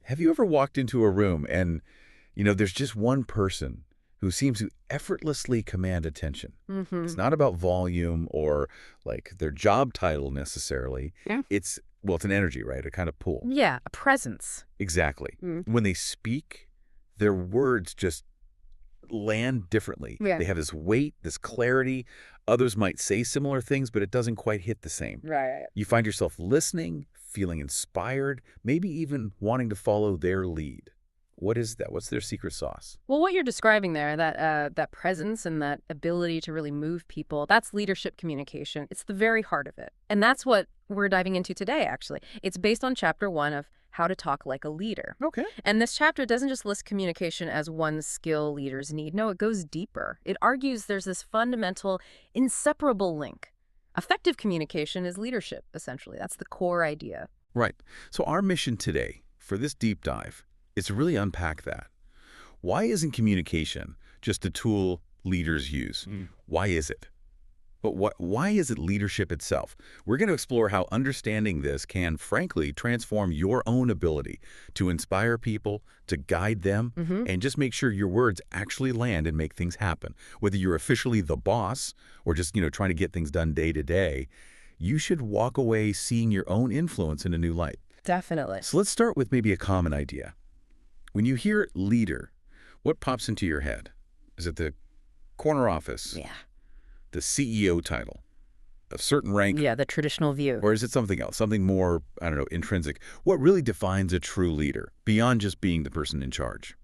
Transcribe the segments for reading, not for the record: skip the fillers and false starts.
Have you ever walked into a room and, there's just one person who seems to effortlessly command attention? Mm-hmm. It's not about volume or like their job title necessarily. Yeah. It's an energy, right? A kind of pull. Yeah, a presence. Exactly. Mm. When they speak, their words just land differently. Yeah. They have this weight, this clarity. Others might say similar things, but it doesn't quite hit the same. Right. You find yourself listening, feeling inspired, maybe even wanting to follow their lead. What is that? What's their secret sauce? Well, what you're describing there, that presence and that ability to really move people, that's leadership communication. It's the very heart of it. And that's what we're diving into today, actually. It's based on chapter 1 of How to Talk Like a Leader. Okay. And this chapter doesn't just list communication as one skill leaders need. No, it goes deeper. It argues there's this fundamental, inseparable link. Effective communication is leadership, essentially. That's the core idea. Right. So our mission today for this deep dive is to really unpack that. Why isn't communication just a tool leaders use? Why is it? But why is it leadership itself? We're going to explore how understanding this can, frankly, transform your own ability to inspire people, to guide them, and just make sure your words actually land and make things happen. Whether you're officially the boss or just, trying to get things done day to day, you should walk away seeing your own influence in a new light. Definitely. So let's start with maybe a common idea. When you hear leader, what pops into your head? Is it the corner office? Yeah. The CEO title? A certain rank? Yeah, the traditional view. Or is it something else, something more, I don't know, intrinsic? What really defines a true leader beyond just being the person in charge?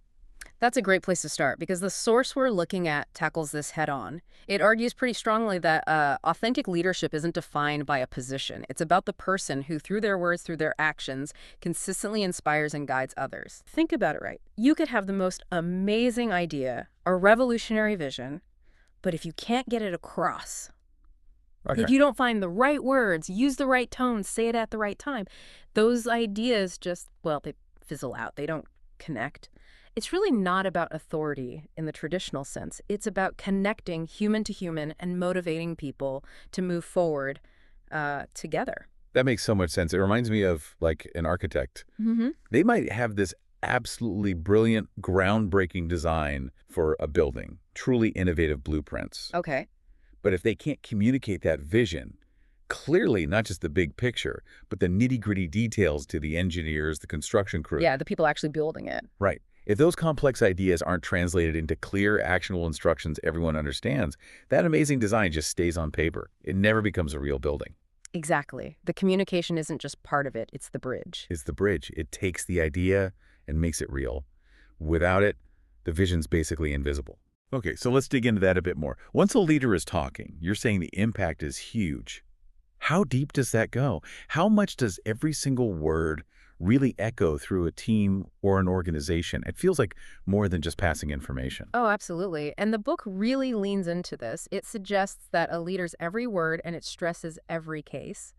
That's a great place to start because the source we're looking at tackles this head on. It argues pretty strongly that authentic leadership isn't defined by a position. It's about the person who, through their words, through their actions, consistently inspires and guides others. Think about it right. You could have the most amazing idea, a revolutionary vision, but if you can't get it across, if you don't find the right words, use the right tone, say it at the right time, those ideas just, well, they fizzle out. They don't connect. It's really not about authority in the traditional sense. It's about connecting human to human and motivating people to move forward together. That makes so much sense. It reminds me of like an architect. They might have this absolutely brilliant, groundbreaking design for a building, truly innovative blueprints. Okay. But if they can't communicate that vision, clearly not just the big picture, but the nitty-gritty details to the engineers, the construction crew. Yeah, the people actually building it. Right. If those complex ideas aren't translated into clear, actionable instructions everyone understands, that amazing design just stays on paper. It never becomes a real building. Exactly. The communication isn't just part of it, it's the bridge. It's the bridge. It takes the idea and makes it real. Without it, the vision's basically invisible. Okay, so let's dig into that a bit more. Once a leader is talking, you're saying the impact is huge. How deep does that go? How much does every single word really echo through a team or an organization? It feels like more than just passing information. Oh, absolutely. And the book really leans into this. It suggests that a leader's every word, and it stresses every case,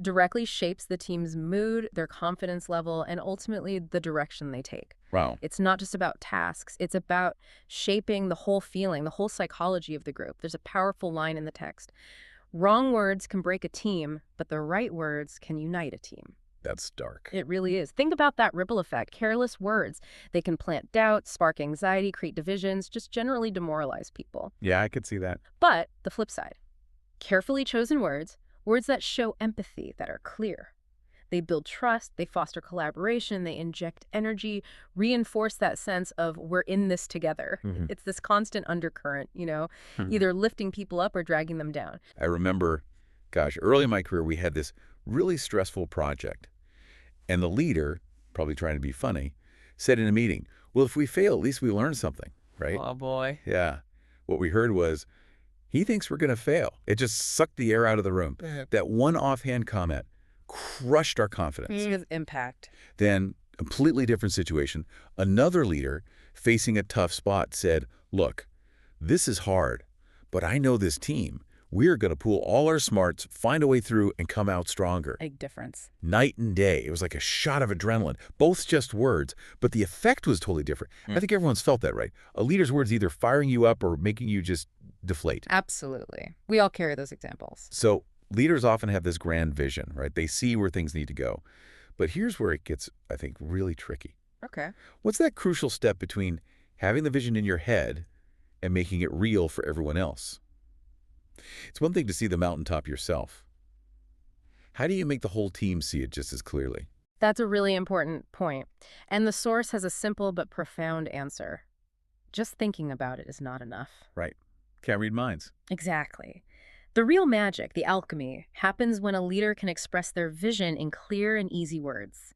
directly shapes the team's mood, their confidence level, and ultimately the direction they take. Wow. It's not just about tasks. It's about shaping the whole feeling, the whole psychology of the group. There's a powerful line in the text. Wrong words can break a team, but the right words can unite a team. That's dark. It really is. Think about that ripple effect. Careless words. They can plant doubt, spark anxiety, create divisions, just generally demoralize people. Yeah, I could see that. But the flip side, carefully chosen words, words that show empathy, that are clear. They build trust, they foster collaboration, they inject energy, reinforce that sense of we're in this together. It's this constant undercurrent, either lifting people up or dragging them down. I remember, early in my career, we had this really stressful project. And the leader, probably trying to be funny, said in a meeting, well, if we fail, at least we learn something, right? Oh, boy. Yeah. What we heard was, he thinks we're going to fail. It just sucked the air out of the room. That one offhand comment crushed our confidence. Impact. Then, completely different situation. Another leader facing a tough spot said, look, this is hard, but I know this team. We're going to pool all our smarts, find a way through, and come out stronger. Big difference. Night and day. It was like a shot of adrenaline. Both just words, but the effect was totally different. I think everyone's felt that, right? A leader's words either firing you up or making you just deflate. Absolutely. We all carry those examples. So leaders often have this grand vision, right? They see where things need to go. But here's where it gets, I think, really tricky. Okay. What's that crucial step between having the vision in your head and making it real for everyone else? It's one thing to see the mountaintop yourself. How do you make the whole team see it just as clearly? That's a really important point. And the source has a simple but profound answer. Just thinking about it is not enough. Right. Can't read minds. Exactly. The real magic, the alchemy, happens when a leader can express their vision in clear and easy words.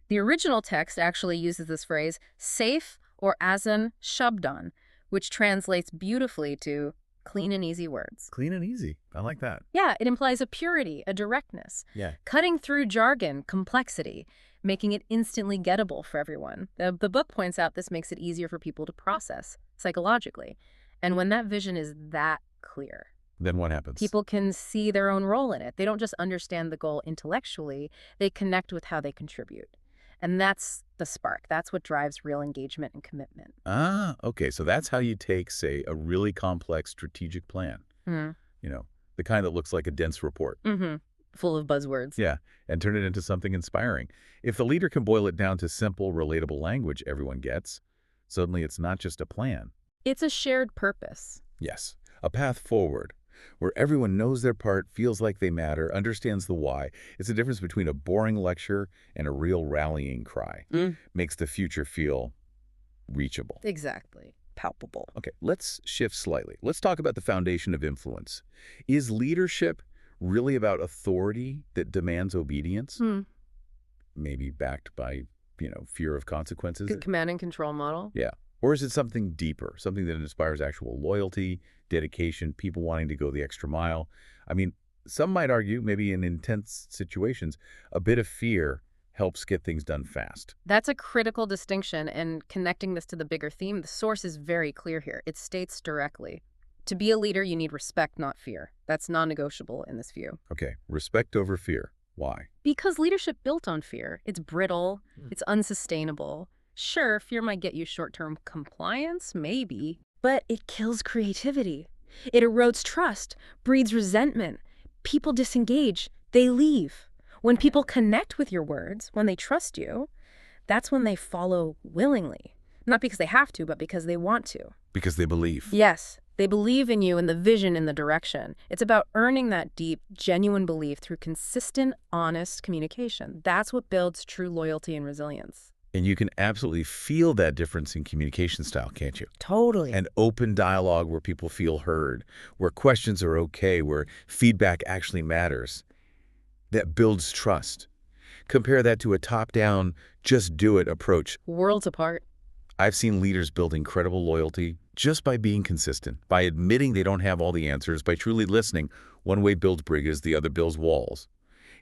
The original text actually uses this phrase, safe or azan shabdan, which translates beautifully to clean and easy words. Clean and easy. I like that. Yeah, it implies a purity, a directness, Yeah. cutting through jargon, complexity, making it instantly gettable for everyone. The book points out this makes it easier for people to process psychologically. And when that vision is that clear, Then what happens? people can see their own role in it. They don't just understand the goal intellectually, they connect with how they contribute. And that's the spark. That's what drives real engagement and commitment. Okay. So that's how you take, say, a really complex strategic plan. Mm. You know, the kind that looks like a dense report. Mm-hmm. Full of buzzwords. Yeah, and turn it into something inspiring. If the leader can boil it down to simple, relatable language everyone gets, suddenly it's not just a plan. It's a shared purpose. Yes, a path forward, where everyone knows their part, feels like they matter, understands the why. It's the difference between a boring lecture and a real rallying cry. Makes the future feel reachable. Exactly. Palpable. Okay, let's shift slightly. Let's talk about the foundation of influence. Is leadership really about authority that demands obedience? Maybe backed by, fear of consequences? Good command and control model. Yeah. Or is it something deeper, something that inspires actual loyalty, dedication, people wanting to go the extra mile? I mean, some might argue, maybe in intense situations, a bit of fear helps get things done fast. That's a critical distinction, and connecting this to the bigger theme, the source is very clear here. It states directly, to be a leader, you need respect, not fear. That's non-negotiable in this view. Okay, respect over fear. Why? Because leadership built on fear. It's brittle, it's unsustainable. Sure, fear might get you short-term compliance, maybe, but it kills creativity. It erodes trust, breeds resentment. People disengage, they leave. When people connect with your words, when they trust you, that's when they follow willingly. Not because they have to, but because they want to. Because they believe. Yes, they believe in you and the vision and the direction. It's about earning that deep, genuine belief through consistent, honest communication. That's what builds true loyalty and resilience. And you can absolutely feel that difference in communication style, can't you? Totally. An open dialogue where people feel heard, where questions are okay, where feedback actually matters. That builds trust. Compare that to a top-down, just-do-it approach. Worlds apart. I've seen leaders build incredible loyalty just by being consistent, by admitting they don't have all the answers, by truly listening. One way builds bridges, the other builds walls.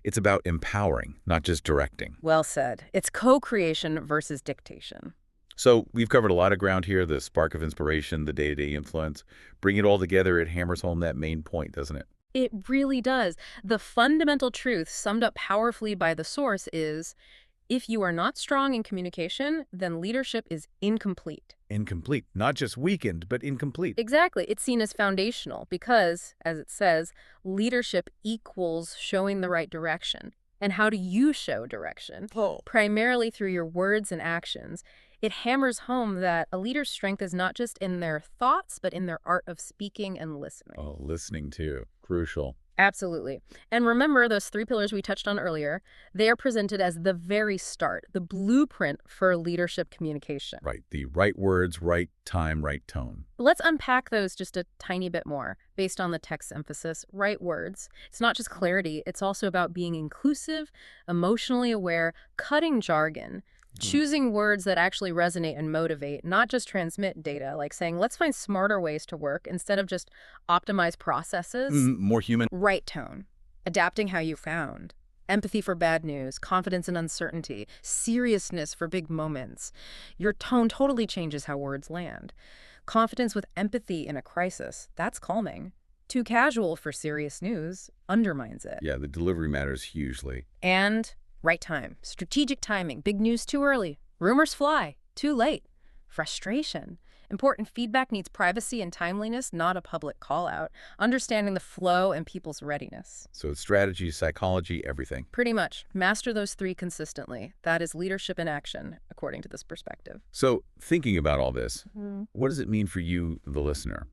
It's about empowering, not just directing. Well said. It's co-creation versus dictation. So we've covered a lot of ground here, the spark of inspiration, the day-to-day influence. Bring it all together, it hammers home that main point, doesn't it? It really does. The fundamental truth summed up powerfully by the source is, if you are not strong in communication, then leadership is incomplete. Incomplete. Not just weakened, but incomplete. Exactly. It's seen as foundational because, as it says, leadership equals showing the right direction. And how do you show direction? Primarily through your words and actions. It hammers home that a leader's strength is not just in their thoughts, but in their art of speaking and listening. Oh, listening too. Crucial. Absolutely. And remember those 3 pillars we touched on earlier? They are presented as the very start, the blueprint for leadership communication. Right. The right words, right time, right tone. Let's unpack those just a tiny bit more based on the text's emphasis. Right words. It's not just clarity. It's also about being inclusive, emotionally aware, cutting jargon, choosing words that actually resonate and motivate, not just transmit data, like saying, let's find smarter ways to work instead of just optimize processes. More human. Right tone. Adapting how you found. Empathy for bad news, confidence in uncertainty, seriousness for big moments. Your tone totally changes how words land. Confidence with empathy in a crisis, that's calming. Too casual for serious news undermines it. Yeah, the delivery matters hugely. And right time, strategic timing, big news too early, rumors fly, too late, frustration. Important feedback needs privacy and timeliness, not a public call-out. Understanding the flow and people's readiness. So it's strategy, psychology, everything. Pretty much. Master those three consistently. That is leadership in action, according to this perspective. So thinking about all this, what does it mean for you, the listener?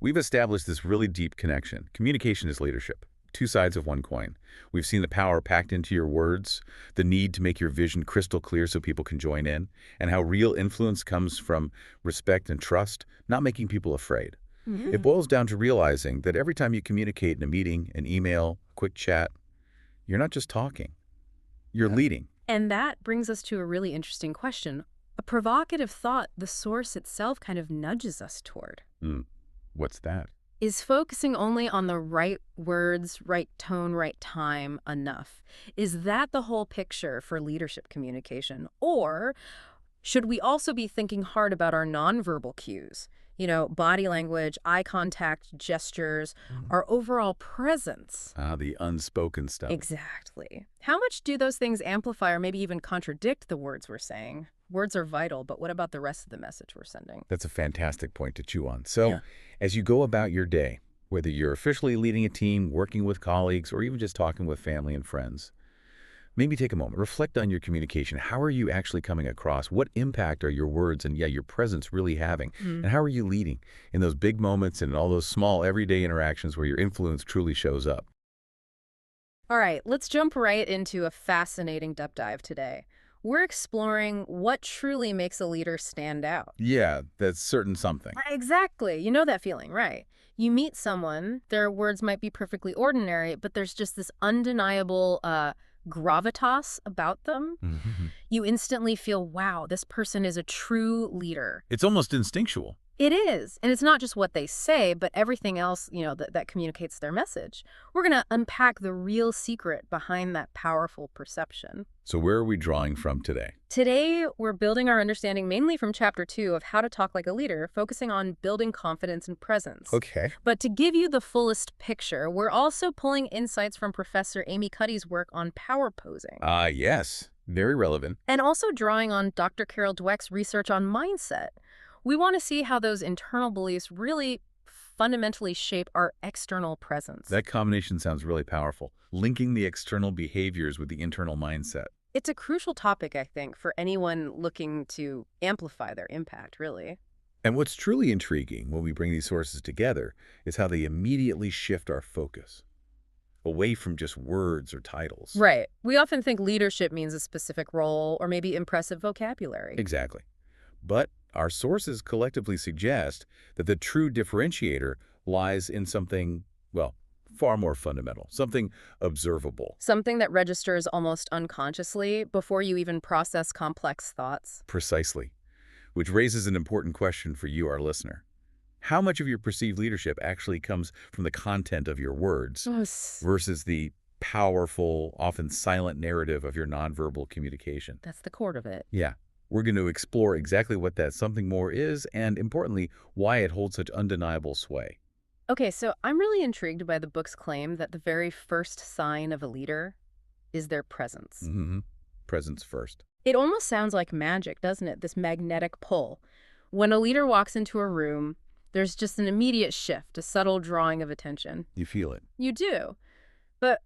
We've established this really deep connection. Communication is leadership. Two sides of one coin. We've seen the power packed into your words, the need to make your vision crystal clear so people can join in, and how real influence comes from respect and trust, not making people afraid. It boils down to realizing that every time you communicate in a meeting, an email, a quick chat, you're not just talking, you're leading. And that brings us to a really interesting question. A provocative thought the source itself kind of nudges us toward. What's that? Is focusing only on the right words, right tone, right time enough? Is that the whole picture for leadership communication? Or should we also be thinking hard about our nonverbal cues? You know, body language, eye contact, gestures, our overall presence. The unspoken stuff. Exactly. How much do those things amplify or maybe even contradict the words we're saying? Words are vital, but what about the rest of the message we're sending? That's a fantastic point to chew on. So, as you go about your day, whether you're officially leading a team, working with colleagues, or even just talking with family and friends, maybe take a moment, reflect on your communication. How are you actually coming across? What impact are your words and, your presence really having? And how are you leading in those big moments and in all those small everyday interactions where your influence truly shows up? All right, let's jump right into a fascinating deep dive today. We're exploring what truly makes a leader stand out. Yeah, that's certain something. Exactly. You know that feeling, right? You meet someone, their words might be perfectly ordinary, but there's just this undeniable gravitas about them. You instantly feel, wow, this person is a true leader. It's almost instinctual. It is. And it's not just what they say, but everything else, that communicates their message. We're going to unpack the real secret behind that powerful perception. So where are we drawing from today? Today, we're building our understanding mainly from Chapter 2 of How to Talk Like a Leader, focusing on building confidence and presence. Okay. But to give you the fullest picture, we're also pulling insights from Professor Amy Cuddy's work on power posing. Yes. Very relevant. And also drawing on Dr. Carol Dweck's research on mindset. We want to see how those internal beliefs really fundamentally shape our external presence. That combination sounds really powerful, linking the external behaviors with the internal mindset. It's a crucial topic, I think, for anyone looking to amplify their impact, really. And what's truly intriguing when we bring these sources together is how they immediately shift our focus away from just words or titles. Right. We often think leadership means a specific role or maybe impressive vocabulary. Exactly. But our sources collectively suggest that the true differentiator lies in something, far more fundamental, something observable. Something that registers almost unconsciously before you even process complex thoughts. Precisely. Which raises an important question for you, our listener. How much of your perceived leadership actually comes from the content of your words versus the powerful, often silent narrative of your nonverbal communication? That's the core of it. Yeah. We're going to explore exactly what that something more is and, importantly, why it holds such undeniable sway. Okay, so I'm really intrigued by the book's claim that the very first sign of a leader is their presence. Presence first. It almost sounds like magic, doesn't it? This magnetic pull. When a leader walks into a room, there's just an immediate shift, a subtle drawing of attention. You feel it. You do. But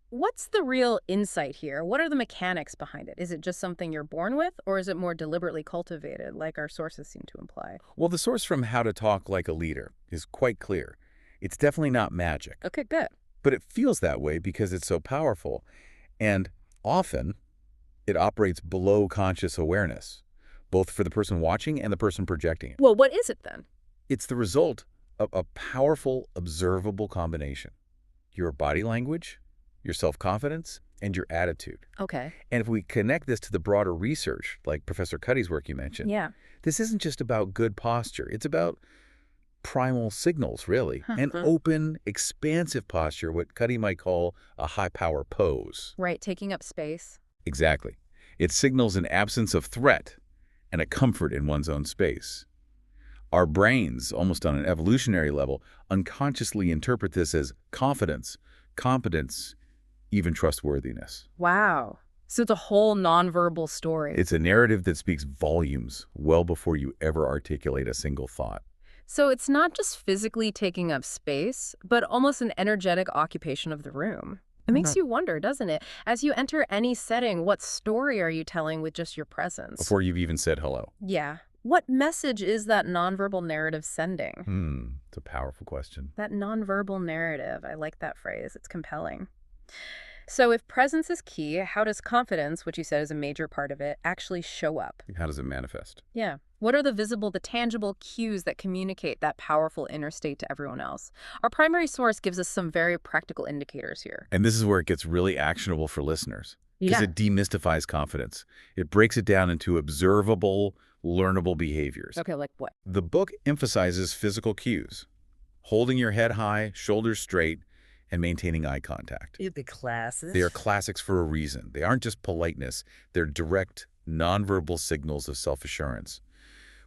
what's the real insight here? What are the mechanics behind it? Is it just something you're born with, or is it more deliberately cultivated, like our sources seem to imply? Well, the source from How to Talk Like a Leader is quite clear. It's definitely not magic. Okay, good. But it feels that way because it's so powerful. And often, it operates below conscious awareness, both for the person watching and the person projecting it. Well, what is it then? It's the result of a powerful, observable combination. Your body language, your self-confidence, and your attitude. Okay. And if we connect this to the broader research, like Professor Cuddy's work you mentioned, this isn't just about good posture. It's about primal signals, really. An open, expansive posture, what Cuddy might call a high-power pose. Right, taking up space. Exactly. It signals an absence of threat and a comfort in one's own space. Our brains, almost on an evolutionary level, unconsciously interpret this as confidence, competence, even trustworthiness. Wow. So it's a whole nonverbal story. It's a narrative that speaks volumes well before you ever articulate a single thought. So it's not just physically taking up space, but almost an energetic occupation of the room. It makes you wonder, doesn't it? As you enter any setting, what story are you telling with just your presence? Before you've even said hello. Yeah. What message is that nonverbal narrative sending? It's a powerful question. That nonverbal narrative, I like that phrase. It's compelling. So if presence is key, how does confidence, which you said is a major part of it, actually show up? How does it manifest? Yeah. What are the visible, the tangible cues that communicate that powerful inner state to everyone else? Our primary source gives us some very practical indicators here. And this is where it gets really actionable for listeners. Because it demystifies confidence. It breaks it down into observable, learnable behaviors. Okay, like what? The book emphasizes physical cues. Holding your head high, shoulders straight, and maintaining eye contact. The classes. They are classics for a reason. They aren't just politeness. They're direct, nonverbal signals of self-assurance.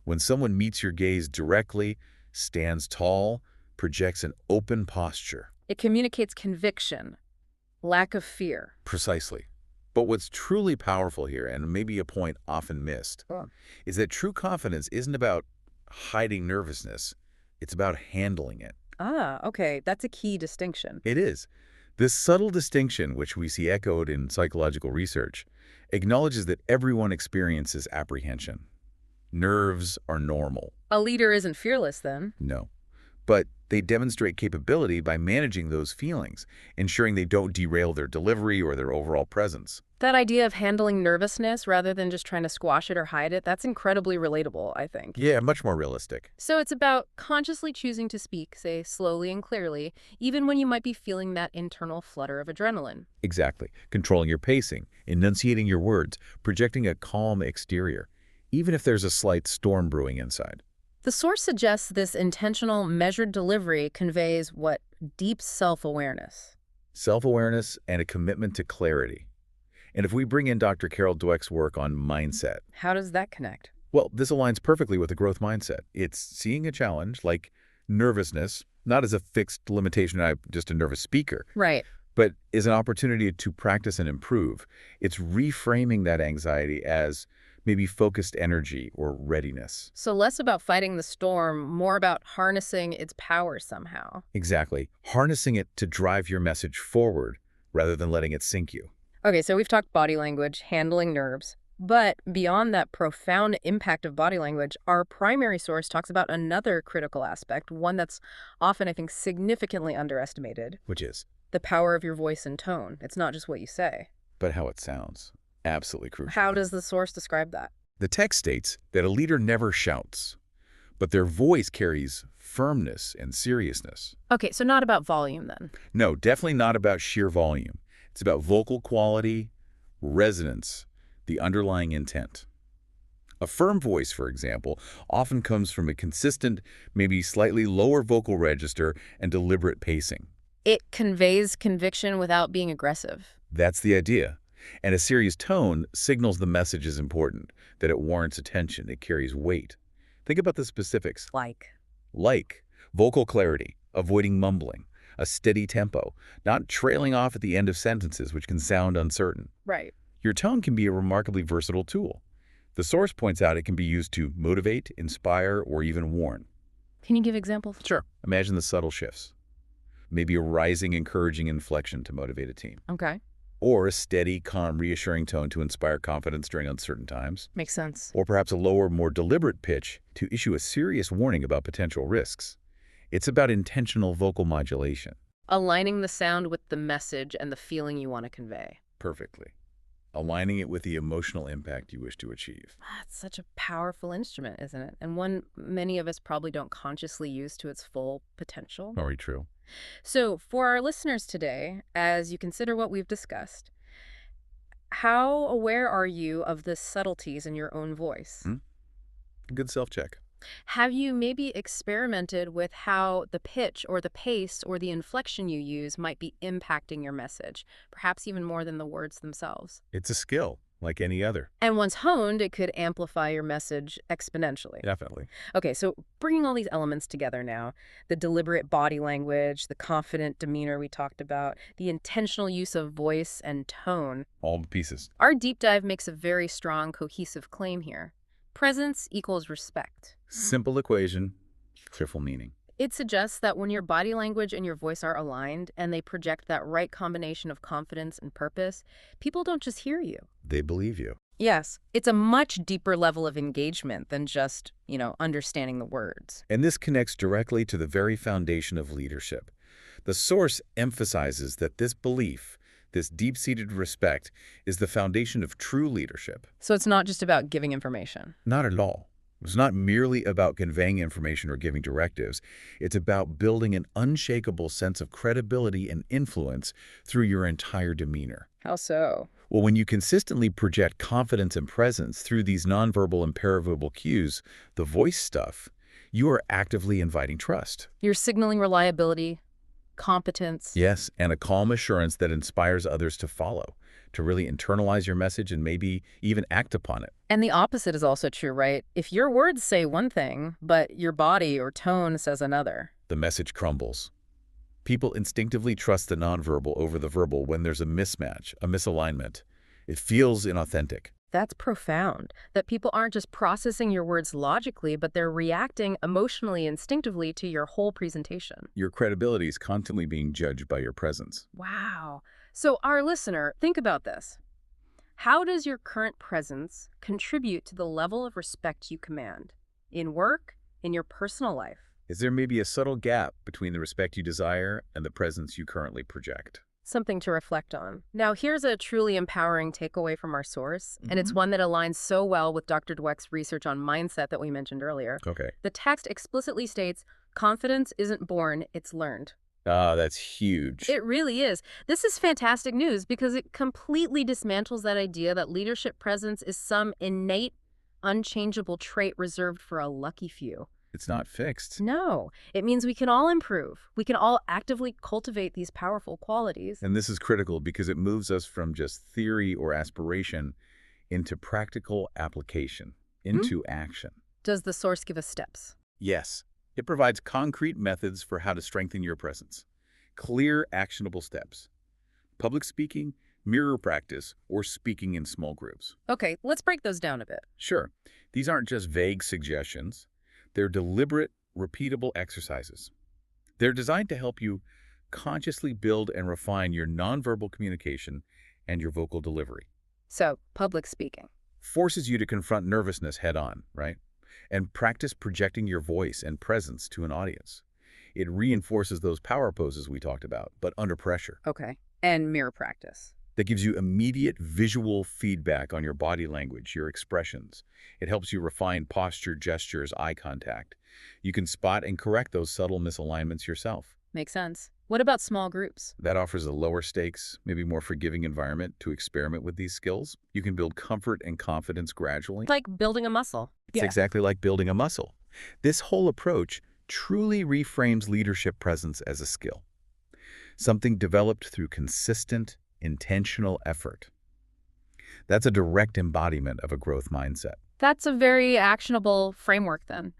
When someone meets your gaze directly, stands tall, projects an open posture. It communicates conviction, lack of fear. Precisely. But what's truly powerful here, and maybe a point often missed, is that true confidence isn't about hiding nervousness. It's about handling it. Ah, okay. That's a key distinction. It is. This subtle distinction, which we see echoed in psychological research, acknowledges that everyone experiences apprehension. Nerves are normal. A leader isn't fearless then. No. But they demonstrate capability by managing those feelings, ensuring they don't derail their delivery or their overall presence. That idea of handling nervousness rather than just trying to squash it or hide it, that's incredibly relatable, I think. Yeah, much more realistic. So it's about consciously choosing to speak, say, slowly and clearly, even when you might be feeling that internal flutter of adrenaline. Exactly. Controlling your pacing, enunciating your words, projecting a calm exterior, even if there's a slight storm brewing inside. The source suggests this intentional, measured delivery conveys what? Deep self-awareness. Self-awareness and a commitment to clarity. And if we bring in Dr. Carol Dweck's work on mindset, How does that connect? well, this aligns perfectly with the growth mindset. It's seeing a challenge like nervousness, not as a fixed limitation, I'm just a nervous speaker, Right. but is an opportunity to practice and improve. It's reframing that anxiety as maybe focused energy or readiness. So less about fighting the storm, more about harnessing its power somehow. Exactly. Harnessing it to drive your message forward rather than letting it sink you. Okay, so we've talked body language, handling nerves. But beyond that profound impact of body language, our primary source talks about another critical aspect, one that's often, I think, significantly underestimated. Which is, The power of your voice and tone. It's not just what you say. but how it sounds. Absolutely crucial. How does the source describe that? The text states that a leader never shouts, but their voice carries firmness and seriousness. Okay, so not about volume then. No, definitely not about sheer volume. It's about vocal quality, resonance, the underlying intent. A firm voice, for example, often comes from a consistent, maybe slightly lower vocal register and deliberate pacing. It conveys conviction without being aggressive. That's the idea. And a serious tone signals the message is important, that it warrants attention, it carries weight. Think about the specifics. Like vocal clarity, avoiding mumbling, a steady tempo, not trailing off at the end of sentences, which can sound uncertain. Right. Your tone can be a remarkably versatile tool. The source points out it can be used to motivate, inspire, or even warn. Can you give examples? Sure. Imagine the subtle shifts. Maybe a rising, encouraging inflection to motivate a team. Okay. Or a steady, calm, reassuring tone to inspire confidence during uncertain times. Makes sense. Or perhaps a lower, more deliberate pitch to issue a serious warning about potential risks. It's about intentional vocal modulation. Aligning the sound with the message and the feeling you want to convey. Perfectly. Aligning it with the emotional impact you wish to achieve. That's such a powerful instrument, isn't it? And one many of us probably don't consciously use to its full potential. Very true. So for our listeners today, as you consider what we've discussed, how aware are you of the subtleties in your own voice? Good self-check. Have you maybe experimented with how the pitch or the pace or the inflection you use might be impacting your message, perhaps even more than the words themselves? It's a skill. like any other. And once honed, it could amplify your message exponentially. Definitely. Okay, so bringing all these elements together now, the deliberate body language, the confident demeanor we talked about, the intentional use of voice and tone, All the pieces. our deep dive makes a very strong, cohesive claim here. Presence equals respect. Simple equation, careful meaning. It suggests that when your body language and your voice are aligned and they project that right combination of confidence and purpose, people don't just hear you. They believe you. Yes, it's a much deeper level of engagement than just, understanding the words. And this connects directly to the very foundation of leadership. The source emphasizes that this belief, this deep-seated respect, is the foundation of true leadership. So it's not just about giving information. Not at all. It's not merely about conveying information or giving directives. It's about building an unshakable sense of credibility and influence through your entire demeanor. How so? Well, when you consistently project confidence and presence through these nonverbal and paraverbal cues, the voice stuff, you are actively inviting trust. You're signaling reliability, competence. Yes, and a calm assurance that inspires others to follow, to really internalize your message and maybe even act upon it. And the opposite is also true, right? If your words say one thing, but your body or tone says another. The message crumbles. People instinctively trust the nonverbal over the verbal when there's a mismatch, a misalignment. It feels inauthentic. That's profound, that people aren't just processing your words logically, but they're reacting emotionally, instinctively to your whole presentation. Your credibility is constantly being judged by your presence. Wow. So our listener, think about this. How does your current presence contribute to the level of respect you command? In work, in your personal life? Is there maybe a subtle gap between the respect you desire and the presence you currently project? Something to reflect on. Now, here's a truly empowering takeaway from our source, and it's one that aligns so well with Dr. Dweck's research on mindset that we mentioned earlier. Okay. The text explicitly states, confidence isn't born, it's learned. Ah, that's huge. It really is. This is fantastic news because it completely dismantles that idea that leadership presence is some innate, unchangeable trait reserved for a lucky few. It's not fixed. No, it means we can all improve. We can all actively cultivate these powerful qualities. And this is critical because it moves us from just theory or aspiration into practical application, into action. Does the source give us steps? Yes, it provides concrete methods for how to strengthen your presence. Clear, actionable steps. Public speaking, mirror practice, or speaking in small groups. Okay, let's break those down a bit. Sure, these aren't just vague suggestions. They're deliberate, repeatable exercises. They're designed to help you consciously build and refine your nonverbal communication and your vocal delivery. So, public speaking. Forces you to confront nervousness head-on, right? And practice projecting your voice and presence to an audience. It reinforces those power poses we talked about, but under pressure. Okay. And mirror practice. That gives you immediate visual feedback on your body language, your expressions. It helps you refine posture, gestures, eye contact. You can spot and correct those subtle misalignments yourself. Makes sense. What about small groups? That offers a lower stakes, maybe more forgiving environment to experiment with these skills. You can build comfort and confidence gradually. Like building a muscle. It's exactly like building a muscle. This whole approach truly reframes leadership presence as a skill. Something developed through consistent, intentional effort. That's a direct embodiment of a growth mindset. That's a very actionable framework then.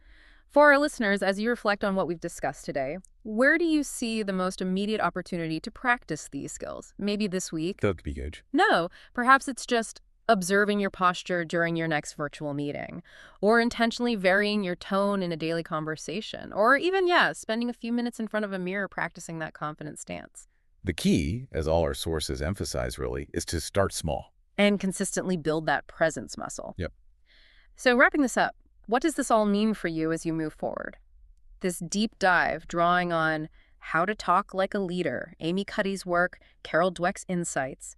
For our listeners, as you reflect on what we've discussed today, where do you see the most immediate opportunity to practice these skills? Maybe this week? That could be good. No, perhaps it's just observing your posture during your next virtual meeting, or intentionally varying your tone in a daily conversation, or even, spending a few minutes in front of a mirror practicing that confident stance. The key, as all our sources emphasize really, is to start small. And consistently build that presence muscle. Yep. So wrapping this up, what does this all mean for you as you move forward? This deep dive drawing on How to Talk Like a Leader, Amy Cuddy's work, Carol Dweck's insights.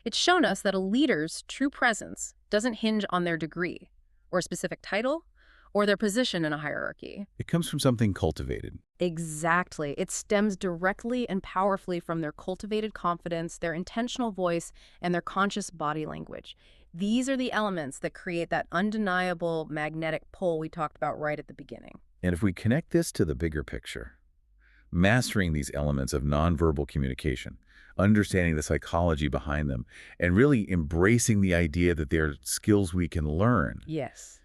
It's shown us that a leader's true presence doesn't hinge on their degree, or a specific title, or their position in a hierarchy. It comes from something cultivated. Exactly. It stems directly and powerfully from their cultivated confidence, their intentional voice, and their conscious body language. These are the elements that create that undeniable magnetic pull we talked about right at the beginning. And if we connect this to the bigger picture, mastering these elements of nonverbal communication, understanding the psychology behind them, and really embracing the idea that they're skills we can learn. Yes.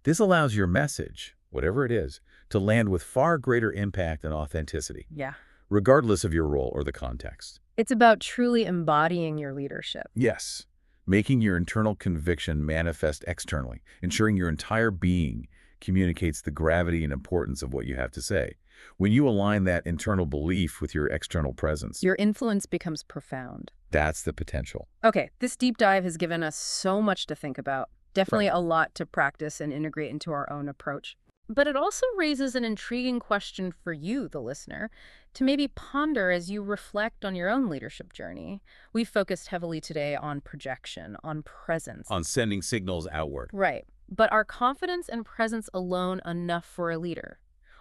This allows your message, whatever it is, to land with far greater impact and authenticity, Yeah. regardless of your role or the context. It's about truly embodying your leadership. Yes, making your internal conviction manifest externally, ensuring your entire being communicates the gravity and importance of what you have to say. When you align that internal belief with your external presence, Your influence becomes profound. that's the potential. Okay, this deep dive has given us so much to think about. Definitely Right. a lot to practice and integrate into our own approach. But it also raises an intriguing question for you, the listener, to maybe ponder as you reflect on your own leadership journey. We've focused heavily today on projection, on presence. On sending signals outward. Right. But are confidence and presence alone enough for a leader?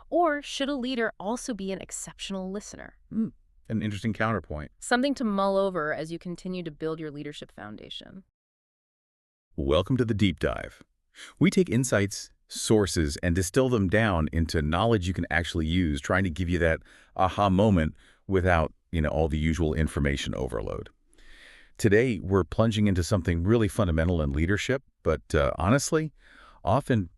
Or should a leader also be an exceptional listener? An interesting counterpoint. Something to mull over as you continue to build your leadership foundation. Welcome to the deep dive. We take insights, sources, and distill them down into knowledge you can actually use, trying to give you that aha moment without, all the usual information overload. Today, we're plunging into something really fundamental in leadership, but honestly, often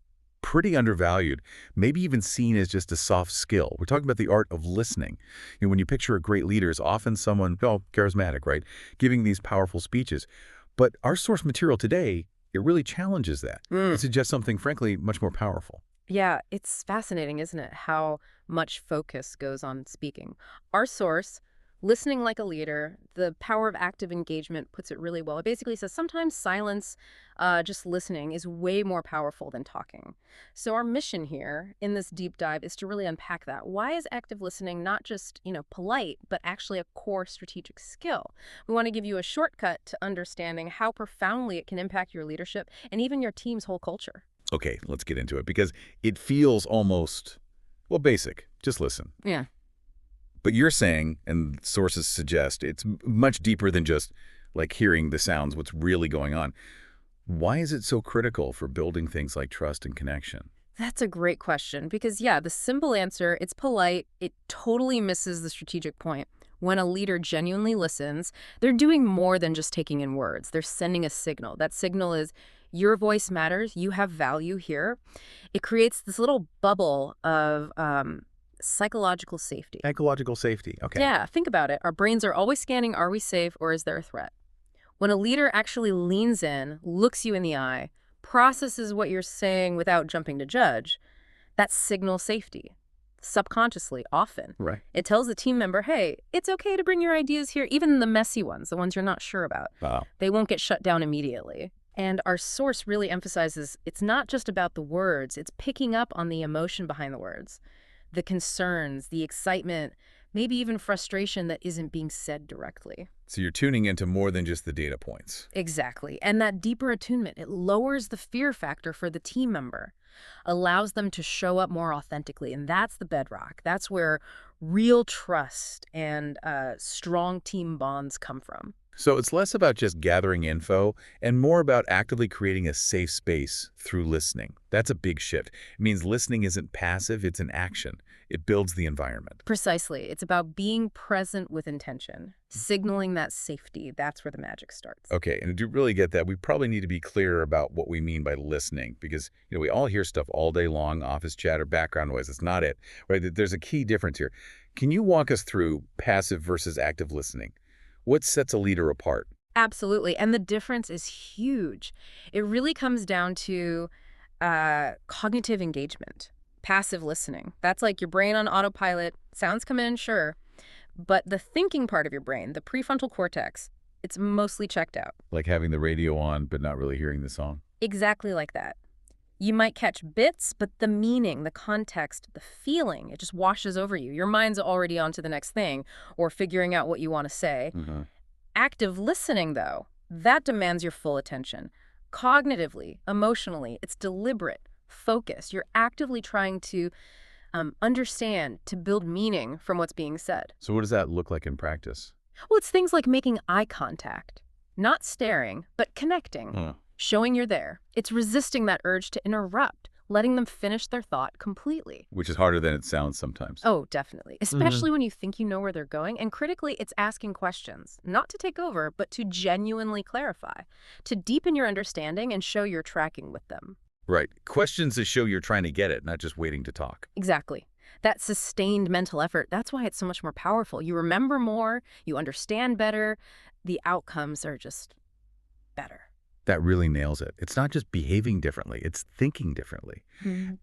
pretty undervalued, maybe even seen as just a soft skill. We're talking about the art of listening. When you picture a great leader, it's often someone, charismatic, right, giving these powerful speeches. But our source material today, it really challenges that. It suggests something, frankly, much more powerful. Yeah, it's fascinating, isn't it, how much focus goes on speaking. Our source, Listening Like a Leader, the power of active engagement, puts it really well. It basically says sometimes silence, just listening, is way more powerful than talking. So our mission here in this deep dive is to really unpack that. Why is active listening not just, polite, but actually a core strategic skill? We want to give you a shortcut to understanding how profoundly it can impact your leadership and even your team's whole culture. Okay, let's get into it because it feels almost, basic. Just listen. Yeah. But you're saying, and sources suggest, it's much deeper than just like hearing the sounds, what's really going on. Why is it so critical for building things like trust and connection? That's a great question because, the simple answer, it's polite. It totally misses the strategic point. When a leader genuinely listens, they're doing more than just taking in words. They're sending a signal. That signal is, your voice matters. You have value here. It creates this little bubble of psychological safety. Ecological safety, okay. Yeah, think about it. Our brains are always scanning, are we safe or is there a threat? When a leader actually leans in, looks you in the eye, processes what you're saying without jumping to judge, that signals safety. Subconsciously, often. Right. It tells the team member, hey, it's okay to bring your ideas here, even the messy ones, the ones you're not sure about. Wow. They won't get shut down immediately. And our source really emphasizes it's not just about the words, it's picking up on the emotion behind the words. The concerns, the excitement, maybe even frustration that isn't being said directly. So you're tuning into more than just the data points. Exactly. And that deeper attunement, it lowers the fear factor for the team member, allows them to show up more authentically. And that's the bedrock. That's where real trust and strong team bonds come from. So it's less about just gathering info and more about actively creating a safe space through listening. That's a big shift. It means listening isn't passive, it's an action. It builds the environment. Precisely. It's about being present with intention, signaling that safety. That's where the magic starts. Okay, and to really get that, we probably need to be clear about what we mean by listening because, we all hear stuff all day long, office chatter, background noise. It's not it, right? There's a key difference here. Can you walk us through passive versus active listening? What sets a leader apart? Absolutely. And the difference is huge. It really comes down to cognitive engagement, passive listening. That's like your brain on autopilot. Sounds come in, sure. But the thinking part of your brain, the prefrontal cortex, it's mostly checked out. Like having the radio on but not really hearing the song? Exactly like that. You might catch bits, but the meaning, the context, the feeling, it just washes over you. Your mind's already on to the next thing or figuring out what you want to say. Active listening, though, that demands your full attention. Cognitively, emotionally, it's deliberate, focused. You're actively trying to understand, to build meaning from what's being said. So what does that look like in practice? Well, it's things like making eye contact, not staring, but connecting. Showing you're there. It's resisting that urge to interrupt, letting them finish their thought completely. Which is harder than it sounds sometimes. Oh, definitely. Especially when you think you know where they're going. And critically, it's asking questions, not to take over, but to genuinely clarify, to deepen your understanding and show you're tracking with them. Right. Questions that show you're trying to get it, not just waiting to talk. Exactly. That sustained mental effort, that's why it's so much more powerful. You remember more, you understand better, the outcomes are just better. That really nails it. It's not just behaving differently, it's thinking differently.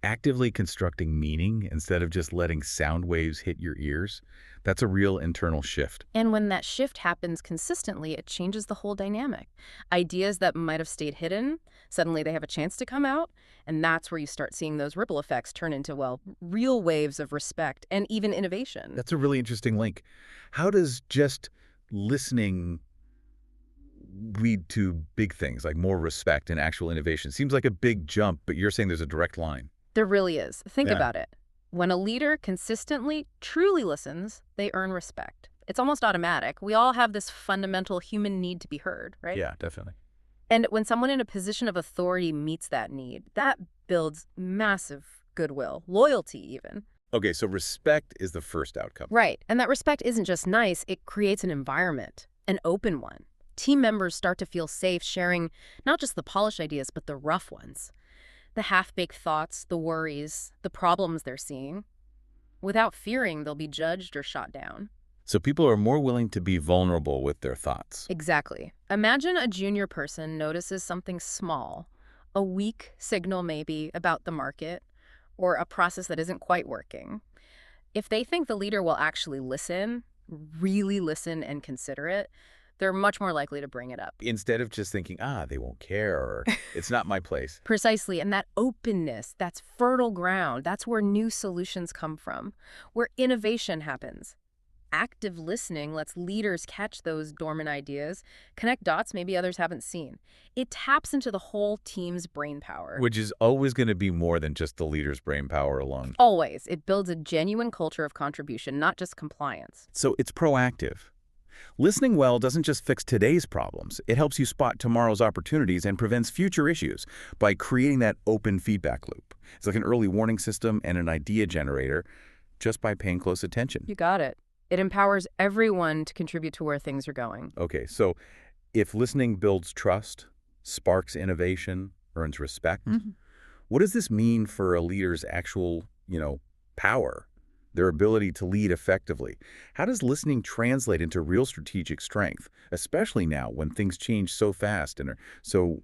Actively constructing meaning instead of just letting sound waves hit your ears, that's a real internal shift. And when that shift happens consistently, it changes the whole dynamic. Ideas that might have stayed hidden, suddenly they have a chance to come out, and that's where you start seeing those ripple effects turn into, well, real waves of respect and even innovation. That's a really interesting link. How does just listening lead to big things like more respect and actual innovation? Seems like a big jump, but you're saying there's a direct line. There really is. Think Yeah. about it. When a leader consistently, truly listens, they earn respect. It's almost automatic. We all have this fundamental human need to be heard, right? Yeah, definitely. And when someone in a position of authority meets that need, that builds massive goodwill, loyalty even. Okay, so respect is the first outcome. Right. And that respect isn't just nice, it creates an environment, an open one. Team members start to feel safe sharing not just the polished ideas, but the rough ones. The half-baked thoughts, the worries, the problems they're seeing. Without fearing they'll be judged or shot down. So people are more willing to be vulnerable with their thoughts. Exactly. Imagine a junior person notices something small, a weak signal maybe about the market, or a process that isn't quite working. If they think the leader will actually listen, really listen and consider it, they're much more likely to bring it up. Instead of just thinking, they won't care, or it's not my place. Precisely, and that openness, that's fertile ground, that's where new solutions come from, where innovation happens. Active listening lets leaders catch those dormant ideas, connect dots maybe others haven't seen. It taps into the whole team's brain power. Which is always going to be more than just the leader's brain power alone. Always. It builds a genuine culture of contribution, not just compliance. So it's proactive. Listening well doesn't just fix today's problems. It helps you spot tomorrow's opportunities and prevents future issues by creating that open feedback loop. It's like an early warning system and an idea generator just by paying close attention. You got it. It empowers everyone to contribute to where things are going. Okay, so if listening builds trust, sparks innovation, earns respect, what does this mean for a leader's actual, power, their ability to lead effectively? How does listening translate into real strategic strength, especially now when things change so fast and are so,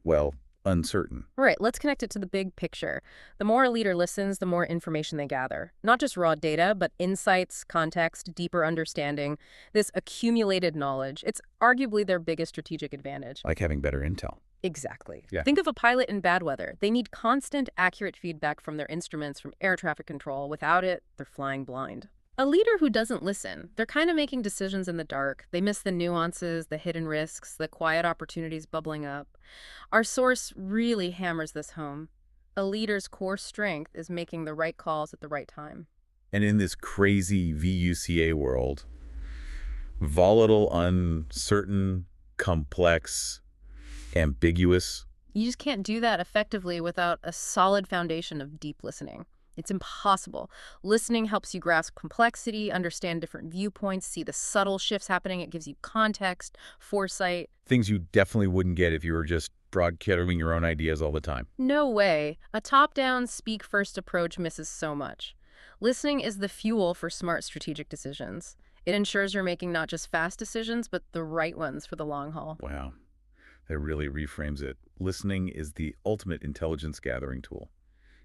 uncertain? All right, let's connect it to the big picture. The more a leader listens, the more information they gather. Not just raw data, but insights, context, deeper understanding, this accumulated knowledge. It's arguably their biggest strategic advantage. Like having better intel. Exactly. Yeah. Think of a pilot in bad weather. They need constant, accurate feedback from their instruments, from air traffic control. Without it, they're flying blind. A leader who doesn't listen, they're kind of making decisions in the dark. They miss the nuances, the hidden risks, the quiet opportunities bubbling up. Our source really hammers this home. A leader's core strength is making the right calls at the right time. And in this crazy VUCA world, volatile, uncertain, complex, ambiguous. You just can't do that effectively without a solid foundation of deep listening. It's impossible. Listening helps you grasp complexity, understand different viewpoints, see the subtle shifts happening. It gives you context, foresight. Things you definitely wouldn't get if you were just broadcasting your own ideas all the time. No way. A top-down, speak-first approach misses so much. Listening is the fuel for smart strategic decisions. It ensures you're making not just fast decisions, but the right ones for the long haul. Wow. That really reframes it. Listening is the ultimate intelligence gathering tool,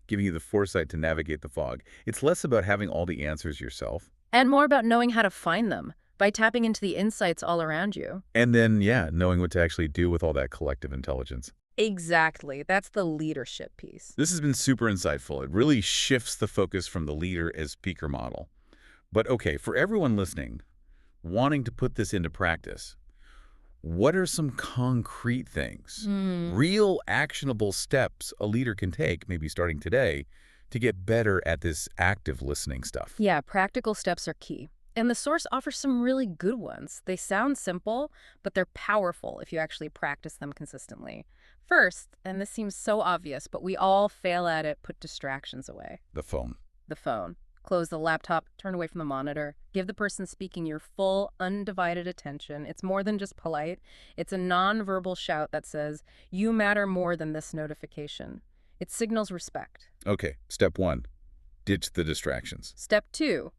giving you the foresight to navigate the fog. It's less about having all the answers yourself. And more about knowing how to find them by tapping into the insights all around you. And then, knowing what to actually do with all that collective intelligence. Exactly. That's the leadership piece. This has been super insightful. It really shifts the focus from the leader as speaker model. But okay, for everyone listening, wanting to put this into practice, what are some concrete things, real actionable steps a leader can take, maybe starting today, to get better at this active listening stuff? Yeah, practical steps are key. And the source offers some really good ones. They sound simple, but they're powerful if you actually practice them consistently. First, and this seems so obvious, but we all fail at it, put distractions away. The phone. The phone. Close the laptop, turn away from the monitor. Give the person speaking your full, undivided attention. It's more than just polite. It's a nonverbal shout that says, you matter more than this notification. It signals respect. Okay, step 1. Ditch the distractions. Step 2.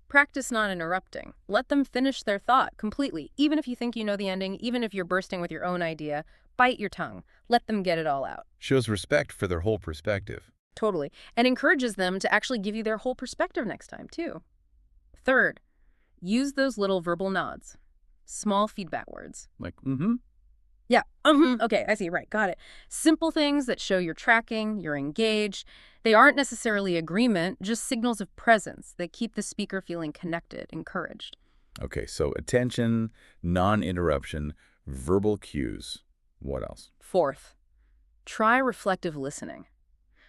Practice not interrupting. Let them finish their thought completely. Even if you think you know the ending, even if you're bursting with your own idea, bite your tongue. Let them get it all out. Shows respect for their whole perspective. Totally. And encourages them to actually give you their whole perspective next time, too. Third, use those little verbal nods. Small feedback words. Like, Yeah, okay, I see, right, got it. Simple things that show you're tracking, you're engaged. They aren't necessarily agreement, just signals of presence that keep the speaker feeling connected, encouraged. Okay, so attention, non-interruption, verbal cues. What else? Fourth, try reflective listening.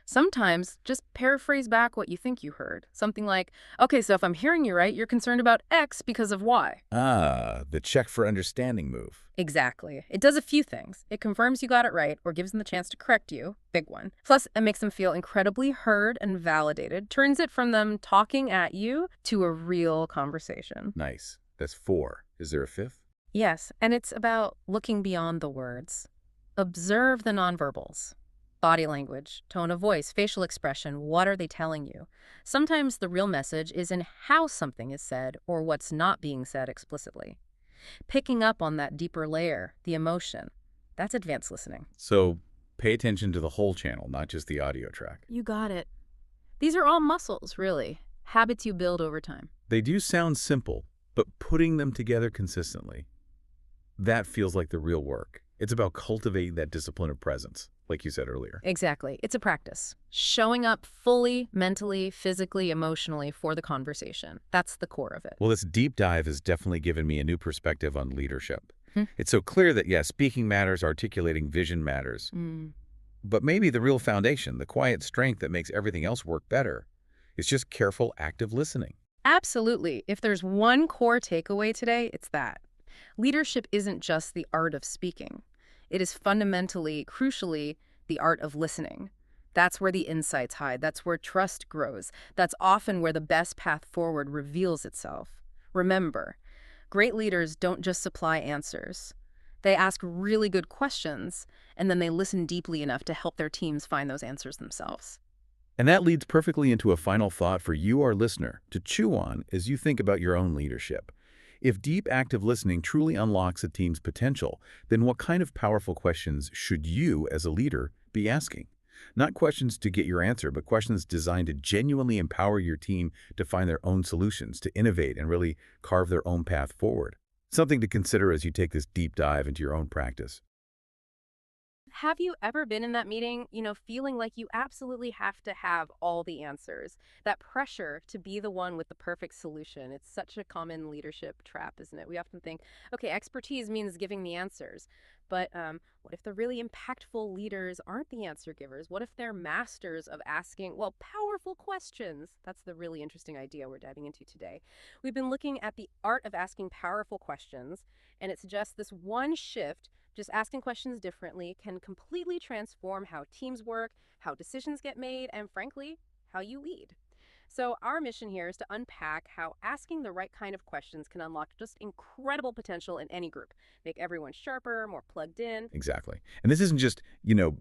Sometimes just paraphrase back what you think you heard. Something like, okay, so if I'm hearing you right, you're concerned about X because of Y. Ah, the check for understanding move. Exactly. It does a few things. It confirms you got it right or gives them the chance to correct you. Big one. Plus, it makes them feel incredibly heard and validated. Turns it from them talking at you to a real conversation. Nice. That's 4. Is there a 5th? Yes, and it's about looking beyond the words. Observe the nonverbals. Body language, tone of voice, facial expression, what are they telling you? Sometimes the real message is in how something is said or what's not being said explicitly. Picking up on that deeper layer, the emotion, that's advanced listening. So pay attention to the whole channel, not just the audio track. You got it. These are all muscles, really. Habits you build over time. They do sound simple, but putting them together consistently, that feels like the real work. It's about cultivating that discipline of presence, like you said earlier. Exactly. It's a practice. Showing up fully, mentally, physically, emotionally for the conversation. That's the core of it. Well, this deep dive has definitely given me a new perspective on leadership. It's so clear that, yeah, speaking matters, articulating vision matters. But maybe the real foundation, the quiet strength that makes everything else work better, is just careful, active listening. Absolutely. If there's one core takeaway today, it's that. Leadership isn't just the art of speaking. It is fundamentally, crucially, the art of listening. That's where the insights hide. That's where trust grows. That's often where the best path forward reveals itself. Remember, great leaders don't just supply answers. They ask really good questions, and then they listen deeply enough to help their teams find those answers themselves. And that leads perfectly into a final thought for you, our listener, to chew on as you think about your own leadership. If deep, active listening truly unlocks a team's potential, then what kind of powerful questions should you, as a leader, be asking? Not questions to get your answer, but questions designed to genuinely empower your team to find their own solutions, to innovate and really carve their own path forward. Something to consider as you take this deep dive into your own practice. Have you ever been in that meeting, feeling like you absolutely have to have all the answers? That pressure to be the one with the perfect solution. It's such a common leadership trap, isn't it? We often think, okay, expertise means giving the answers. But what if the really impactful leaders aren't the answer givers? What if they're masters of asking, powerful questions? That's the really interesting idea we're diving into today. We've been looking at the art of asking powerful questions, and it suggests this one shift. Just asking questions differently can completely transform how teams work, how decisions get made, and frankly, how you lead. So our mission here is to unpack how asking the right kind of questions can unlock just incredible potential in any group, make everyone sharper, more plugged in. Exactly. And this isn't just,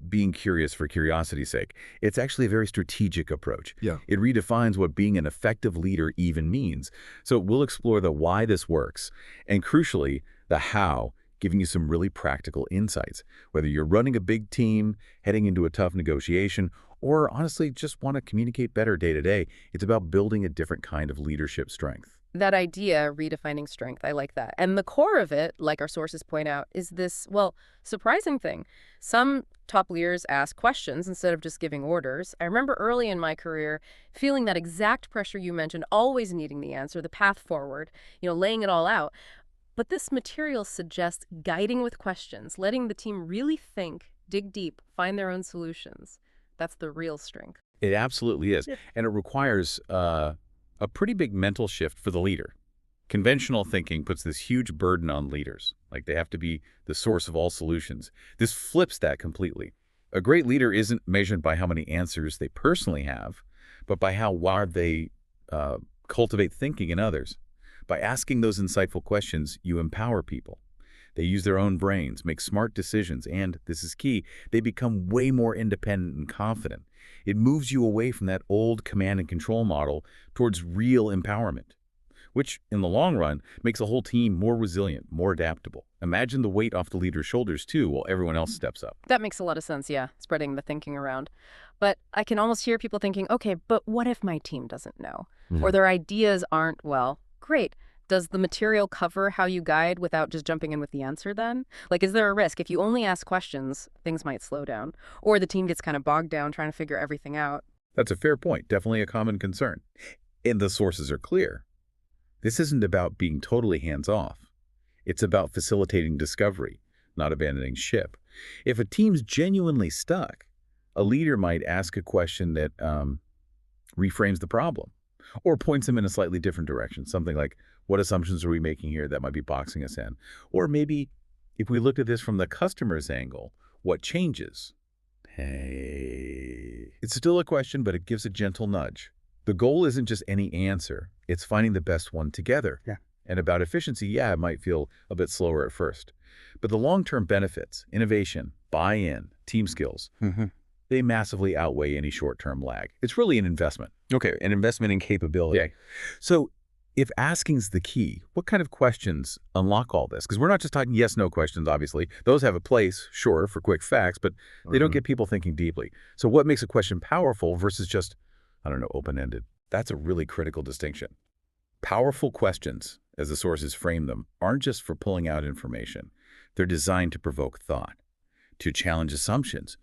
being curious for curiosity's sake. It's actually a very strategic approach. Yeah. It redefines what being an effective leader even means. So we'll explore the why this works, and crucially, the how, giving you some really practical insights. Whether you're running a big team, heading into a tough negotiation, or honestly just want to communicate better day to day, it's about building a different kind of leadership strength. That idea, redefining strength, I like that. And the core of it, like our sources point out, is this, surprising thing. Some top leaders ask questions instead of just giving orders. I remember early in my career feeling that exact pressure you mentioned, always needing the answer, the path forward, laying it all out. But this material suggests guiding with questions, letting the team really think, dig deep, find their own solutions. That's the real strength. It absolutely is. Yeah. And it requires a pretty big mental shift for the leader. Conventional thinking puts this huge burden on leaders, like they have to be the source of all solutions. This flips that completely. A great leader isn't measured by how many answers they personally have, but by how wired they cultivate thinking in others. By asking those insightful questions, you empower people. They use their own brains, make smart decisions, and, this is key, they become way more independent and confident. It moves you away from that old command and control model towards real empowerment, which, in the long run, makes a whole team more resilient, more adaptable. Imagine the weight off the leader's shoulders, too, while everyone else steps up. That makes a lot of sense, yeah, spreading the thinking around. But I can almost hear people thinking, okay, but what if my team doesn't know? Or their ideas aren't, well, great. Does the material cover how you guide without just jumping in with the answer then? Like, is there a risk? If you only ask questions, things might slow down. Or the team gets kind of bogged down trying to figure everything out. That's a fair point, definitely a common concern. And the sources are clear. This isn't about being totally hands-off. It's about facilitating discovery, not abandoning ship. If a team's genuinely stuck, a leader might ask a question that reframes the problem or points them in a slightly different direction, something like, what assumptions are we making here that might be boxing us in? Or maybe, if we looked at this from the customer's angle, what changes? Hey. It's still a question, but it gives a gentle nudge. The goal isn't just any answer, it's finding the best one together. Yeah. And about efficiency, yeah, it might feel a bit slower at first. But the long-term benefits, innovation, buy-in, team skills, they massively outweigh any short-term lag. It's really an investment. Okay, an investment in capability. Yeah. So if asking's the key, what kind of questions unlock all this? Because we're not just talking yes-no questions, obviously. Those have a place, sure, for quick facts, but they don't get people thinking deeply. So what makes a question powerful versus just, I don't know, open-ended? That's a really critical distinction. Powerful questions, as the sources frame them, aren't just for pulling out information. They're designed to provoke thought, to challenge assumptions,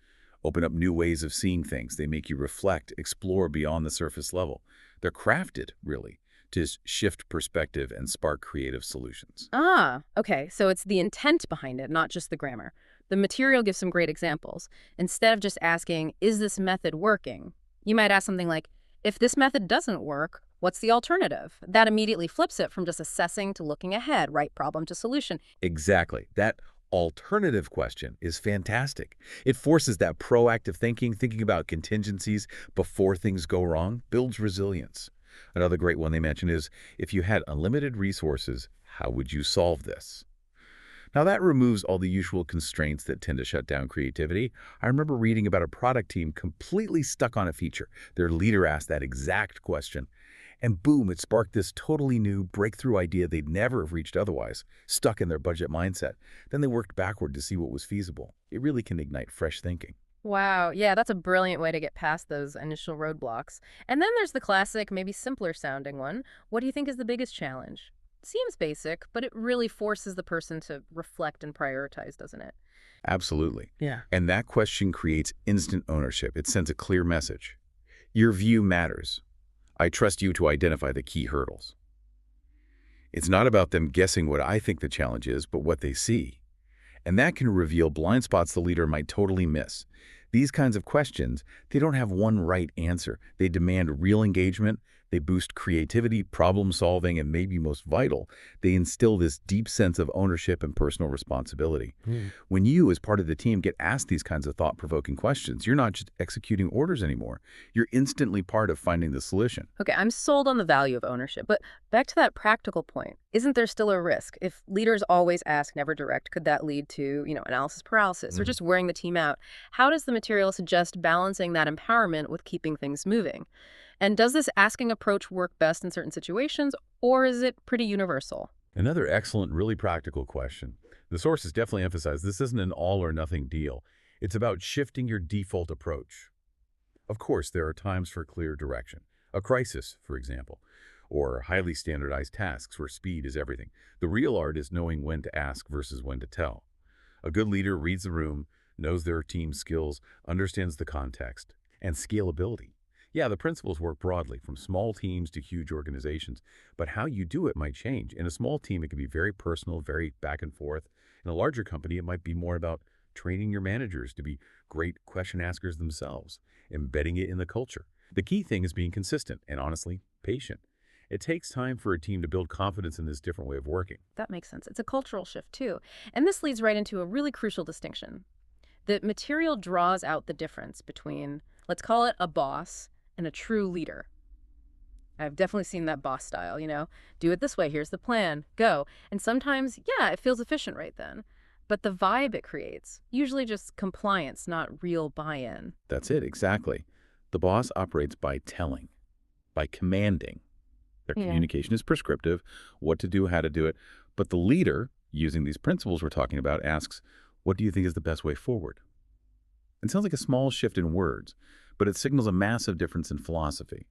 open up new ways of seeing things. They make you reflect, explore beyond the surface level. They're crafted, really, to shift perspective and spark creative solutions. Ah, okay. So it's the intent behind it, not just the grammar. The material gives some great examples. Instead of just asking, is this method working? You might ask something like, if this method doesn't work, what's the alternative? That immediately flips it from just assessing to looking ahead, right problem to solution. Exactly. That alternative question is fantastic. It forces that proactive thinking about contingencies before things go wrong, builds resilience. Another great one they mention is, if you had unlimited resources, how would you solve this? Now that removes all the usual constraints that tend to shut down creativity. I remember reading about a product team completely stuck on a feature. Their leader asked that exact question, and boom, it sparked this totally new breakthrough idea they'd never have reached otherwise, stuck in their budget mindset. Then they worked backward to see what was feasible. It really can ignite fresh thinking. Wow, yeah, that's a brilliant way to get past those initial roadblocks. And then there's the classic, maybe simpler sounding one. What do you think is the biggest challenge? Seems basic, but it really forces the person to reflect and prioritize, doesn't it? Absolutely. Yeah. And that question creates instant ownership. It sends a clear message. Your view matters. I trust you to identify the key hurdles. It's not about them guessing what I think the challenge is, but what they see. And that can reveal blind spots the leader might totally miss. These kinds of questions, they don't have one right answer. They demand real engagement. They boost creativity, problem solving, and maybe most vital, they instill this deep sense of ownership and personal responsibility. When you, as part of the team, get asked these kinds of thought-provoking questions, you're not just executing orders anymore. You're instantly part of finding the solution. Okay, I'm sold on the value of ownership, but back to that practical point, isn't there still a risk? If leaders always ask, never direct, could that lead to, analysis paralysis or just wearing the team out? How does the material suggest balancing that empowerment with keeping things moving? And does this asking approach work best in certain situations, or is it pretty universal? Another excellent, really practical question. The sources definitely emphasize this isn't an all-or-nothing deal. It's about shifting your default approach. Of course, there are times for clear direction. A crisis, for example, or highly standardized tasks where speed is everything. The real art is knowing when to ask versus when to tell. A good leader reads the room, knows their team's skills, understands the context, and scalability. Yeah, the principles work broadly, from small teams to huge organizations, but how you do it might change. In a small team, it can be very personal, very back and forth. In a larger company, it might be more about training your managers to be great question askers themselves, embedding it in the culture. The key thing is being consistent and, honestly, patient. It takes time for a team to build confidence in this different way of working. That makes sense. It's a cultural shift, too. And this leads right into a really crucial distinction. The material draws out the difference between, let's call it a boss, and a true leader. I've definitely seen that boss style, do it this way, here's the plan, go. And sometimes, yeah, it feels efficient right then. But the vibe it creates, usually just compliance, not real buy-in. That's it, exactly. The boss operates by telling, by commanding. Their Yeah. communication is prescriptive, what to do, how to do it. But the leader, using these principles we're talking about, asks, what do you think is the best way forward? It sounds like a small shift in words, but it signals a massive difference in philosophy.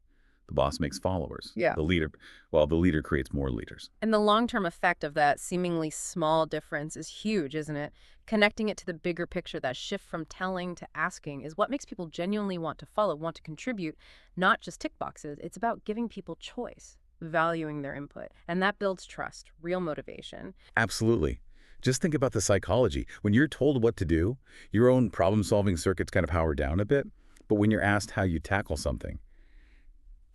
The boss makes followers. Yeah. The leader creates more leaders. And the long-term effect of that seemingly small difference is huge, isn't it? Connecting it to the bigger picture, that shift from telling to asking is what makes people genuinely want to follow, want to contribute, not just tick boxes. It's about giving people choice, valuing their input. And that builds trust, real motivation. Absolutely. Just think about the psychology. When you're told what to do, your own problem-solving circuits kind of power down a bit. But when you're asked how you tackle something,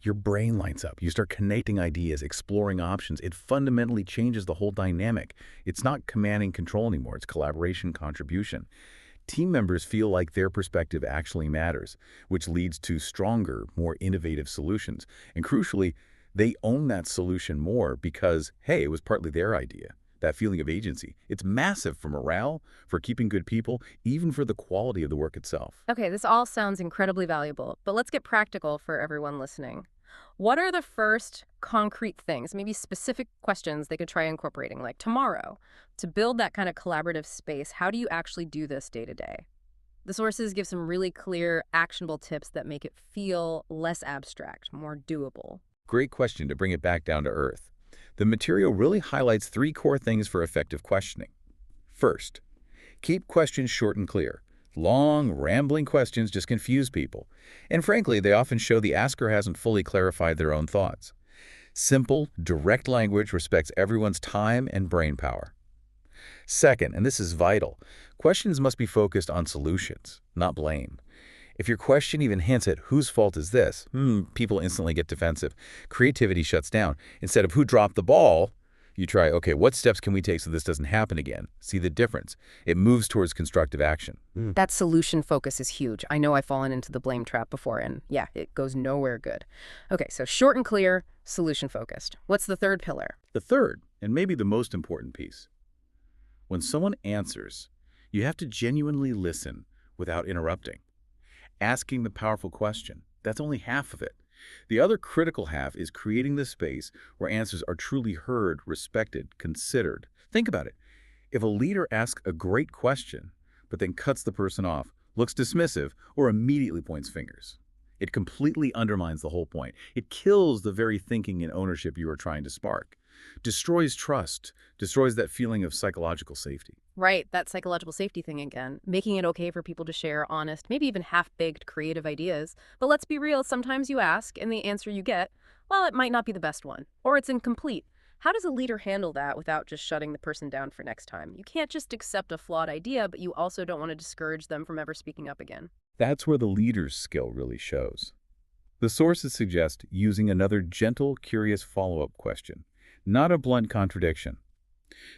your brain lights up. You start connecting ideas, exploring options. It fundamentally changes the whole dynamic. It's not command and control anymore. It's collaboration, contribution. Team members feel like their perspective actually matters, which leads to stronger, more innovative solutions. And crucially, they own that solution more because, hey, it was partly their idea. That feeling of agency. It's massive for morale, for keeping good people, even for the quality of the work itself. Okay, this all sounds incredibly valuable, but let's get practical for everyone listening. What are the first concrete things, maybe specific questions they could try incorporating, like tomorrow, to build that kind of collaborative space? How do you actually do this day to day? The sources give some really clear, actionable tips that make it feel less abstract, more doable. Great question to bring it back down to earth. The material really highlights 3 core things for effective questioning. First, keep questions short and clear. Long, rambling questions just confuse people. And frankly, they often show the asker hasn't fully clarified their own thoughts. Simple, direct language respects everyone's time and brain power. Second, and this is vital, questions must be focused on solutions, not blame. If your question even hints at whose fault is this, people instantly get defensive. Creativity shuts down. Instead of who dropped the ball, you try, okay, what steps can we take so this doesn't happen again? See the difference. It moves towards constructive action. That solution focus is huge. I know I've fallen into the blame trap before, and yeah, it goes nowhere good. Okay, so short and clear, solution focused. What's the third pillar? The third, and maybe the most important piece. When someone answers, you have to genuinely listen without interrupting. Asking the powerful question, that's only half of it. The other critical half is creating the space where answers are truly heard, respected, considered. Think about it. If a leader asks a great question, but then cuts the person off, looks dismissive, or immediately points fingers, it completely undermines the whole point. It kills the very thinking and ownership you are trying to spark. Destroys trust, destroys that feeling of psychological safety. Right, that psychological safety thing again, making it okay for people to share honest, maybe even half-baked creative ideas. But let's be real, sometimes you ask and the answer you get, well, it might not be the best one, or it's incomplete. How does a leader handle that without just shutting the person down for next time? You can't just accept a flawed idea, but you also don't want to discourage them from ever speaking up again. That's where the leader's skill really shows. The sources suggest using another gentle, curious follow-up question, not a blunt contradiction.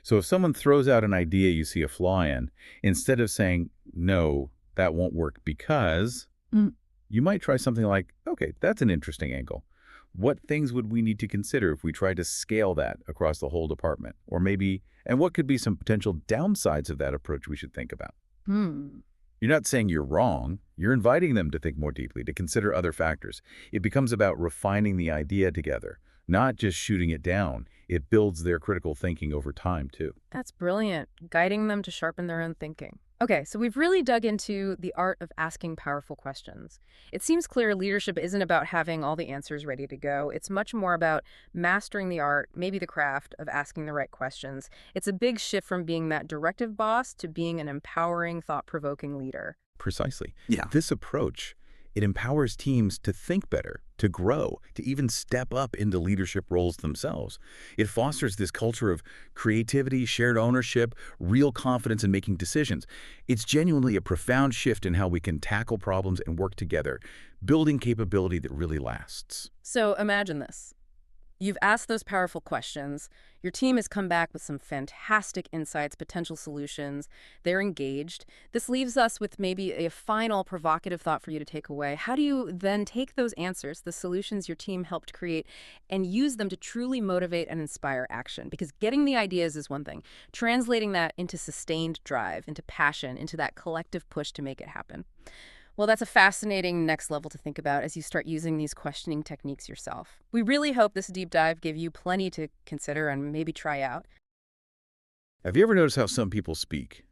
So if someone throws out an idea you see a flaw in, instead of saying, no, that won't work because, you might try something like, okay, that's an interesting angle. What things would we need to consider if we tried to scale that across the whole department? Or maybe, and what could be some potential downsides of that approach we should think about? You're not saying you're wrong. You're inviting them to think more deeply, to consider other factors. It becomes about refining the idea together, not just shooting it down. It builds their critical thinking over time, too. That's brilliant, guiding them to sharpen their own thinking. Okay, so we've really dug into the art of asking powerful questions. It seems clear leadership isn't about having all the answers ready to go. It's much more about mastering the art, maybe the craft, of asking the right questions. It's a big shift from being that directive boss to being an empowering, thought-provoking leader. Precisely. Yeah. This approach, it empowers teams to think better, to grow, to even step up into leadership roles themselves. It fosters this culture of creativity, shared ownership, real confidence in making decisions. It's genuinely a profound shift in how we can tackle problems and work together, building capability that really lasts. So imagine this. You've asked those powerful questions. Your team has come back with some fantastic insights, potential solutions. They're engaged. This leaves us with maybe a final provocative thought for you to take away. How do you then take those answers, the solutions your team helped create, and use them to truly motivate and inspire action? Because getting the ideas is one thing. Translating that into sustained drive, into passion, into that collective push to make it happen. Well, that's a fascinating next level to think about as you start using these questioning techniques yourself. We really hope this deep dive gave you plenty to consider and maybe try out. Have you ever noticed how some people speak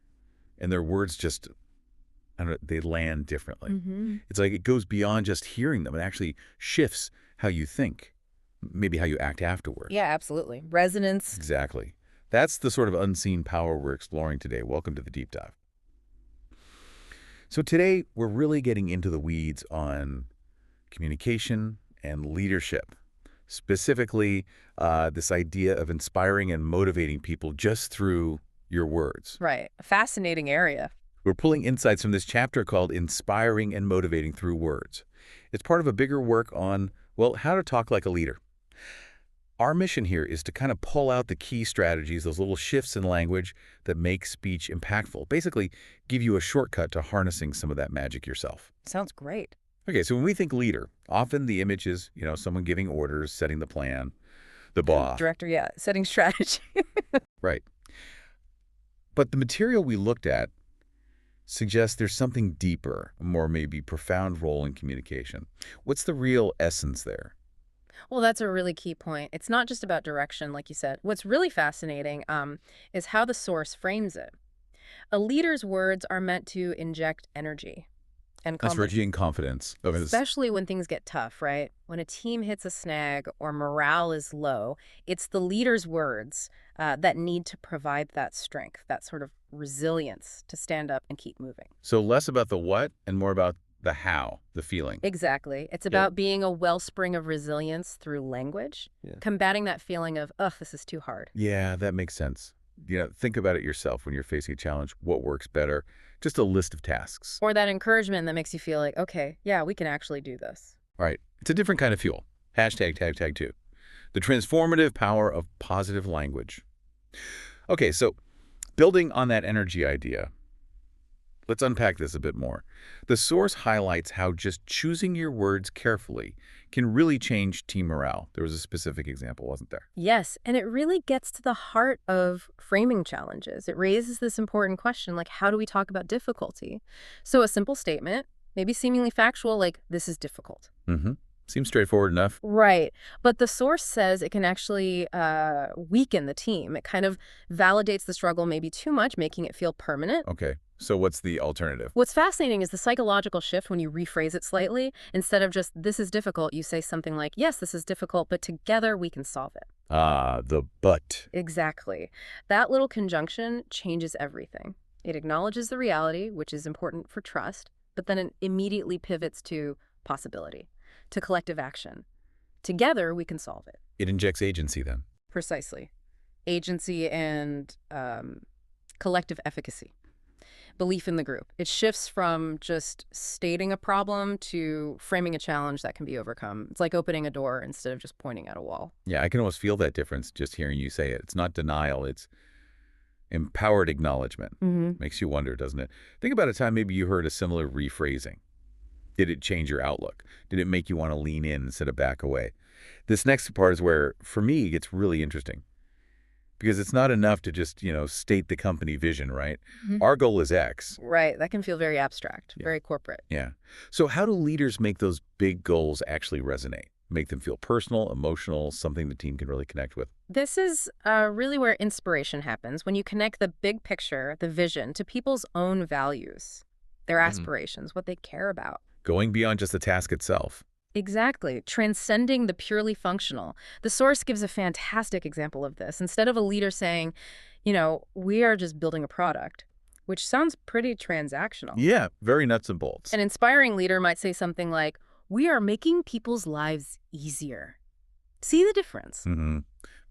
and their words just, I don't know, they land differently? It's like it goes beyond just hearing them. It actually shifts how you think, maybe how you act afterward. Yeah, absolutely. Resonance. Exactly. That's the sort of unseen power we're exploring today. Welcome to the deep dive. So today, we're really getting into the weeds on communication and leadership, specifically this idea of inspiring and motivating people just through your words. Right. A fascinating area. We're pulling insights from this chapter called Inspiring and Motivating Through Words. It's part of a bigger work on, well, how to talk like a leader. Our mission here is to kind of pull out the key strategies, those little shifts in language that make speech impactful. Basically, give you a shortcut to harnessing some of that magic yourself. Sounds great. Okay, so when we think leader, often the image is, someone giving orders, setting the plan, the boss. Director, yeah. Setting strategy. Right. But the material we looked at suggests there's something deeper, a more maybe profound role in communication. What's the real essence there? Well, that's a really key point. It's not just about direction, like you said. What's really fascinating is how the source frames it. A leader's words are meant to inject energy and That's confidence, Reggie and confidence. especially when things get tough, right? When a team hits a snag or morale is low, it's the leader's words that need to provide that strength, that sort of resilience to stand up and keep moving. So less about the what and more about the how, the feeling. Exactly. It's about being a wellspring of resilience through language, combating that feeling of, ugh, this is too hard. Yeah, that makes sense. Think about it yourself when you're facing a challenge. What works better? Just a list of tasks. Or that encouragement that makes you feel like, okay, yeah, we can actually do this. Right. It's a different kind of fuel. Hashtag tag tag two. The transformative power of positive language. Okay, so building on that energy idea, let's unpack this a bit more. The source highlights how just choosing your words carefully can really change team morale. There was a specific example, wasn't there? Yes, and it really gets to the heart of framing challenges. It raises this important question, like, how do we talk about difficulty? So a simple statement, maybe seemingly factual, like, this is difficult. Seems straightforward enough. Right. But the source says it can actually weaken the team. It kind of validates the struggle maybe too much, making it feel permanent. Okay, so what's the alternative? What's fascinating is the psychological shift when you rephrase it slightly. Instead of just, this is difficult, you say something like, yes, this is difficult, but together we can solve it. The but. Exactly. That little conjunction changes everything. It acknowledges the reality, which is important for trust, but then it immediately pivots to possibility, to collective action. Together, we can solve it. It injects agency then. Precisely. Agency and collective efficacy. Belief in the group. It shifts from just stating a problem to framing a challenge that can be overcome. It's like opening a door instead of just pointing at a wall. Yeah, I can almost feel that difference just hearing you say it. It's not denial, it's empowered acknowledgement. Makes you wonder, doesn't it? Think about a time maybe you heard a similar rephrasing. Did it change your outlook? Did it make you want to lean in instead of back away? This next part is where, for me, it gets really interesting. Because it's not enough to just, state the company vision, right? Our goal is X. Right. That can feel very abstract, very corporate. Yeah. So how do leaders make those big goals actually resonate? Make them feel personal, emotional, something the team can really connect with? This is really where inspiration happens, when you connect the big picture, the vision, to people's own values, their aspirations, what they care about. Going beyond just the task itself. Exactly. Transcending the purely functional. The source gives a fantastic example of this. Instead of a leader saying, we are just building a product, which sounds pretty transactional. Yeah, very nuts and bolts. An inspiring leader might say something like, we are making people's lives easier. See the difference?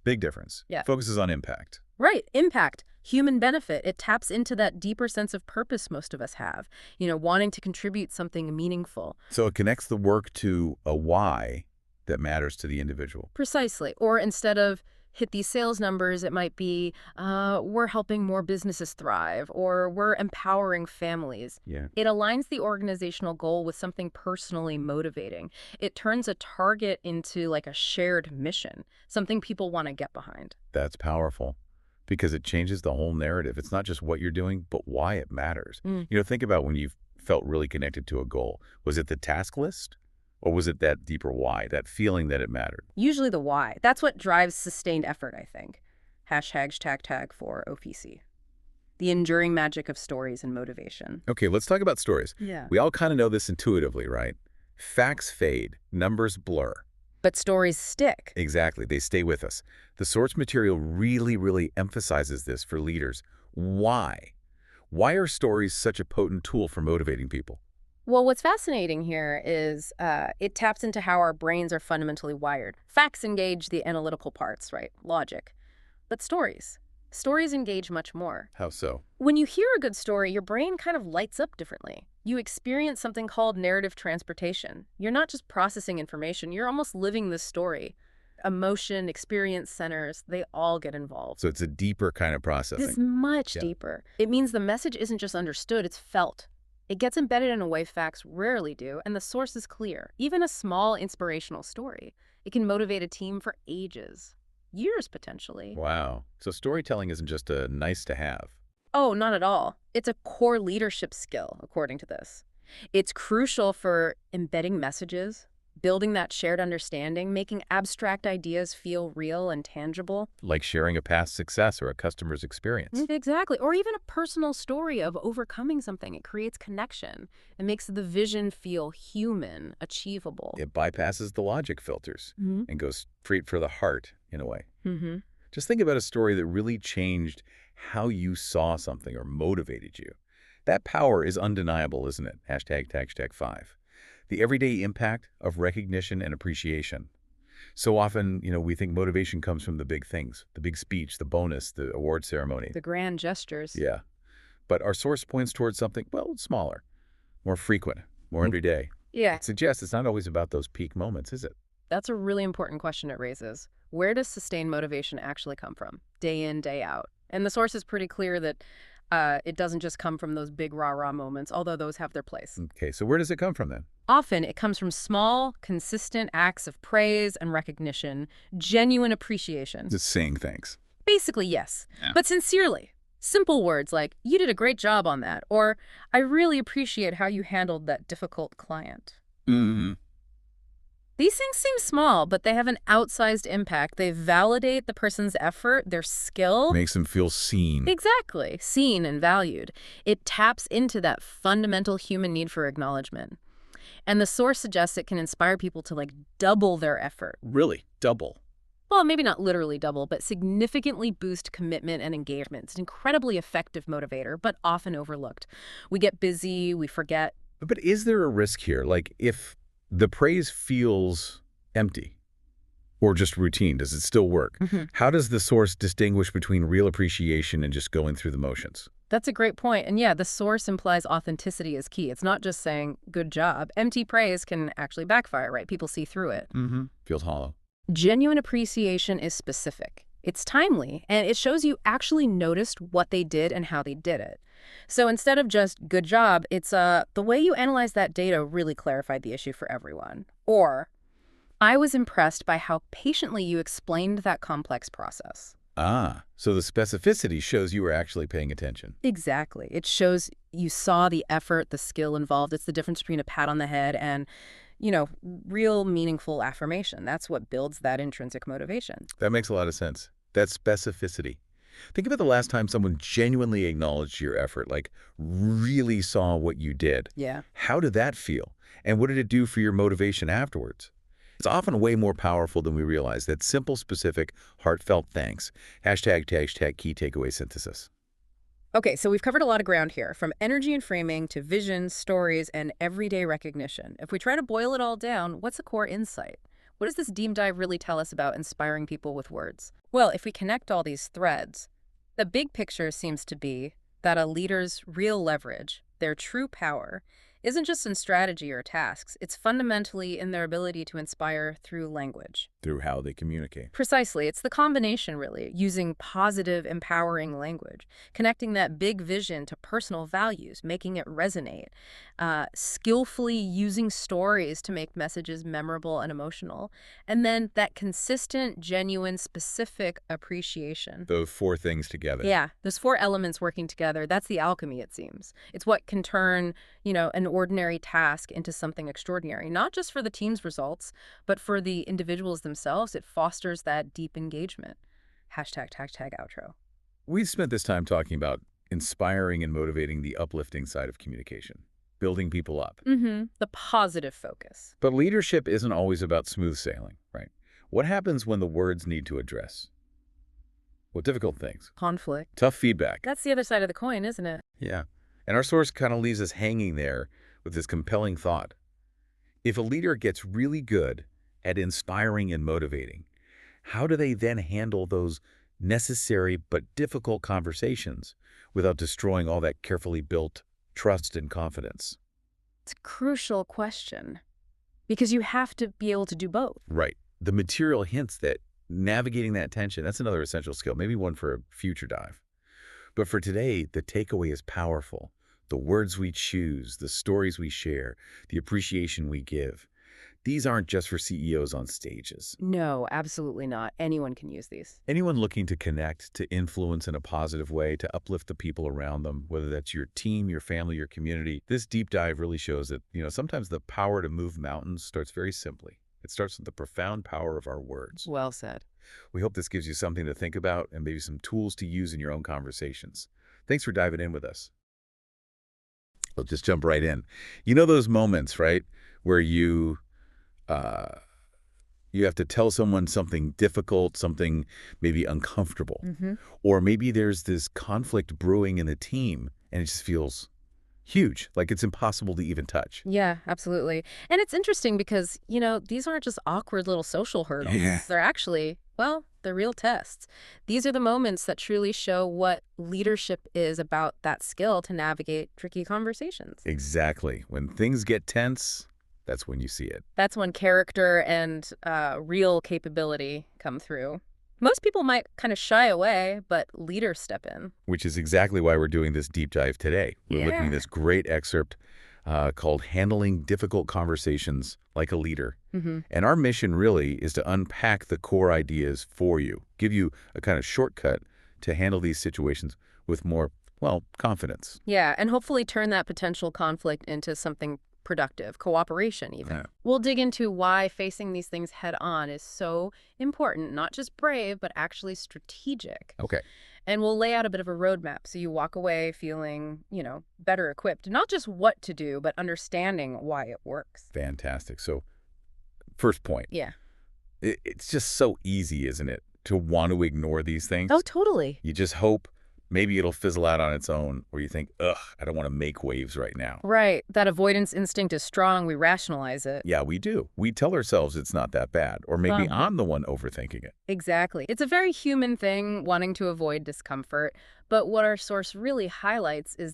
Big difference. Yeah. Focuses on impact. Right. Impact. Human benefit. It taps into that deeper sense of purpose most of us have, wanting to contribute something meaningful. So it connects the work to a why that matters to the individual. Precisely. Or instead of hit these sales numbers, it might be we're helping more businesses thrive, or we're empowering families. Yeah. It aligns the organizational goal with something personally motivating. It turns a target into like a shared mission, something people want to get behind. That's powerful because it changes the whole narrative. It's not just what you're doing, but why it matters. Think about when you felt really connected to a goal. Was it the task list? Or was it that deeper why, that feeling that it mattered? Usually the why. That's what drives sustained effort, I think. #tag for OPC. The enduring magic of stories and motivation. Okay, let's talk about stories. Yeah. We all kind of know this intuitively, right? Facts fade, numbers blur. But stories stick. Exactly, they stay with us. The source material really emphasizes this for leaders. Why? Why are stories such a potent tool for motivating people? Well, what's fascinating here is it taps into how our brains are fundamentally wired. Facts engage the analytical parts, right? Logic. But stories engage much more. How so? When you hear a good story, your brain kind of lights up differently. You experience something called narrative transportation. You're not just processing information, you're almost living the story. Emotion, experience centers, they all get involved. So it's a deeper kind of processing. It's much Yeah. deeper. It means the message isn't just understood, it's felt. It gets embedded in a way facts rarely do, and the source is clear. Even a small inspirational story, it can motivate a team for ages, years potentially. Wow. So storytelling isn't just a nice to have. Oh, not at all. It's a core leadership skill, according to this. It's crucial for embedding messages, building that shared understanding, making abstract ideas feel real and tangible. Like sharing a past success or a customer's experience. Exactly. Or even a personal story of overcoming something. It creates connection. It makes the vision feel human, achievable. It bypasses the logic filters and goes straight for the heart, in a way. Just think about a story that really changed how you saw something or motivated you. That power is undeniable, isn't it? #5. The everyday impact of recognition and appreciation. So often, we think motivation comes from the big things, the big speech, the bonus, the award ceremony. The grand gestures. Yeah. But our source points towards something, well, smaller, more frequent, more everyday. Yeah, It suggests it's not always about those peak moments, is it? that's a really important question it raises. Where does sustained motivation actually come from? Day in, day out. And the source is pretty clear that it doesn't just come from those big rah-rah moments, although those have their place. Okay, so where does it come from then? Often, it comes from small, consistent acts of praise and recognition, genuine appreciation. Just saying thanks. Basically, yes, Yeah. but sincerely. Simple words like, you did a great job on that, or I really appreciate how you handled that difficult client. These things seem small, but they have an outsized impact. They validate the person's effort, their skill. Makes them feel seen. Exactly. Seen and valued. It taps into that fundamental human need for acknowledgement. And the source suggests it can inspire people to double their effort. Really, double. Well, maybe not literally double, but significantly boost commitment and engagement. It's an incredibly effective motivator, but often overlooked. We get busy, we forget. But is there a risk here? Like, if the praise feels empty or just routine, does it still work? How does the source distinguish between real appreciation and just going through the motions? That's a great point. And yeah, the source implies authenticity is key. It's not just saying, good job. Empty praise can actually backfire, right? People see through it. Feels hollow. Genuine appreciation is specific. It's timely, and it shows you actually noticed what they did and how they did it. So instead of just good job, it's the way you analyze that data really clarified the issue for everyone. Or, I was impressed by how patiently you explained that complex process. Ah, so the specificity shows you were actually paying attention. Exactly. It shows you saw the effort, the skill involved. It's the difference between a pat on the head and, real meaningful affirmation. That's what builds that intrinsic motivation. That makes a lot of sense. That specificity. Think about the last time someone genuinely acknowledged your effort, like really saw what you did. Yeah. How did that feel? And what did it do for your motivation afterwards? It's often way more powerful than we realize. That simple, specific, heartfelt thanks. #key takeaway synthesis. Okay, so we've covered a lot of ground here, from energy and framing to vision, stories, and everyday recognition. If we try to boil it all down, what's a core insight? What does this deep dive really tell us about inspiring people with words? Well, if we connect all these threads, the big picture seems to be that a leader's real leverage, their true power, isn't just in strategy or tasks. It's fundamentally in their ability to inspire through language. Through how they communicate. Precisely. It's the combination, really, using positive, empowering language, connecting that big vision to personal values, making it resonate, skillfully using stories to make messages memorable and emotional, and then that consistent, genuine, specific appreciation. Those four things together. Yeah, those four elements working together, that's the alchemy, it seems. It's what can turn, an ordinary task into something extraordinary, not just for the team's results, but for the individuals themselves. It fosters that deep engagement. Hashtag, outro. We spent this time talking about inspiring and motivating the uplifting side of communication, building people up. The positive focus. But leadership isn't always about smooth sailing, right? What happens when the words need to address? Well, difficult things. Conflict. Tough feedback. That's the other side of the coin, isn't it? Yeah. And our source kind of leaves us hanging there with this compelling thought. If a leader gets really good at inspiring and motivating, how do they then handle those necessary but difficult conversations without destroying all that carefully built trust and confidence? It's a crucial question because you have to be able to do both. Right. The material hints that navigating that tension, that's another essential skill, maybe one for a future dive. But for today, the takeaway is powerful. The words we choose, the stories we share, the appreciation we give. These aren't just for CEOs on stages. No, absolutely not. Anyone can use these. Anyone looking to connect, to influence in a positive way, to uplift the people around them, whether that's your team, your family, your community. This deep dive really shows that, sometimes the power to move mountains starts very simply. It starts with the profound power of our words. Well said. We hope this gives you something to think about and maybe some tools to use in your own conversations. Thanks for diving in with us. We'll just jump right in. You know those moments, right, where you have to tell someone something difficult, something maybe uncomfortable, or maybe there's this conflict brewing in the team and it just feels huge, like it's impossible to even touch. Yeah, absolutely. And it's interesting because, these aren't just awkward little social hurdles. Yeah. They're actually, they're real tests. These are the moments that truly show what leadership is about, that skill to navigate tricky conversations. Exactly. When things get tense, that's when you see it. That's when character and real capability come through. Most people might kind of shy away, but leaders step in. Which is exactly why we're doing this deep dive today. We're looking at this great excerpt called Handling Difficult Conversations Like a Leader. And our mission really is to unpack the core ideas for you, give you a kind of shortcut to handle these situations with more, confidence. Yeah, and hopefully turn that potential conflict into something productive, cooperation even. Yeah. We'll dig into why facing these things head on is so important, not just brave, but actually strategic. Okay. And we'll lay out a bit of a roadmap so you walk away feeling, better equipped, not just what to do, but understanding why it works. Fantastic. So first point. Yeah. It's just so easy, isn't it, to want to ignore these things? Oh, totally. You just hope maybe it'll fizzle out on its own, or you think, I don't want to make waves right now. Right. That avoidance instinct is strong. We rationalize it. Yeah, we do. We tell ourselves it's not that bad, or maybe I'm the one overthinking it. Exactly. It's a very human thing, wanting to avoid discomfort. But what our source really highlights is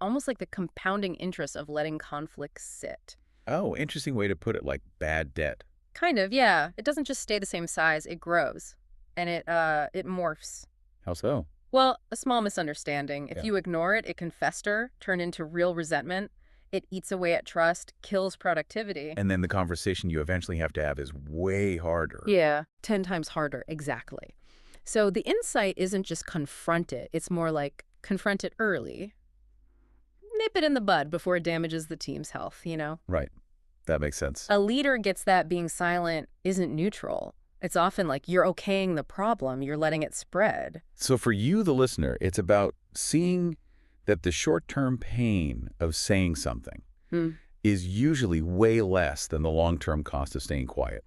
almost like the compounding interest of letting conflict sit. Oh, interesting way to put it, like bad debt. Kind of, yeah. It doesn't just stay the same size. It grows. And it morphs. How so? Well, a small misunderstanding. If Yeah. you ignore it, it can fester, turn into real resentment. It eats away at trust, kills productivity. And then the conversation you eventually have to have is way harder. Yeah, 10 times harder, exactly. So the insight isn't just confront it. It's more like confront it early. Nip it in the bud before it damages the team's health, Right. That makes sense. A leader gets that being silent isn't neutral. It's often like you're okaying the problem, you're letting it spread. So for you, the listener, it's about seeing that the short-term pain of saying something is usually way less than the long-term cost of staying quiet.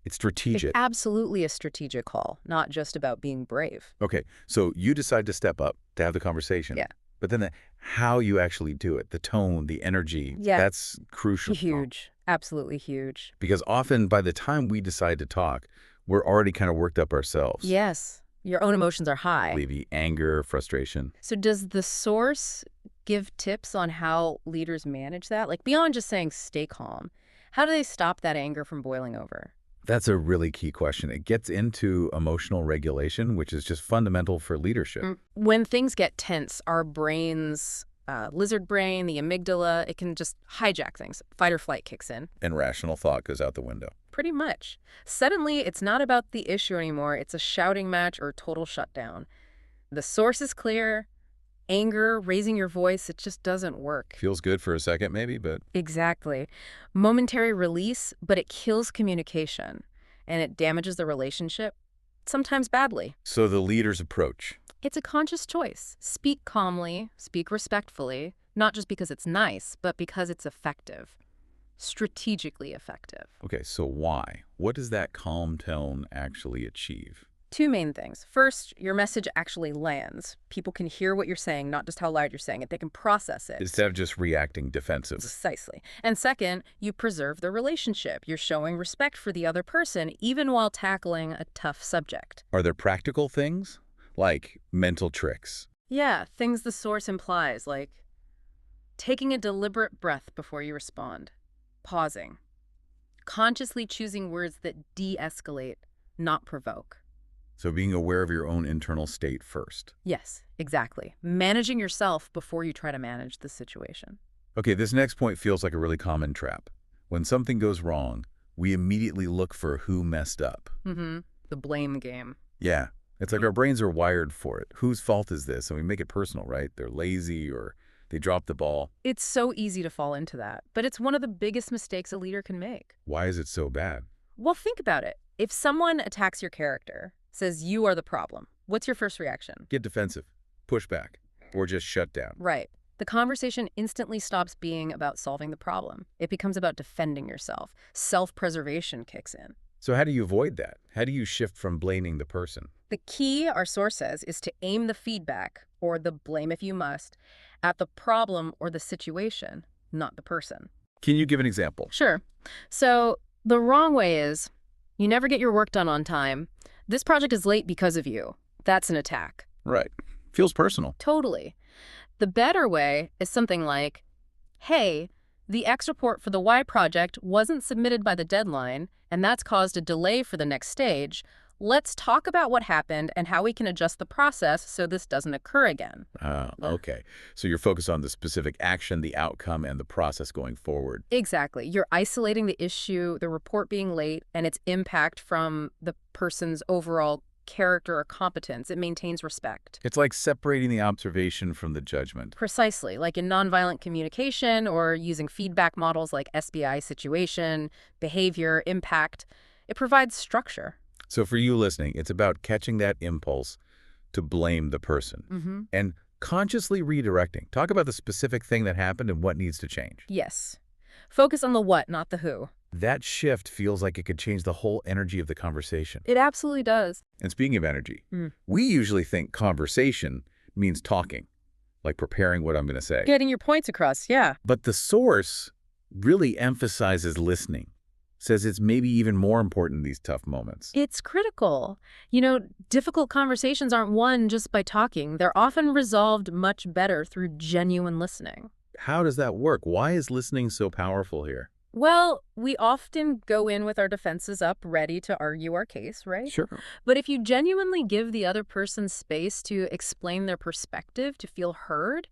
It's strategic. It's absolutely a strategic call, not just about being brave. Okay, so you decide to step up to have the conversation. Yeah. But then how you actually do it, the tone, the energy, that's crucial. Huge. Absolutely huge. Because often by the time we decide to talk, we're already kind of worked up ourselves. Yes. Your own emotions are high. Maybe anger, frustration. So does the source Give tips on how leaders manage that, like beyond just saying stay calm. How do they stop that anger from boiling over? That's a really key question. It gets into emotional regulation, which is just fundamental for leadership. When things get tense, our brains, lizard brain, the amygdala, it can just hijack things. Fight or flight kicks in. And rational thought goes out the window. Pretty much. Suddenly, it's not about the issue anymore. It's a shouting match or total shutdown. The source is clear. Anger, raising your voice, it just doesn't work. Feels good for a second maybe, but Exactly. Momentary release, but it kills communication. And it damages the relationship, sometimes badly. so the leader's approach. It's a conscious choice. Speak calmly, speak respectfully, not just because it's nice, but because it's effective. Strategically effective. Okay, so why? What does that calm tone actually achieve? Two main things. First, your message actually lands. People can hear what you're saying, not just how loud you're saying it. They can process it. Instead of just reacting defensive. Precisely. And second, you preserve the relationship. You're showing respect for the other person, even while tackling a tough subject. Are there practical things? Like mental tricks? Yeah, things the source implies, like taking a deliberate breath before you respond, pausing, consciously choosing words that de-escalate, not provoke. So being aware of your own internal state first. Yes, exactly. Managing yourself before you try to manage the situation. Okay, this next point feels like a really common trap. When something goes wrong, we immediately look for who messed up. The blame game. Yeah, it's like our brains are wired for it. Whose fault is this? And we make it personal, right? They're lazy or they dropped the ball. It's so easy to fall into that, but it's one of the biggest mistakes a leader can make. Why is it so bad? Well, think about it. If someone attacks your character, says you are the problem, what's your first reaction? Get defensive, push back, or just shut down. Right. The conversation instantly stops being about solving the problem. It becomes about defending yourself. Self-preservation kicks in. So how do you avoid that? How do you shift from blaming the person? The key, our source says, is to aim the feedback, or the blame if you must, at the problem or the situation, not the person. Can you give an example? Sure. So the wrong way is, you never get your work done on time. This project is late because of you. That's an attack. Right. Feels personal. Totally. The better way is something like, hey, the X report for the Y project wasn't submitted by the deadline, and that's caused a delay for the next stage. Let's talk about what happened and how we can adjust the process so this doesn't occur again. Okay. So you're focused on the specific action, the outcome, and the process going forward. Exactly. You're isolating the issue, the report being late, and its impact from the person's overall character or competence. It maintains respect. It's like separating the observation from the judgment. Precisely, like in nonviolent communication or using feedback models like SBI situation, behavior, impact. It provides structure. So for you listening, it's about catching that impulse to blame the person and consciously redirecting. Talk about the specific thing that happened and what needs to change. Yes. Focus on the what, not the who. That shift feels like it could change the whole energy of the conversation. It absolutely does. And speaking of energy, we usually think conversation means talking, like preparing what I'm going to say. Getting your points across, yeah. But the source really emphasizes listening, says it's maybe even more important in these tough moments. It's critical. You know, difficult conversations aren't won just by talking. They're often resolved much better through genuine listening. How does that work? Why is listening so powerful here? Well, we often go in with our defenses up, ready to argue our case, right? Sure. But if you genuinely give the other person space to explain their perspective, to feel heard,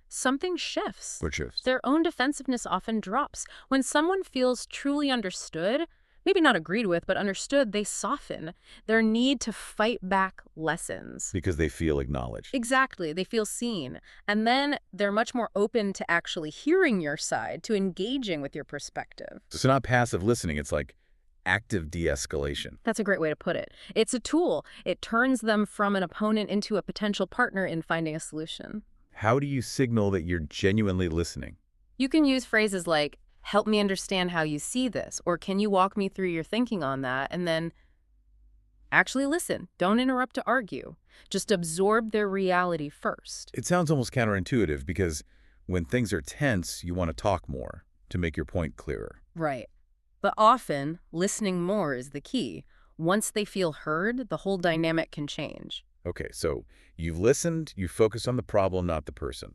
something shifts. What shifts? Their own defensiveness often drops. When someone feels truly understood, maybe not agreed with, but understood, they soften. Their need to fight back lessens. Because they feel acknowledged. Exactly. They feel seen. And then they're much more open to actually hearing your side, to engaging with your perspective. So not passive listening, it's like active de-escalation. That's a great way to put it. It's a tool. It turns them from an opponent into a potential partner in finding a solution. How do you signal that you're genuinely listening? You can use phrases like, help me understand how you see this, or can you walk me through your thinking on that? And then actually listen. Don't interrupt to argue. Just absorb their reality first. It sounds almost counterintuitive because when things are tense, you want to talk more to make your point clearer. Right. But often, listening more is the key. Once they feel heard, the whole dynamic can change. Okay, so you've listened, you focus on the problem, not the person.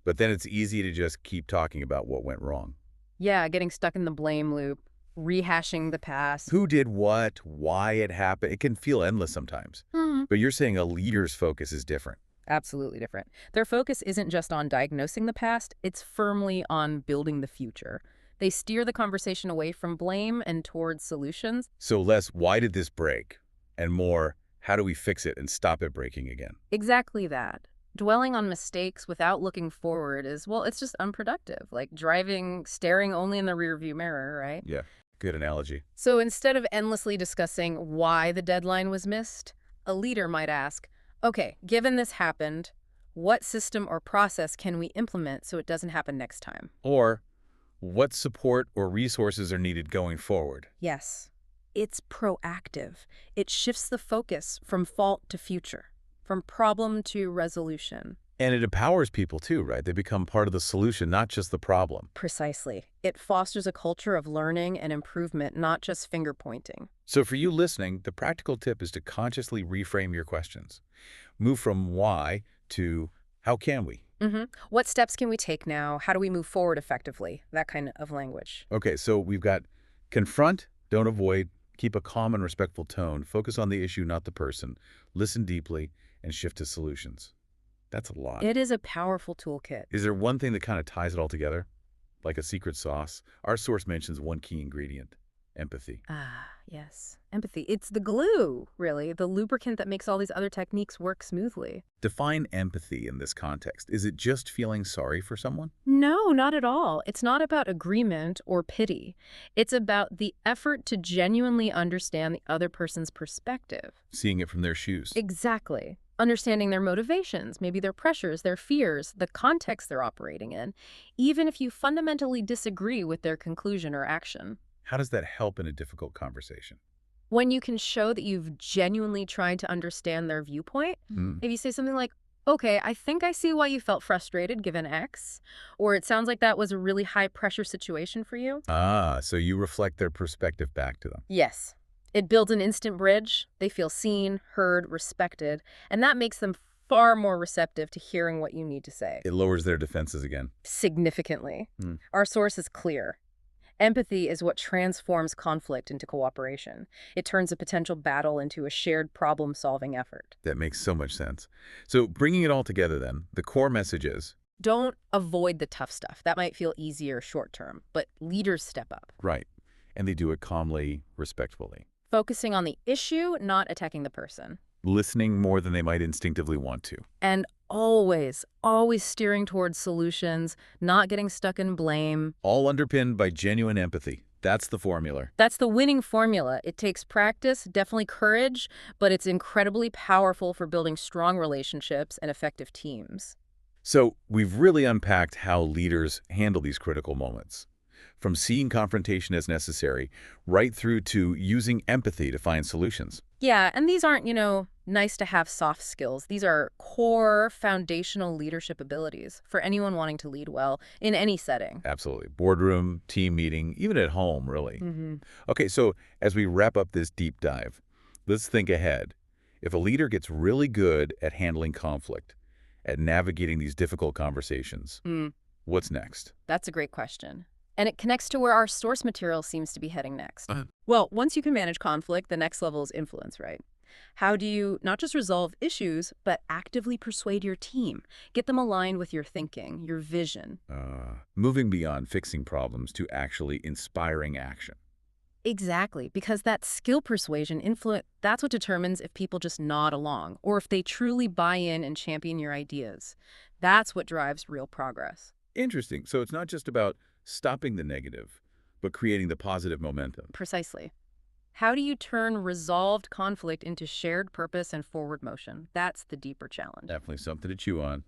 But then it's easy to just keep talking about what went wrong. Yeah, getting stuck in the blame loop, rehashing the past. Who did what, why it happened. It can feel endless sometimes. Hmm. But you're saying a leader's focus is different. Absolutely different. Their focus isn't just on diagnosing the past, it's firmly on building the future. They steer the conversation away from blame and towards solutions. So less, why did this break? And more, how do we fix it and stop it breaking again? Exactly that. Dwelling on mistakes without looking forward is, well, it's just unproductive. Like driving, staring only in the rearview mirror, right? Yeah, good analogy. So instead of endlessly discussing why the deadline was missed, a leader might ask, okay, given this happened, what system or process can we implement so it doesn't happen next time? Or, what support or resources are needed going forward? Yes, it's proactive. It shifts the focus from fault to future, from problem to resolution. And it empowers people too, right? They become part of the solution, not just the problem. Precisely. It fosters a culture of learning and improvement, not just finger pointing. So for you listening, the practical tip is to consciously reframe your questions. Move from why to how can we? What steps can we take now? How do we move forward effectively? That kind of language. Okay, so we've got confront, don't avoid, keep a calm and respectful tone, focus on the issue, not the person, listen deeply, and shift to solutions. That's a lot. It is a powerful toolkit. Is there one thing that kind of ties it all together? Like a secret sauce? Our source mentions one key ingredient, empathy. Ah, yes. Empathy. It's the glue, really, the lubricant that makes all these other techniques work smoothly. Define empathy in this context. Is it just feeling sorry for someone? No, not at all. It's not about agreement or pity. It's about the effort to genuinely understand the other person's perspective. Seeing it from their shoes. Exactly. Understanding their motivations, maybe their pressures, their fears, the context they're operating in, even if you fundamentally disagree with their conclusion or action. How does that help in a difficult conversation? When you can show that you've genuinely tried to understand their viewpoint, if you say something like, okay, I think I see why you felt frustrated given X, or it sounds like that was a really high pressure situation for you. Ah, so you reflect their perspective back to them. Yes. It builds an instant bridge. They feel seen, heard, respected, and that makes them far more receptive to hearing what you need to say. It lowers their defenses again. Significantly. Our source is clear. Empathy is what transforms conflict into cooperation. It turns a potential battle into a shared problem-solving effort. That makes so much sense. So bringing it all together then, the core message is, Don't avoid the tough stuff. That might feel easier short-term, but leaders step up. right, and they do it calmly, respectfully. Focusing on the issue, not attacking the person. Listening more than they might instinctively want to. And always, always steering towards solutions, not getting stuck in blame. All underpinned by genuine empathy. That's the formula. That's the winning formula. It takes practice, definitely courage, but it's incredibly powerful for building strong relationships and effective teams. So we've really unpacked how leaders handle these critical moments. From seeing confrontation as necessary, right through to using empathy to find solutions. Yeah, and these aren't, nice to have soft skills. These are core foundational leadership abilities for anyone wanting to lead well in any setting. Absolutely. Boardroom, team meeting, even at home, really. Okay, so as we wrap up this deep dive, let's think ahead. If a leader gets really good at handling conflict, at navigating these difficult conversations, what's next? That's a great question. And it connects to where our source material seems to be heading next. Well, once you can manage conflict, the next level is influence, right? How do you not just resolve issues, but actively persuade your team? Get them aligned with your thinking, your vision. Moving beyond fixing problems to actually inspiring action. Exactly, because that skill persuasion influence, that's what determines if people just nod along, or if they truly buy in and champion your ideas. That's what drives real progress. Interesting. So it's not just about stopping the negative, but creating the positive momentum. Precisely. How do you turn resolved conflict into shared purpose and forward motion? That's the deeper challenge. Definitely something to chew on.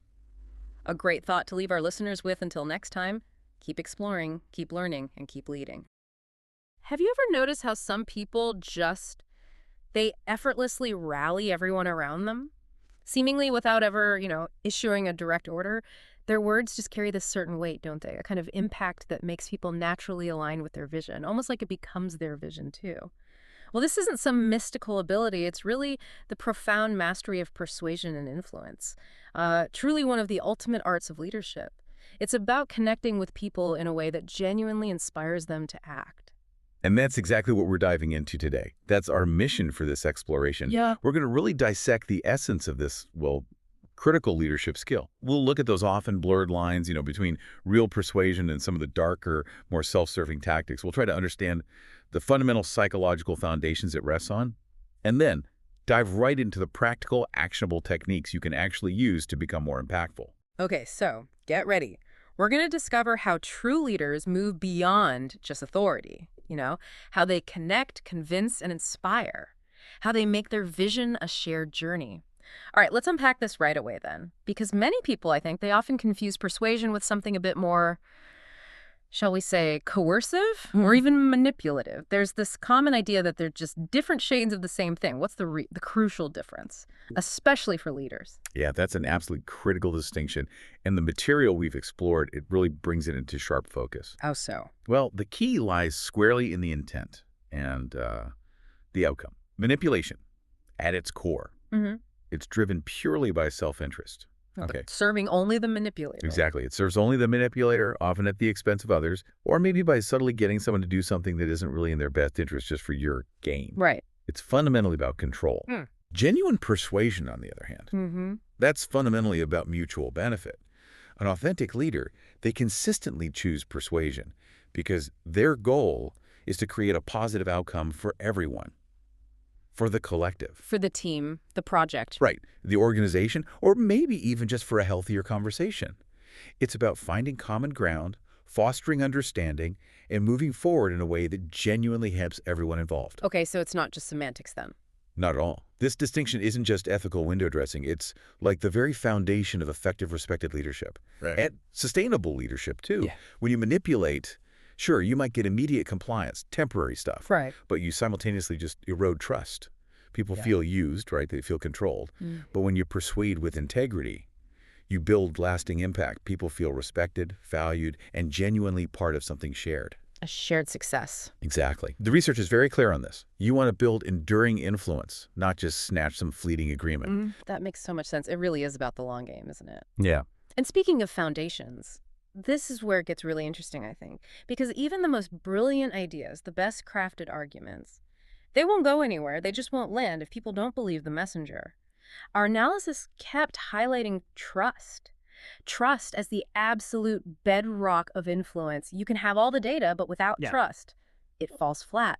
A great thought to leave our listeners with until next time. Keep exploring, keep learning, and keep leading. Have you ever noticed how some people they effortlessly rally everyone around them? Seemingly without ever, issuing a direct order. Their words just carry this certain weight, don't they? A kind of impact that makes people naturally align with their vision, almost like it becomes their vision too. Well, this isn't some mystical ability. It's really the profound mastery of persuasion and influence. Truly one of the ultimate arts of leadership. It's about connecting with people in a way that genuinely inspires them to act. And that's exactly what we're diving into today. That's our mission for this exploration. Yeah. We're going to really dissect the essence of this, well, critical leadership skill. We'll look at those often blurred lines, between real persuasion and some of the darker, more self-serving tactics. We'll try to understand the fundamental psychological foundations it rests on, and then dive right into the practical, actionable techniques you can actually use to become more impactful. Okay, so get ready. We're going to discover how true leaders move beyond just authority, how they connect, convince, and inspire, how they make their vision a shared journey. All right, let's unpack this right away then, because many people, I think, they often confuse persuasion with something a bit more, shall we say, coercive or even manipulative. There's this common idea that they're just different shades of the same thing. What's the crucial difference, especially for leaders? Yeah, that's an absolutely critical distinction. And the material we've explored, it really brings it into sharp focus. How so? Well, the key lies squarely in the intent and the outcome. Manipulation, at its core, it's driven purely by self-interest. Okay. Serving only the manipulator. Exactly. It serves only the manipulator, often at the expense of others, or maybe by subtly getting someone to do something that isn't really in their best interest just for your gain. Right. It's fundamentally about control. Genuine persuasion, on the other hand, that's fundamentally about mutual benefit. An authentic leader, they consistently choose persuasion because their goal is to create a positive outcome for everyone, for the collective. For the team, the project. Right. The organization, or maybe even just for a healthier conversation. It's about finding common ground, fostering understanding, and moving forward in a way that genuinely helps everyone involved. Okay, so it's not just semantics then. Not at all. This distinction isn't just ethical window dressing. It's like the very foundation of effective, respected leadership. Right. And sustainable leadership, too. Yeah. When you manipulate, sure, you might get immediate compliance, temporary stuff. Right. But you simultaneously just erode trust. People feel used, right? They feel controlled. But when you persuade with integrity, you build lasting impact. People feel respected, valued, and genuinely part of something shared. A shared success. Exactly. The research is very clear on this. You want to build enduring influence, not just snatch some fleeting agreement. That makes so much sense. It really is about the long game, isn't it? Yeah. And speaking of foundations, this is where it gets really interesting, I think. Because even the most brilliant ideas, the best crafted arguments, they won't go anywhere. They just won't land if people don't believe the messenger. Our analysis kept highlighting trust. Trust as the absolute bedrock of influence. You can have all the data, but without trust, it falls flat.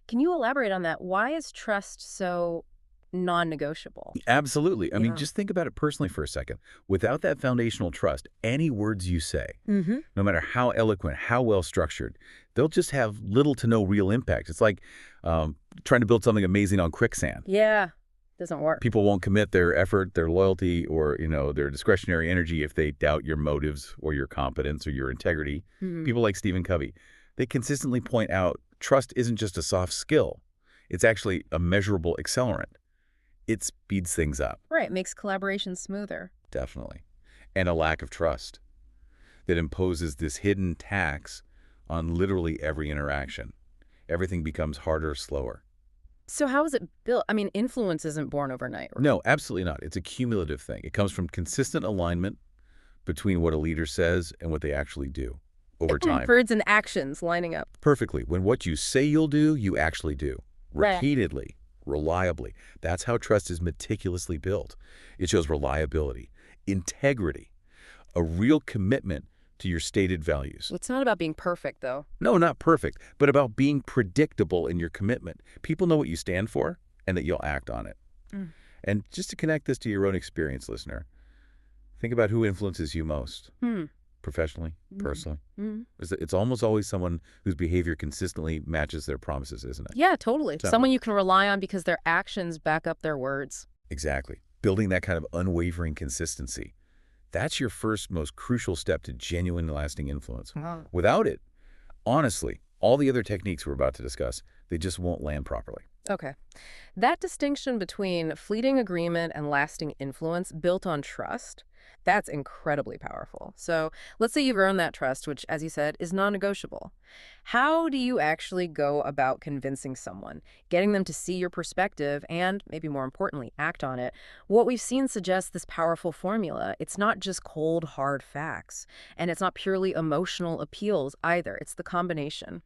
Can you elaborate on that? Why is trust so non-negotiable? Absolutely. I mean, just think about it personally for a second. Without that foundational trust, any words you say, no matter how eloquent, how well structured, they'll just have little to no real impact. It's like trying to build something amazing on quicksand. Yeah, doesn't work. People won't commit their effort, their loyalty, or their discretionary energy if they doubt your motives or your competence or your integrity. People like Stephen Covey, they consistently point out trust isn't just a soft skill. It's actually a measurable accelerant. It speeds things up. Right, makes collaboration smoother. Definitely. And a lack of trust that imposes this hidden tax on literally every interaction. Everything becomes harder, slower. So how is it built? I mean, influence isn't born overnight. Right? No, absolutely not. It's a cumulative thing. It comes from consistent alignment between what a leader says and what they actually do over time. Words and actions lining up. Perfectly. When what you say you'll do, you actually do. Right. Repeatedly, reliably. That's how trust is meticulously built. It shows reliability, integrity, a real commitment to your stated values. It's not about being perfect, though. No, not perfect, but about being predictable in your commitment. People know what you stand for and that you'll act on it. And just to connect this to your own experience, listener, think about who influences you most. Professionally, personally. It's almost always someone whose behavior consistently matches their promises, isn't it? Yeah, totally. Someone you can rely on because their actions back up their words. Exactly. Building that kind of unwavering consistency. That's your first, most crucial step to genuine, lasting influence. Without it, honestly, all the other techniques we're about to discuss, they just won't land properly. Okay. That distinction between fleeting agreement and lasting influence built on trust, that's incredibly powerful. So let's say you've earned that trust, which, as you said, is non-negotiable. How do you actually go about convincing someone, getting them to see your perspective and, maybe more importantly, act on it? What we've seen suggests this powerful formula. It's not just cold, hard facts, and it's not purely emotional appeals either. It's the combination.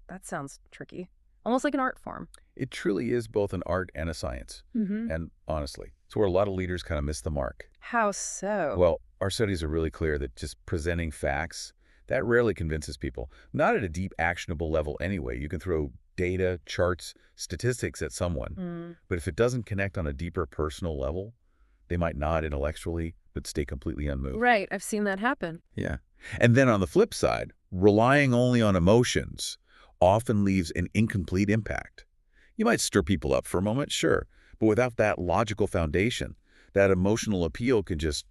That sounds tricky. Almost like an art form. It truly is both an art and a science. Mm-hmm. And honestly, it's where a lot of leaders kind of miss the mark. How so? Well, our studies are really clear that just presenting facts, that rarely convinces people. Not at a deep, actionable level anyway. You can throw data, charts, statistics at someone, but if it doesn't connect on a deeper personal level, they might nod intellectually, but stay completely unmoved. Right, I've seen that happen. Yeah. And then on the flip side, relying only on emotions often leaves an incomplete impact. You might stir people up for a moment, sure, but without that logical foundation, that emotional appeal can just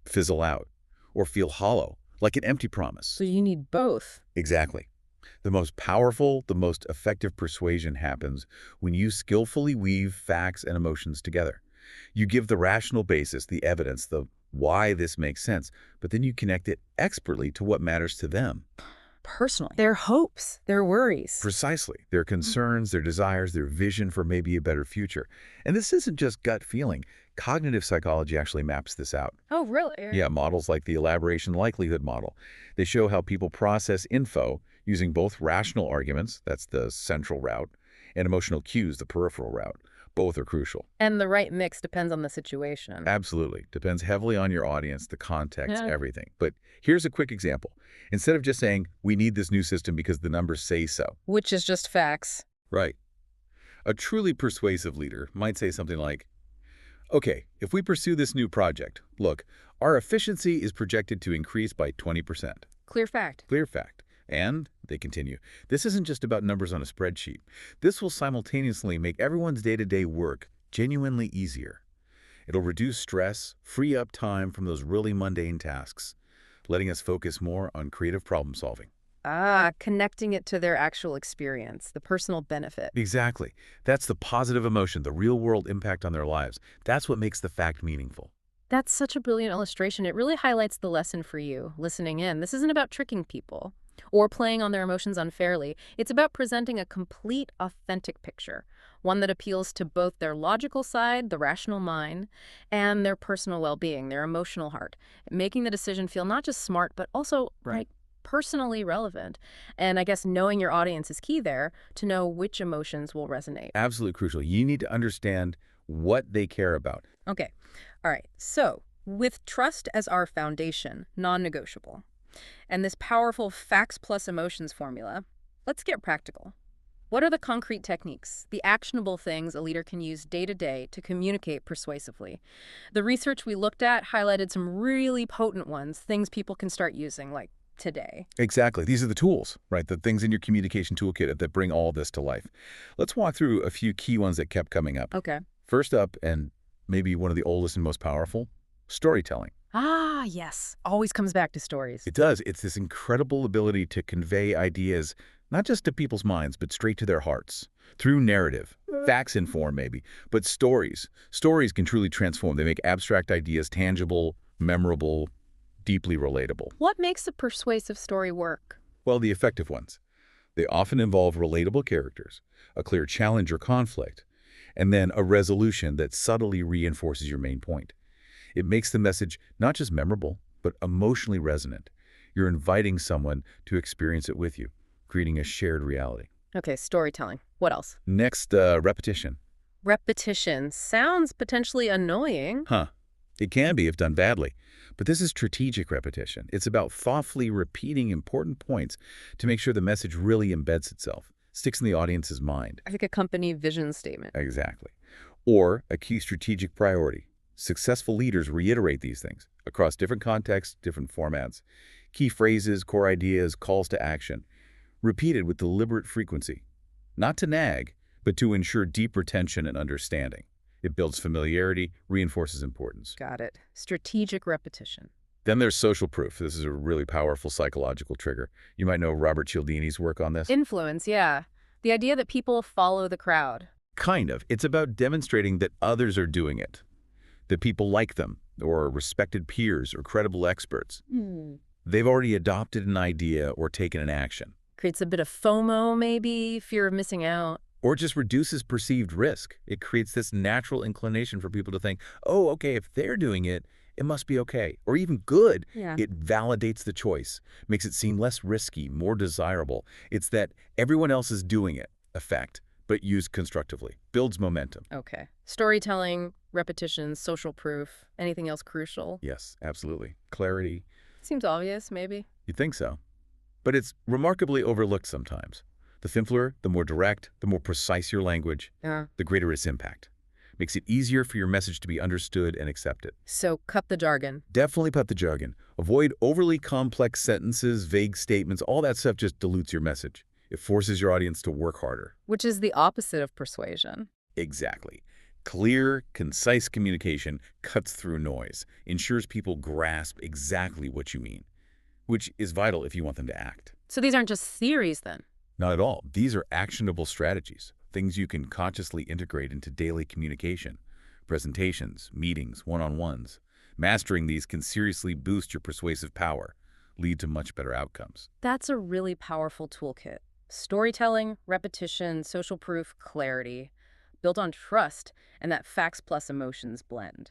fizzle out or feel hollow, like an empty promise. So you need both. Exactly. The most powerful, the most effective persuasion happens when you skillfully weave facts and emotions together. You give the rational basis, the evidence, the why this makes sense, but then you connect it expertly to what matters to them. Personally. Their hopes, their worries. Precisely. Their concerns, their desires, their vision for maybe a better future. And this isn't just gut feeling. Cognitive psychology actually maps this out. Oh, really? Yeah, models like the elaboration likelihood model. They show how people process info using both rational arguments, that's the central route, and emotional cues, the peripheral route. Both are crucial. And the right mix depends on the situation. Absolutely. Depends heavily on your audience, the context, Yeah. everything. But here's a quick example. Instead of just saying, we need this new system because the numbers say so. Which is just facts. Right. A truly persuasive leader might say something like, okay, if we pursue this new project, look, our efficiency is projected to increase by 20%. Clear fact. Clear fact. And, they continue, this isn't just about numbers on a spreadsheet. This will simultaneously make everyone's day-to-day work genuinely easier. It'll reduce stress, free up time from those really mundane tasks, letting us focus more on creative problem solving. Ah, connecting it to their actual experience, the personal benefit. Exactly. That's the positive emotion, the real-world impact on their lives. That's what makes the fact meaningful. That's such a brilliant illustration. It really highlights the lesson for you, listening in. This isn't about tricking people or playing on their emotions unfairly. It's about presenting a complete, authentic picture, one that appeals to both their logical side, the rational mind, and their personal well-being, their emotional heart, making the decision feel not just smart, but also like personally relevant. And I guess knowing your audience is key there to know which emotions will resonate. Absolutely crucial. You need to understand what they care about. Okay. All right. So with trust as our foundation, non-negotiable, and this powerful facts plus emotions formula, let's get practical. What are the concrete techniques, the actionable things a leader can use day to day to communicate persuasively? The research we looked at highlighted some really potent ones, things people can start using, like today. Exactly. These are the tools, right? The things in your communication toolkit that bring all this to life. Let's walk through a few key ones that kept coming up. Okay. First up, and maybe one of the oldest and most powerful, storytelling. Ah, yes. Always comes back to stories. It does. It's this incredible ability to convey ideas, not just to people's minds, but straight to their hearts. Through narrative, facts inform maybe, but stories. Stories can truly transform. They make abstract ideas tangible, memorable, deeply relatable. What makes a persuasive story work? Well, the effective ones. They often involve relatable characters, a clear challenge or conflict, and then a resolution that subtly reinforces your main point. It makes the message not just memorable, but emotionally resonant. You're inviting someone to experience it with you, creating a shared reality. Okay, storytelling. What else? Next, repetition. Repetition sounds potentially annoying. It can be if done badly, but this is strategic repetition. It's about thoughtfully repeating important points to make sure the message really embeds itself, sticks in the audience's mind. Like a company vision statement. Exactly. Or a key strategic priority. Successful leaders reiterate these things across different contexts, different formats. Key phrases, core ideas, calls to action, repeated with deliberate frequency. Not to nag, but to ensure deep retention and understanding. It builds familiarity, reinforces importance. Got it. Strategic repetition. Then there's social proof. This is a really powerful psychological trigger. You might know Robert Cialdini's work on this. Influence, yeah. The idea that people follow the crowd. Kind of. It's about demonstrating that others are doing it, that people like them, or respected peers, or credible experts. Hmm. They've already adopted an idea or taken an action. Creates a bit of FOMO, maybe, fear of missing out. Or it just reduces perceived risk. It creates this natural inclination for people to think, oh, okay, if they're doing it, it must be okay. Or even good. Yeah. It validates the choice, makes it seem less risky, more desirable. It's that everyone else is doing it effect, but used constructively. Builds momentum. Okay. Storytelling, repetition, social proof, anything else crucial? Yes, absolutely. Clarity. Seems obvious, maybe. You'd think so. But it's remarkably overlooked sometimes. The simpler, the more direct, the more precise your language, Yeah. the greater its impact. Makes it easier for your message to be understood and accepted. So cut the jargon. Definitely cut the jargon. Avoid overly complex sentences, vague statements. All that stuff just dilutes your message. It forces your audience to work harder. Which is the opposite of persuasion. Exactly. Clear, concise communication cuts through noise, ensures people grasp exactly what you mean, which is vital if you want them to act. So these aren't just theories, then? Not at all. These are actionable strategies, things you can consciously integrate into daily communication, presentations, meetings, one-on-ones. Mastering these can seriously boost your persuasive power, lead to much better outcomes. That's a really powerful toolkit. Storytelling, repetition, social proof, clarity, built on trust, and that facts plus emotions blend.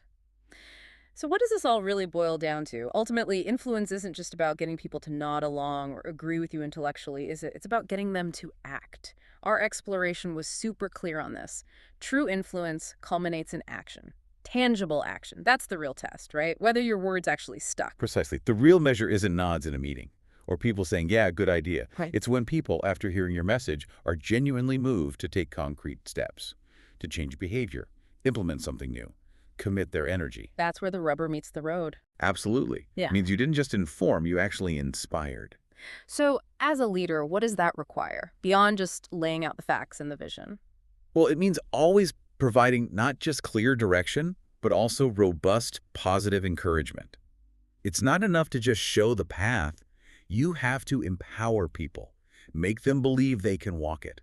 So what does this all really boil down to? Ultimately, influence isn't just about getting people to nod along or agree with you intellectually, is it? It's about getting them to act. Our exploration was super clear on this. True influence culminates in action. Tangible action. That's the real test, right? Whether your words actually stuck. Precisely. The real measure isn't nods in a meeting or people saying, yeah, good idea. Right. It's when people, after hearing your message, are genuinely moved to take concrete steps, to change behavior, implement something new, commit their energy. That's where the rubber meets the road. Absolutely. Yeah. It means you didn't just inform, you actually inspired. So, as a leader, what does that require, beyond just laying out the facts and the vision? Well, it means always providing not just clear direction, but also robust, positive encouragement. It's not enough to just show the path. You have to empower people, make them believe they can walk it,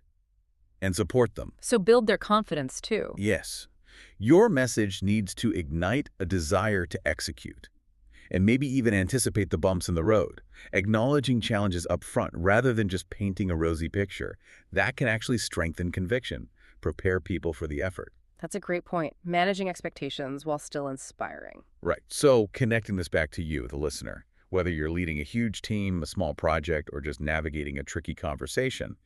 and support them. So build their confidence, too. Yes. Your message needs to ignite a desire to execute, and maybe even anticipate the bumps in the road, acknowledging challenges up front rather than just painting a rosy picture. That can actually strengthen conviction, prepare people for the effort. That's a great point. Managing expectations while still inspiring. Right. So connecting this back to you, the listener, whether you're leading a huge team, a small project, or just navigating a tricky conversation,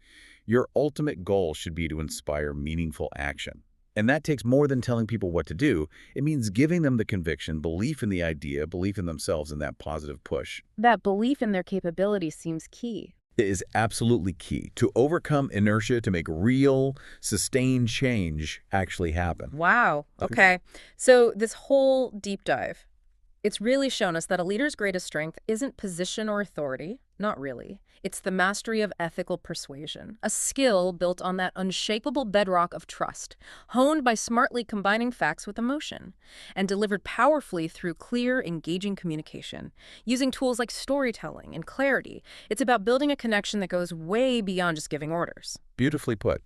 your ultimate goal should be to inspire meaningful action. And that takes more than telling people what to do. It means giving them the conviction, belief in the idea, belief in themselves, and that positive push. That belief in their capabilities seems key. It is absolutely key to overcome inertia, to make real, sustained change actually happen. Wow. Okay. So this whole deep dive, it's really shown us that a leader's greatest strength isn't position or authority. Not really. It's the mastery of ethical persuasion, a skill built on that unshakable bedrock of trust, honed by smartly combining facts with emotion, and delivered powerfully through clear, engaging communication. Using tools like storytelling and clarity, it's about building a connection that goes way beyond just giving orders. Beautifully put.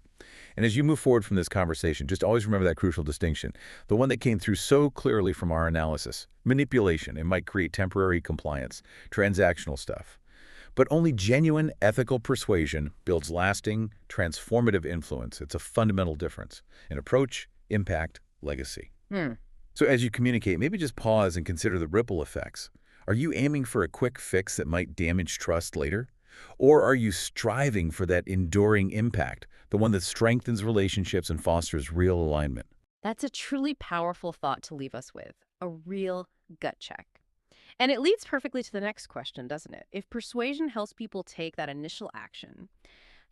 And as you move forward from this conversation, just always remember that crucial distinction, the one that came through so clearly from our analysis. Manipulation, it might create temporary compliance, transactional stuff. But only genuine ethical persuasion builds lasting, transformative influence. It's a fundamental difference in approach, impact, legacy. So as you communicate, maybe just pause and consider the ripple effects. Are you aiming for a quick fix that might damage trust later? Or are you striving for that enduring impact, the one that strengthens relationships and fosters real alignment? That's a truly powerful thought to leave us with, a real gut check. And it leads perfectly to the next question, doesn't it? If persuasion helps people take that initial action,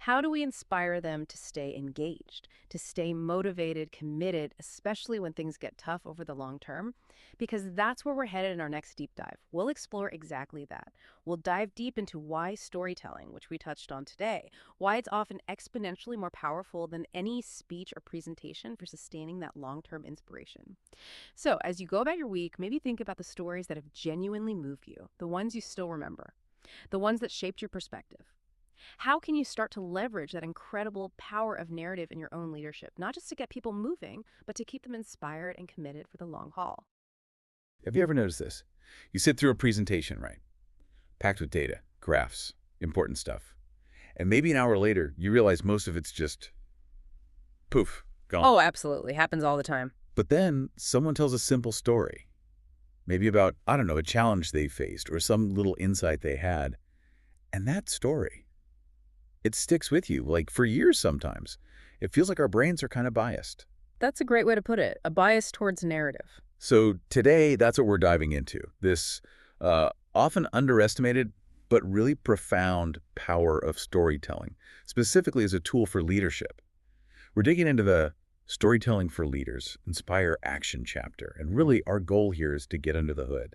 how do we inspire them to stay engaged, to stay motivated, committed, especially when things get tough over the long term? Because that's where we're headed in our next deep dive. We'll explore exactly that. We'll dive deep into why storytelling, which we touched on today, why it's often exponentially more powerful than any speech or presentation for sustaining that long-term inspiration. So as you go about your week, maybe think about the stories that have genuinely moved you, the ones you still remember, the ones that shaped your perspective. How can you start to leverage that incredible power of narrative in your own leadership, not just to get people moving, but to keep them inspired and committed for the long haul? Have you ever noticed this? You sit through a presentation, right? Packed with data, graphs, important stuff. And maybe an hour later, you realize most of it's just poof, gone. Oh, absolutely. Happens all the time. But then someone tells a simple story, maybe about, I don't know, a challenge they faced or some little insight they had. And that story, it sticks with you, like for years sometimes. It feels like our brains are kind of biased. That's a great way to put it, a bias towards narrative. So today, that's what we're diving into, this often underestimated but really profound power of storytelling, specifically as a tool for leadership. We're digging into the Storytelling for Leaders, Inspire Action chapter, and really our goal here is to get under the hood.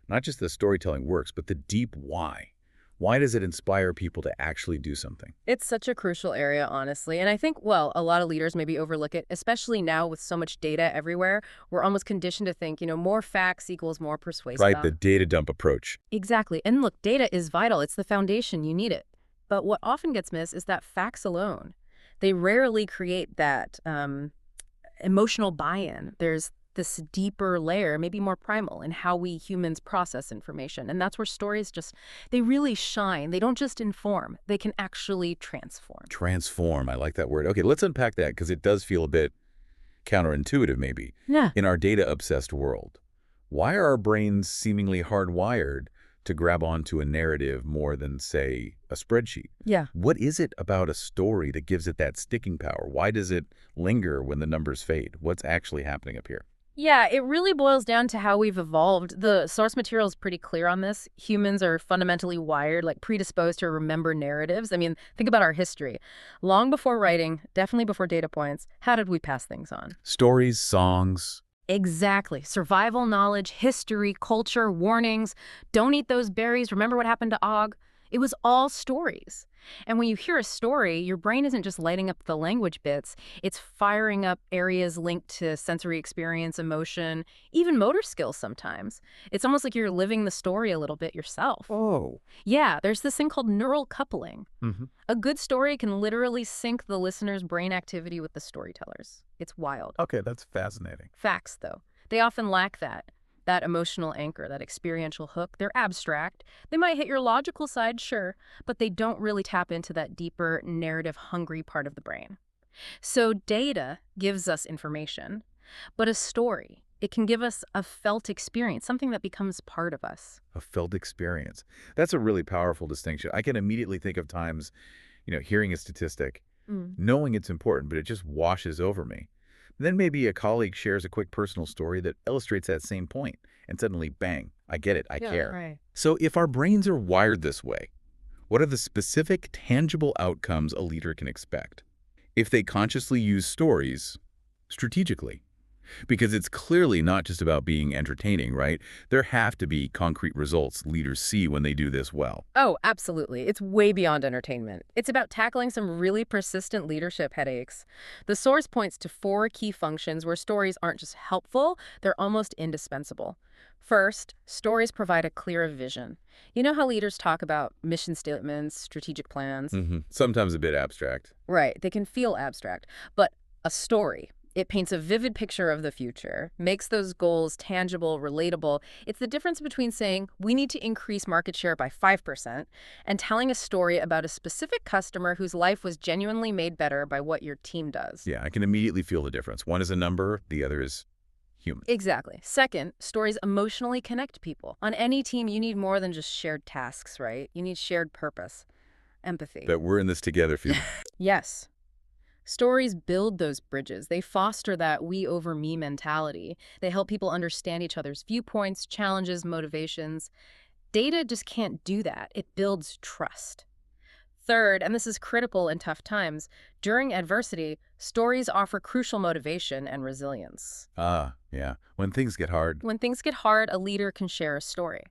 Not just the storytelling works, but the deep why. Why does it inspire people to actually do something? It's such a crucial area, honestly. And I think, well, a lot of leaders maybe overlook it, especially now with so much data everywhere. We're almost conditioned to think, more facts equals more persuasive. Right, the data dump approach. Exactly. And look, data is vital. It's the foundation. You need it. But what often gets missed is that facts alone, they rarely create that emotional buy-in. There's this deeper layer, maybe more primal, in how we humans process information. And that's where stories they really shine. They don't just inform, they can actually transform. Transform, I like that word. Okay, let's unpack that because it does feel a bit counterintuitive maybe. Yeah. In our data-obsessed world, why are our brains seemingly hardwired to grab onto a narrative more than, say, a spreadsheet? Yeah. What is it about a story that gives it that sticking power? Why does it linger when the numbers fade? What's actually happening up here? Yeah, it really boils down to how we've evolved. The source material is pretty clear on this. Humans are fundamentally wired, like predisposed to remember narratives. I mean, think about our history. Long before writing, definitely before data points, how did we pass things on? Stories, songs. Exactly. Survival knowledge, history, culture, warnings. Don't eat those berries. Remember what happened to Og? It was all stories. And when you hear a story, your brain isn't just lighting up the language bits. It's firing up areas linked to sensory experience, emotion, even motor skills sometimes. It's almost like you're living the story a little bit yourself. Oh. Yeah, there's this thing called neural coupling. Mm-hmm. A good story can literally sync the listener's brain activity with the storyteller's. It's wild. Okay, that's fascinating. Facts, though. They often lack that emotional anchor, that experiential hook. They're abstract. They might hit your logical side, sure, but they don't really tap into that deeper, narrative-hungry part of the brain. So data gives us information, but a story, it can give us a felt experience, something that becomes part of us. A felt experience. That's a really powerful distinction. I can immediately think of times, hearing a statistic, knowing it's important, but it just washes over me. Then maybe a colleague shares a quick personal story that illustrates that same point, and suddenly, bang, I get it, I care. Right. So if our brains are wired this way, what are the specific, tangible outcomes a leader can expect if they consciously use stories strategically? Because it's clearly not just about being entertaining, right? There have to be concrete results leaders see when they do this well. Oh, absolutely. It's way beyond entertainment. It's about tackling some really persistent leadership headaches. The source points to 4 key functions where stories aren't just helpful, they're almost indispensable. First, stories provide a clear vision. You know how leaders talk about mission statements, strategic plans? Sometimes a bit abstract. Right, they can feel abstract. But a story, it paints a vivid picture of the future, makes those goals tangible, relatable. It's the difference between saying, we need to increase market share by 5%, and telling a story about a specific customer whose life was genuinely made better by what your team does. Yeah, I can immediately feel the difference. One is a number, the other is human. Exactly. Second, stories emotionally connect people. On any team, you need more than just shared tasks, right? You need shared purpose, empathy. That we're in this together feeling. Yes. Stories build those bridges. They foster that we over me mentality. They help people understand each other's viewpoints, challenges, motivations. Data just can't do that. It builds trust. Third, and this is critical in tough times, during adversity, stories offer crucial motivation and resilience. Yeah. When things get hard. When things get hard, a leader can share a story.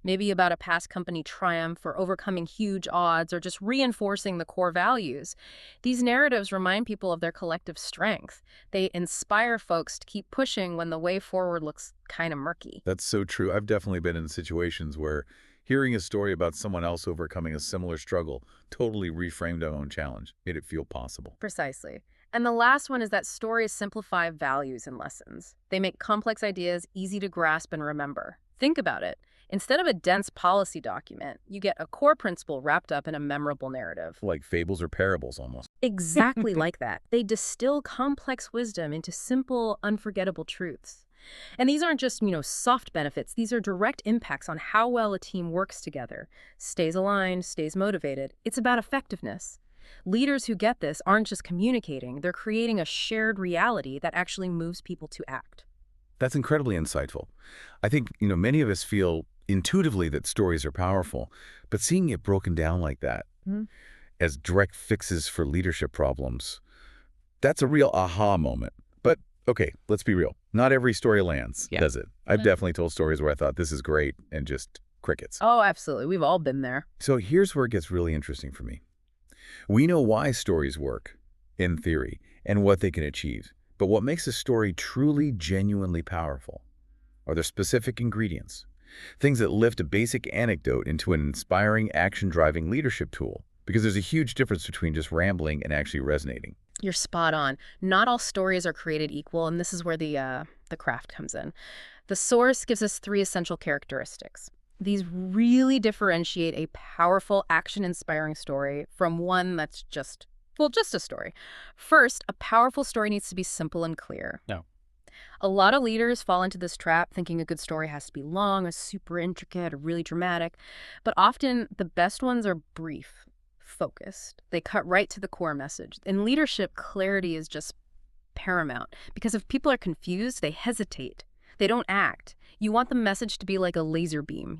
Maybe about a past company triumph or overcoming huge odds or just reinforcing the core values. These narratives remind people of their collective strength. They inspire folks to keep pushing when the way forward looks kind of murky. That's so true. I've definitely been in situations where, Hearing a story about someone else overcoming a similar struggle totally reframed our own challenge, made it feel possible. Precisely. And the last one is that stories simplify values and lessons. They make complex ideas easy to grasp and remember. Think about it. Instead of a dense policy document, you get a core principle wrapped up in a memorable narrative. Like fables or parables almost. Exactly like that. They distill complex wisdom into simple, unforgettable truths. And these aren't just, soft benefits. These are direct impacts on how well a team works together, stays aligned, stays motivated. It's about effectiveness. Leaders who get this aren't just communicating, they're creating a shared reality that actually moves people to act. That's incredibly insightful. I think, many of us feel intuitively that stories are powerful, but seeing it broken down like that as direct fixes for leadership problems, that's a real aha moment. But okay, let's be real. Not every story lands, does it? I've definitely told stories where I thought this is great and just crickets. Oh, absolutely. We've all been there. So here's where it gets really interesting for me. We know why stories work, in theory, and what they can achieve. But what makes a story truly, genuinely powerful? Are there specific ingredients? Things that lift a basic anecdote into an inspiring, action-driving leadership tool? Because there's a huge difference between just rambling and actually resonating. You're spot on. Not all stories are created equal, and this is where the craft comes in. The source gives us 3 essential characteristics. These really differentiate a powerful, action-inspiring story from one that's just a story. First, a powerful story needs to be simple and clear. No. A lot of leaders fall into this trap thinking a good story has to be long, or super intricate, or really dramatic. But often, the best ones are brief, focused. They cut right to the core message. In leadership, clarity is just paramount. Because if people are confused, they hesitate. They don't act. You want the message to be like a laser beam,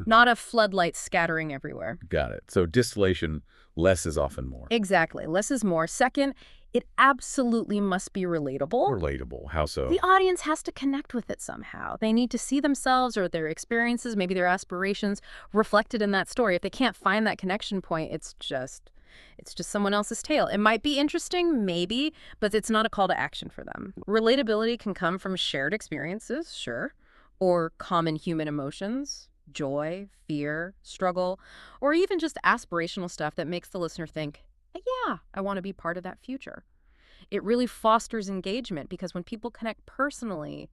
not a floodlight scattering everywhere. Got it. So distillation, less is often more. Exactly. Less is more. Second, it absolutely must be relatable. Relatable. How so? The audience has to connect with it somehow. They need to see themselves or their experiences, maybe their aspirations, reflected in that story. If they can't find that connection point, it's just someone else's tale. It might be interesting, maybe, but it's not a call to action for them. Relatability can come from shared experiences, sure, or common human emotions, joy, fear, struggle, or even just aspirational stuff that makes the listener think, yeah, I want to be part of that future. It really fosters engagement because when people connect personally,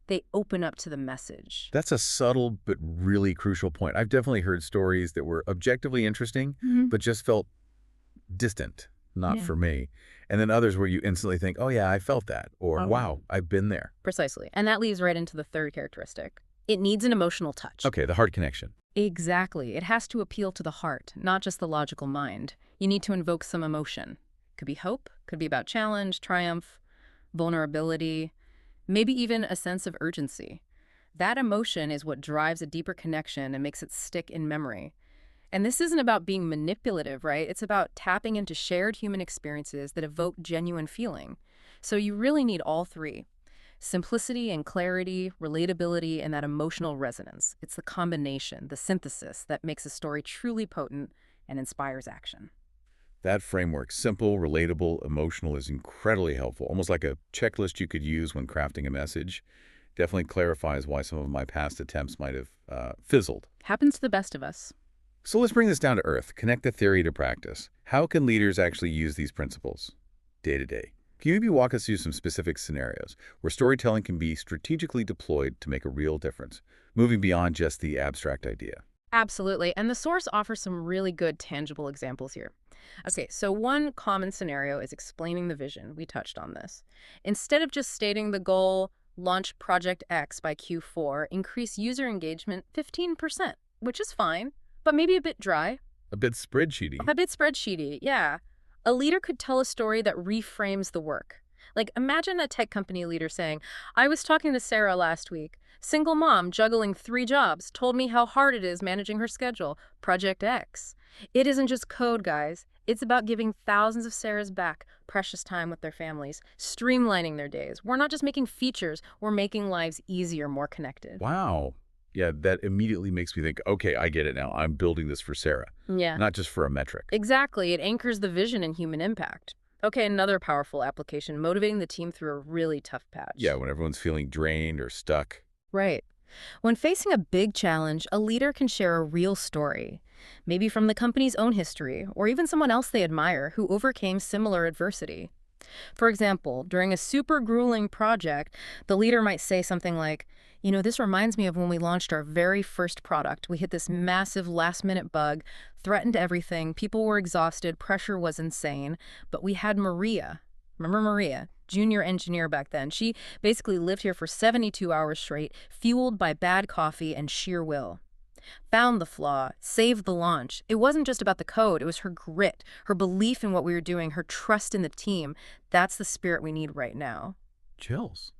they open up to the message. That's a subtle but really crucial point. I've definitely heard stories that were objectively interesting, but just felt distant, not for me. And then others where you instantly think, oh yeah, I felt that, or wow, I've been there. Precisely. And that leads right into the third characteristic. It needs an emotional touch. Okay, the heart connection. Exactly. It has to appeal to the heart, not just the logical mind. You need to invoke some emotion. Could be hope, could be about challenge, triumph, vulnerability, maybe even a sense of urgency. That emotion is what drives a deeper connection and makes it stick in memory. And this isn't about being manipulative, right? It's about tapping into shared human experiences that evoke genuine feeling. So you really need all 3. Simplicity and clarity, relatability, and that emotional resonance. It's the combination, the synthesis, that makes a story truly potent and inspires action. That framework, simple, relatable, emotional, is incredibly helpful, almost like a checklist you could use when crafting a message. Definitely clarifies why some of my past attempts might have fizzled. Happens to the best of us. So let's bring this down to earth. Connect the theory to practice. How can leaders actually use these principles day to day? Can you maybe walk us through some specific scenarios where storytelling can be strategically deployed to make a real difference, moving beyond just the abstract idea? Absolutely. And the source offers some really good tangible examples here. Okay, so one common scenario is explaining the vision. We touched on this. Instead of just stating the goal, launch Project X by Q4, increase user engagement 15%, which is fine, but maybe a bit dry. A bit spreadsheety. A bit spreadsheety, yeah. A leader could tell a story that reframes the work. Like, imagine a tech company leader saying, I was talking to Sarah last week. Single mom juggling 3 jobs, told me how hard it is managing her schedule. Project X. It isn't just code, guys. It's about giving thousands of Sarahs back precious time with their families, streamlining their days. We're not just making features, we're making lives easier, more connected. Wow. Yeah, that immediately makes me think, okay, I get it now. I'm building this for Sarah, Yeah. not just for a metric. Exactly. It anchors the vision and human impact. Okay, another powerful application, motivating the team through a really tough patch. Yeah, when everyone's feeling drained or stuck. Right. When facing a big challenge, a leader can share a real story, maybe from the company's own history, or even someone else they admire who overcame similar adversity. For example, during a super grueling project, the leader might say something like, this reminds me of when we launched our very first product. We hit this massive last-minute bug, threatened everything, people were exhausted, pressure was insane, but we had Maria. Remember Maria? Junior engineer back then. She basically lived here for 72 hours straight, fueled by bad coffee and sheer will. Found the flaw, saved the launch. It wasn't just about the code, it was her grit, her belief in what we were doing, her trust in the team. That's the spirit we need right now. Chills.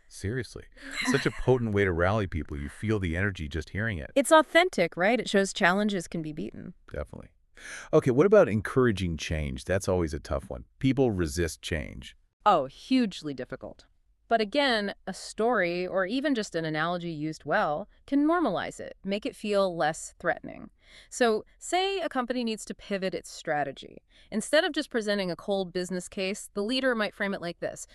Seriously. Such a potent way to rally people. You feel the energy just hearing it. It's authentic, right? It shows challenges can be beaten. Definitely. Okay, what about encouraging change? That's always a tough one. People resist change. Oh, hugely difficult. But again, a story, or even just an analogy used well, can normalize it, make it feel less threatening. So, say a company needs to pivot its strategy. Instead of just presenting a cold business case, the leader might frame it like this.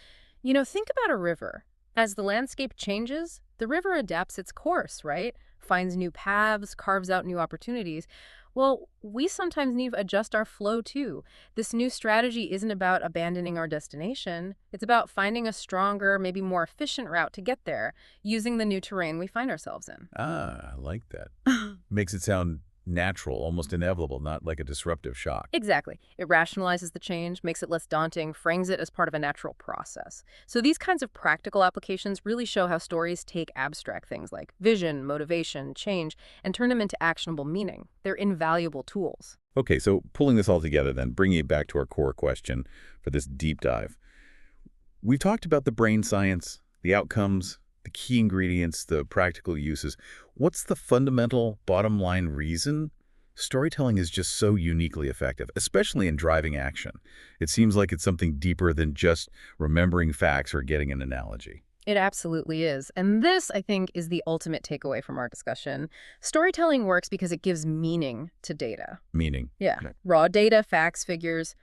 Think about a river. As the landscape changes, the river adapts its course, right? Finds new paths, carves out new opportunities. Well, we sometimes need to adjust our flow too. This new strategy isn't about abandoning our destination. It's about finding a stronger, maybe more efficient route to get there, using the new terrain we find ourselves in. Ah, I like that. Makes it sound natural, almost inevitable, not like a disruptive shock. Exactly. It rationalizes the change, makes it less daunting, frames it as part of a natural process. So these kinds of practical applications really show how stories take abstract things like vision, motivation, change, and turn them into actionable meaning. They're invaluable tools. Okay, so pulling this all together then, bringing it back to our core question for this deep dive. We've talked about the brain science, the outcomes, the key ingredients, the practical uses. What's the fundamental bottom line reason storytelling is just so uniquely effective, especially in driving action? It seems like it's something deeper than just remembering facts or getting an analogy. It absolutely is. And this, I think, is the ultimate takeaway from our discussion. Storytelling works because it gives meaning to data. Meaning? Yeah. Okay. Raw data, facts, figures,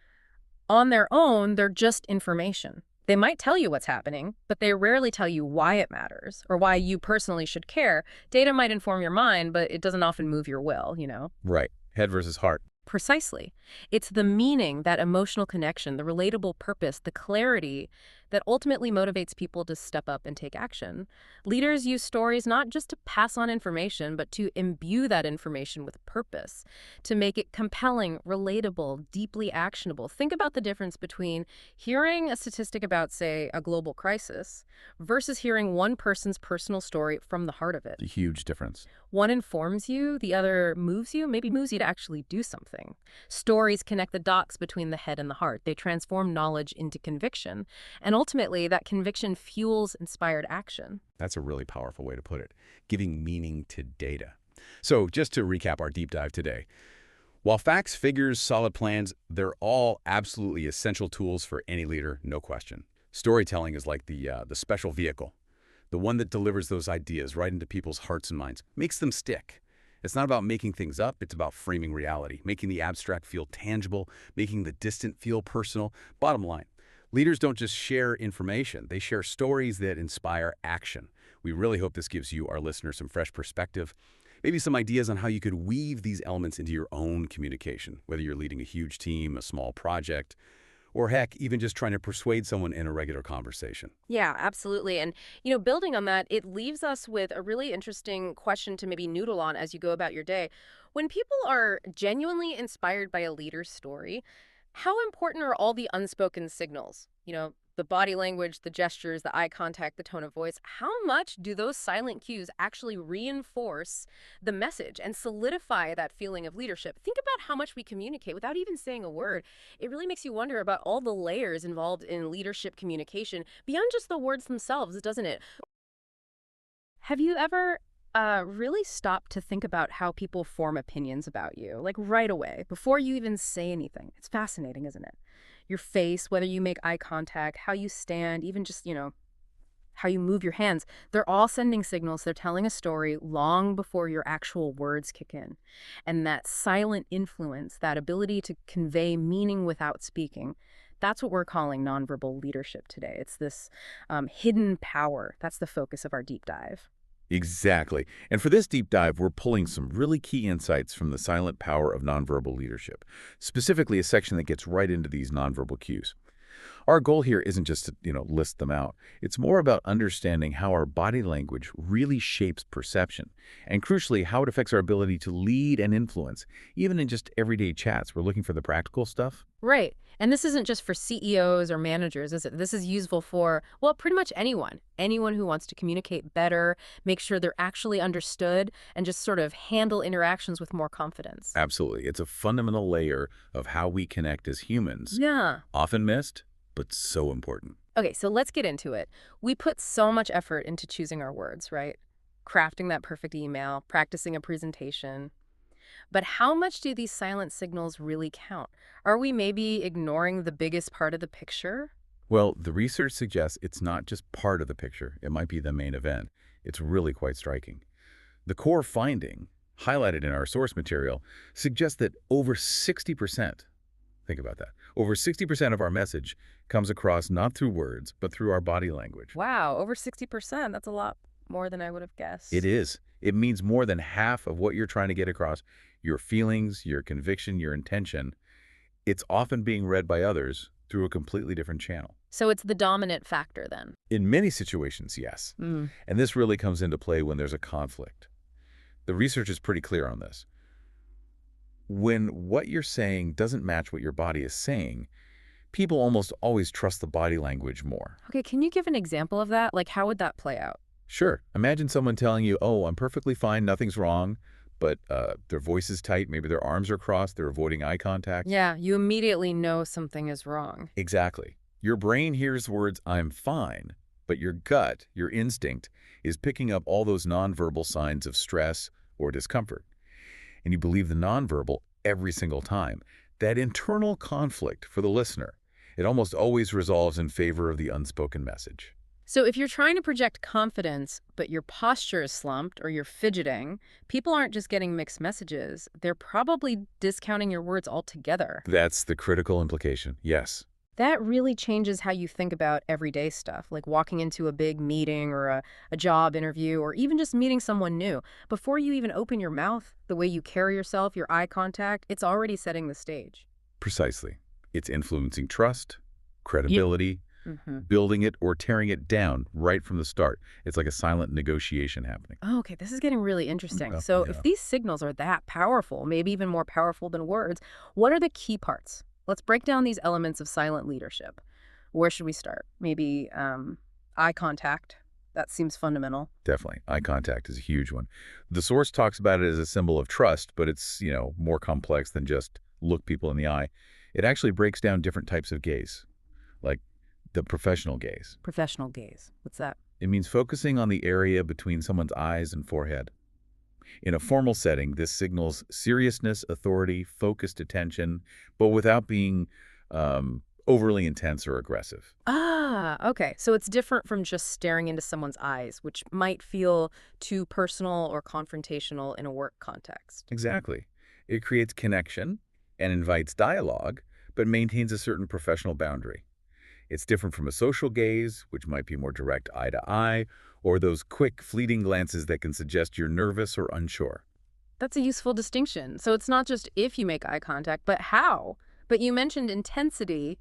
on their own, they're just information. They might tell you what's happening, but they rarely tell you why it matters or why you personally should care. Data might inform your mind, but it doesn't often move your will. Right. Head versus heart. Precisely. It's the meaning, that emotional connection, the relatable purpose, the clarity that ultimately motivates people to step up and take action. Leaders use stories not just to pass on information, but to imbue that information with purpose, to make it compelling, relatable, deeply actionable. Think about the difference between hearing a statistic about, say, a global crisis versus hearing one person's personal story from the heart of it. A huge difference. One informs you, the other moves you, maybe moves you to actually do something. Stories connect the dots between the head and the heart. They transform knowledge into conviction. And ultimately, that conviction fuels inspired action. That's a really powerful way to put it, giving meaning to data. So just to recap our deep dive today, while facts, figures, solid plans, they're all absolutely essential tools for any leader, no question. Storytelling is like the special vehicle, the one that delivers those ideas right into people's hearts and minds, makes them stick. It's not about making things up, it's about framing reality, making the abstract feel tangible, making the distant feel personal. Bottom line, leaders don't just share information, they share stories that inspire action. We really hope this gives you, our listeners, some fresh perspective, maybe some ideas on how you could weave these elements into your own communication, whether you're leading a huge team, a small project, or heck, even just trying to persuade someone in a regular conversation. Yeah, absolutely. And, building on that, it leaves us with a really interesting question to maybe noodle on as you go about your day. When people are genuinely inspired by a leader's story, how important are all the unspoken signals? The body language, the gestures, the eye contact, the tone of voice. How much do those silent cues actually reinforce the message and solidify that feeling of leadership? Think about how much we communicate without even saying a word. It really makes you wonder about all the layers involved in leadership communication beyond just the words themselves, doesn't it? Have you ever really stopped to think about how people form opinions about you, like right away, before you even say anything? It's fascinating, isn't it? Your face, whether you make eye contact, how you stand, even just, how you move your hands, they're all sending signals. They're telling a story long before your actual words kick in. And that silent influence, that ability to convey meaning without speaking, that's what we're calling nonverbal leadership today. It's this hidden power. That's the focus of our deep dive. Exactly. And for this deep dive, we're pulling some really key insights from the silent power of nonverbal leadership, specifically a section that gets right into these nonverbal cues. Our goal here isn't just to, list them out. It's more about understanding how our body language really shapes perception, and crucially, how it affects our ability to lead and influence, even in just everyday chats. We're looking for the practical stuff. Right. And this isn't just for CEOs or managers, is it? This is useful for, well, pretty much anyone. Anyone who wants to communicate better, make sure they're actually understood, and just sort of handle interactions with more confidence. Absolutely. It's a fundamental layer of how we connect as humans. Yeah. Often missed, but so important. Okay, so let's get into it. We put so much effort into choosing our words, right? Crafting that perfect email, practicing a presentation. But how much do these silent signals really count? Are we maybe ignoring the biggest part of the picture? Well, the research suggests it's not just part of the picture. It might be the main event. It's really quite striking. The core finding, highlighted in our source material, suggests that over 60%, think about that, over 60% of our message comes across not through words, but through our body language. Wow, over 60%. That's a lot more than I would have guessed. It is. It means more than half of what you're trying to get across, your feelings, your conviction, your intention. It's often being read by others through a completely different channel. So it's the dominant factor then. In many situations, yes. And this really comes into play when there's a conflict. The research is pretty clear on this. When what you're saying doesn't match what your body is saying, people almost always trust the body language more. Okay, can you give an example of that? Like, how would that play out? Sure. Imagine someone telling you, oh, I'm perfectly fine, nothing's wrong, but their voice is tight, maybe their arms are crossed, they're avoiding eye contact. Yeah, you immediately know something is wrong. Exactly. Your brain hears the words, I'm fine, but your gut, your instinct, is picking up all those nonverbal signs of stress or discomfort. And you believe the nonverbal every single time. That internal conflict for the listener, it almost always resolves in favor of the unspoken message. So if you're trying to project confidence, but your posture is slumped or you're fidgeting, people aren't just getting mixed messages. They're probably discounting your words altogether. That's the critical implication, yes. That really changes how you think about everyday stuff, like walking into a big meeting or a job interview or even just meeting someone new. Before you even open your mouth, the way you carry yourself, your eye contact, it's already setting the stage. Precisely. It's influencing trust, credibility, building it or tearing it down right from the start. It's like a silent negotiation happening. Oh, okay, this is getting really interesting. So if these signals are that powerful, maybe even more powerful than words, what are the key parts? Let's break down these elements of silent leadership. Where should we start? Maybe eye contact. That seems fundamental. Definitely. Eye contact is a huge one. The source talks about it as a symbol of trust, but it's, more complex than just look people in the eye. It actually breaks down different types of gaze, like the professional gaze. Professional gaze. What's that? It means focusing on the area between someone's eyes and forehead. In a formal setting, this signals seriousness, authority, focused attention, but without being overly intense or aggressive. Ah, okay. So it's different from just staring into someone's eyes, which might feel too personal or confrontational in a work context. Exactly. It creates connection and invites dialogue, but maintains a certain professional boundary. It's different from a social gaze, which might be more direct eye to eye, or those quick, fleeting glances that can suggest you're nervous or unsure. That's a useful distinction. So it's not just if you make eye contact, but how. But you mentioned intensity.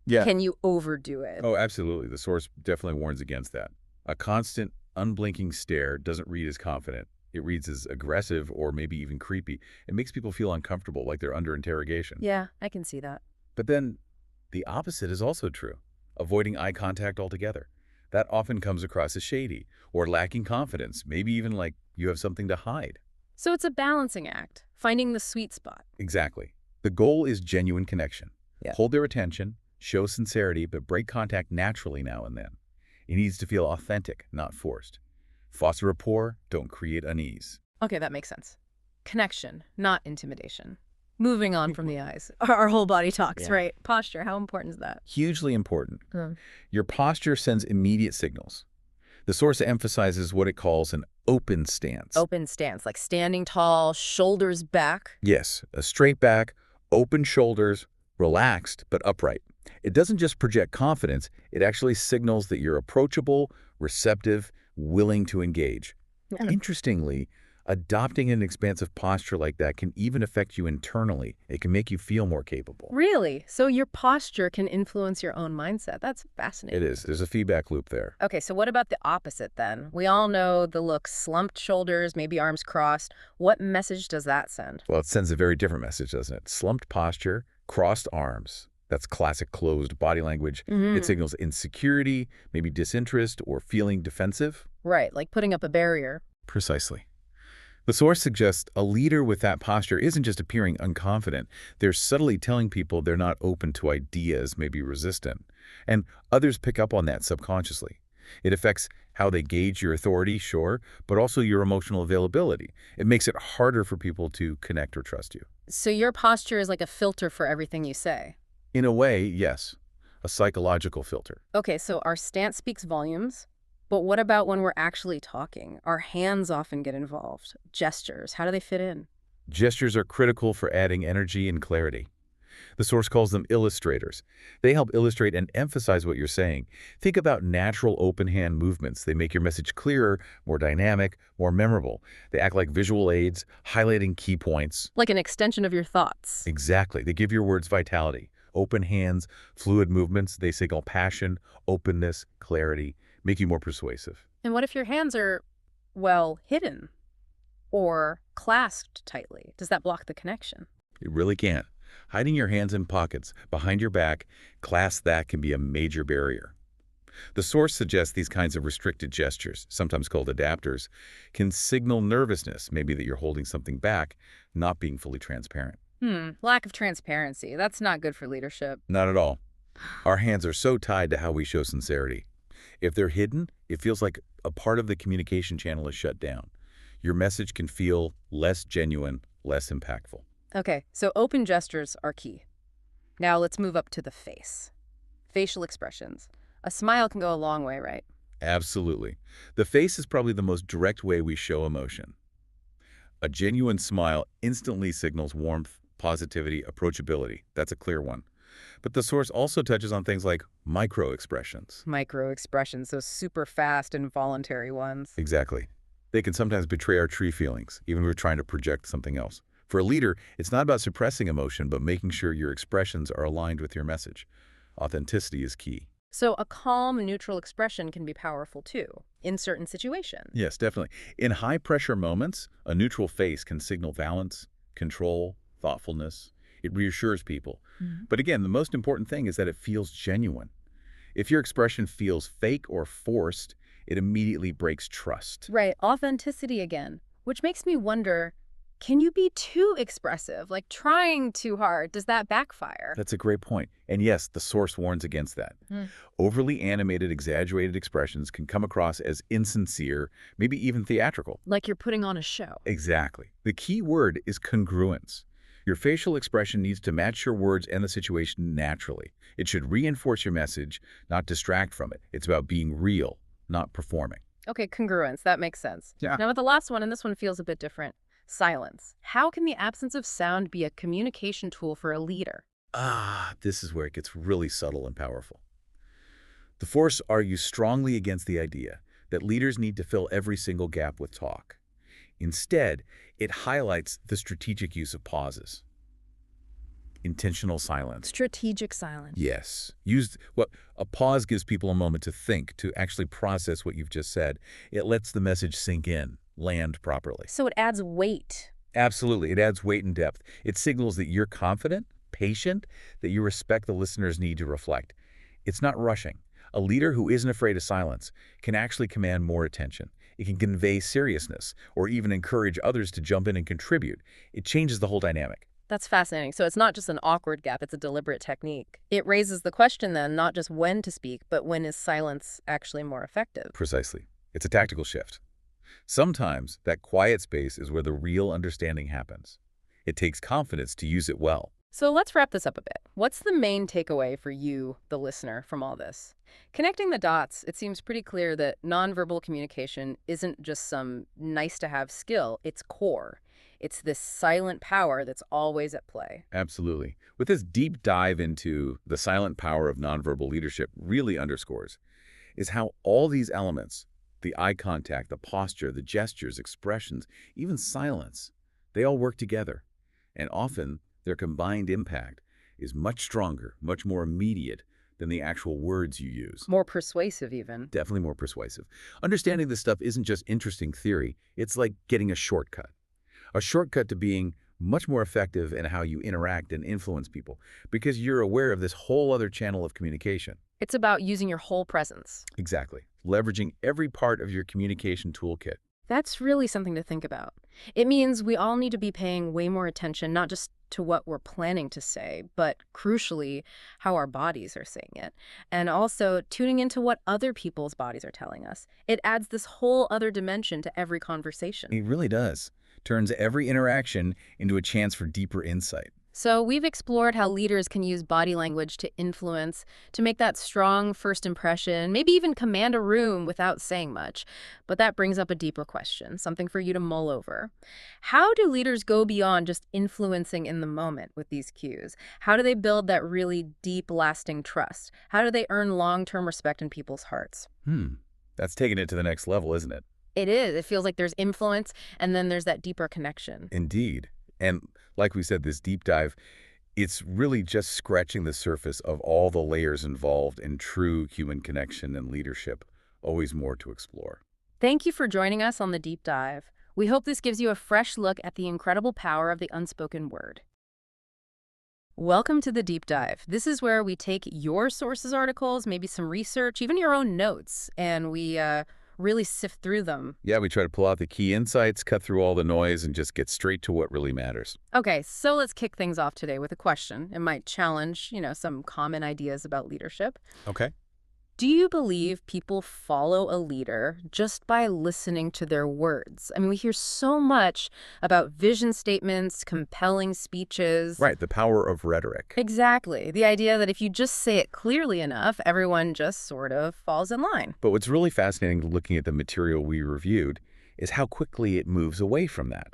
Yeah. Can you overdo it? Oh, absolutely. The source definitely warns against that. A constant, unblinking stare doesn't read as confident. It reads as aggressive or maybe even creepy. It makes people feel uncomfortable, like they're under interrogation. Yeah, I can see that. But then the opposite is also true. Avoiding eye contact altogether. That often comes across as shady or lacking confidence, maybe even like you have something to hide. So it's a balancing act, finding the sweet spot. Exactly. The goal is genuine connection. Yeah. Hold their attention, show sincerity, but break contact naturally now and then. It needs to feel authentic, not forced. Foster rapport, don't create unease. Okay, that makes sense. Connection, not intimidation. Moving on from the eyes. Our whole body talks, right? Posture, how important is that? Hugely important. Your posture sends immediate signals. The source emphasizes what it calls an open stance. Open stance, like standing tall, shoulders back. Yes, a straight back, open shoulders, relaxed but upright. It doesn't just project confidence, it actually signals that you're approachable, receptive, willing to engage. Interestingly, adopting an expansive posture like that can even affect you internally. It can make you feel more capable. Really? So your posture can influence your own mindset. That's It fascinating. is. There's a feedback loop there. Okay, so what about the opposite then? We all know the look slumped shoulders, maybe arms crossed. What message does that send? Well, it sends a very different message, doesn't it? Slumped posture, crossed arms. That's classic closed body language. It Hmm. signals insecurity, maybe disinterest, or feeling defensive. Right, like putting up a barrier. Precisely. The source suggests a leader with that posture isn't just appearing unconfident. They're subtly telling people they're not open to ideas, maybe resistant. And others pick up on that subconsciously. It affects how they gauge your authority, sure, but also your emotional availability. It makes it harder for people to connect or trust you. So your posture is like a filter for everything you say. In a way, yes, a psychological filter. Okay, so our stance speaks volumes, but what about when we're actually talking? Our hands often get involved. Gestures, how do they fit in? Gestures are critical for adding energy and clarity. The source calls them illustrators. They help illustrate and emphasize what you're saying. Think about natural open hand movements. They make your message clearer, more dynamic, more memorable. They act like visual aids, highlighting key points. Like an extension of your thoughts. Exactly. They give your words vitality. Open hands, fluid movements, they signal passion, openness, clarity, make you more persuasive. And what if your hands are, well, hidden or clasped tightly? Does that block the connection? It really can. Hiding your hands in pockets, behind your back, clasp that can be a major barrier. The source suggests these kinds of restricted gestures, sometimes called adapters, can signal nervousness, maybe that you're holding something back, not being fully transparent. Lack of transparency. That's not good for leadership. Not at all. Our hands are so tied to how we show sincerity. If they're hidden, it feels like a part of the communication channel is shut down. Your message can feel less genuine, less impactful. Okay, so open gestures are key. Now let's move up to the face. Facial expressions. A smile can go a long way, right? Absolutely. The face is probably the most direct way we show emotion. A genuine smile instantly signals warmth, positivity, approachability. That's a clear one. But the source also touches on things like micro-expressions. Micro expressions, those super fast and voluntary ones. Exactly. They can sometimes betray our true feelings, even if we're trying to project something else. For a leader, it's not about suppressing emotion, but making sure your expressions are aligned with your message. Authenticity is key. So a calm, neutral expression can be powerful too, in certain situations. Yes, definitely. In high-pressure moments, a neutral face can signal balance, control, thoughtfulness. It reassures people. But again, the most important thing is that it feels genuine. If your expression feels fake or forced, it immediately breaks trust. Right, authenticity again, which makes me wonder, can you be too expressive, like trying too hard? Does that backfire? That's a great point. And yes, the source warns against that. Hmm. Overly animated, exaggerated expressions can come across as insincere, maybe even theatrical. Like you're putting on a show. Exactly. The key word is congruence. Your facial expression needs to match your words and the situation naturally. It should reinforce your message, not distract from it. It's about being real, not performing. Okay, congruence, that makes sense. Yeah. Now with the last one, and this one feels a bit different, silence. How can the absence of sound be a communication tool for a leader? This is where it gets really subtle and powerful. The force argues strongly against the idea that leaders need to fill every single gap with talk. Instead, it highlights the strategic use of pauses. Intentional silence. Strategic silence. Yes. A pause gives people a moment to think, to actually process what you've just said. It lets the message sink in, land properly. So it adds weight. Absolutely. It adds weight and depth. It signals that you're confident, patient, that you respect the listener's need to reflect. It's not rushing. A leader who isn't afraid of silence can actually command more attention. It can convey seriousness or even encourage others to jump in and contribute. It changes the whole dynamic. That's fascinating. So it's not just an awkward gap, it's a deliberate technique. It raises the question then, not just when to speak, but when is silence actually more effective? Precisely. It's a tactical shift. Sometimes that quiet space is where the real understanding happens. It takes confidence to use it well. So let's wrap this up a bit. What's the main takeaway for you, the listener, from all this? Connecting the dots, it seems pretty clear that nonverbal communication isn't just some nice-to-have skill, it's core. It's this silent power that's always at play. Absolutely. With this deep dive into the silent power of nonverbal leadership really underscores is how all these elements, The eye contact, the posture, the gestures, expressions, even silence, they all work together. And often, their combined impact is much stronger, much more immediate than the actual words you use. More persuasive, even. Definitely more persuasive. Understanding this stuff isn't just interesting theory. It's like getting a shortcut. A shortcut to being much more effective in how you interact and influence people because you're aware of this whole other channel of communication. It's about using your whole presence. Exactly. Leveraging every part of your communication toolkit. That's really something to think about. It means we all need to be paying way more attention, not just to what we're planning to say, but crucially, how our bodies are saying it. And also tuning into what other people's bodies are telling us. It adds this whole other dimension to every conversation. It really does. Turns every interaction into a chance for deeper insight. So we've explored how leaders can use body language to influence, to make that strong first impression, maybe even command a room without saying much. But that brings up a deeper question, something for you to mull over. How do leaders go beyond just influencing in the moment with these cues? How do they build that really deep, lasting trust? How do they earn long-term respect in people's hearts? That's taking it to the next level, isn't it? It is. It feels like there's influence, and then there's that deeper connection. Indeed. And like we said, this deep dive, it's really just scratching the surface of all the layers involved in true human connection and leadership. Always more to explore. Thank you for joining us on the deep dive. We hope this gives you a fresh look at the incredible power of the unspoken word. Welcome to the deep dive. This is where we take your sources articles, maybe some research, even your own notes, and we really sift through them. Yeah, we try to pull out the key insights, cut through all the noise, and just get straight to what really matters. Okay, so let's kick things off today with a question. It might challenge, some common ideas about leadership. Okay. Do you believe people follow a leader just by listening to their words? I mean, we hear so much about vision statements, compelling speeches. Right, the power of rhetoric. Exactly. The idea that if you just say it clearly enough, everyone just sort of falls in line. But what's really fascinating looking at the material we reviewed is how quickly it moves away from that.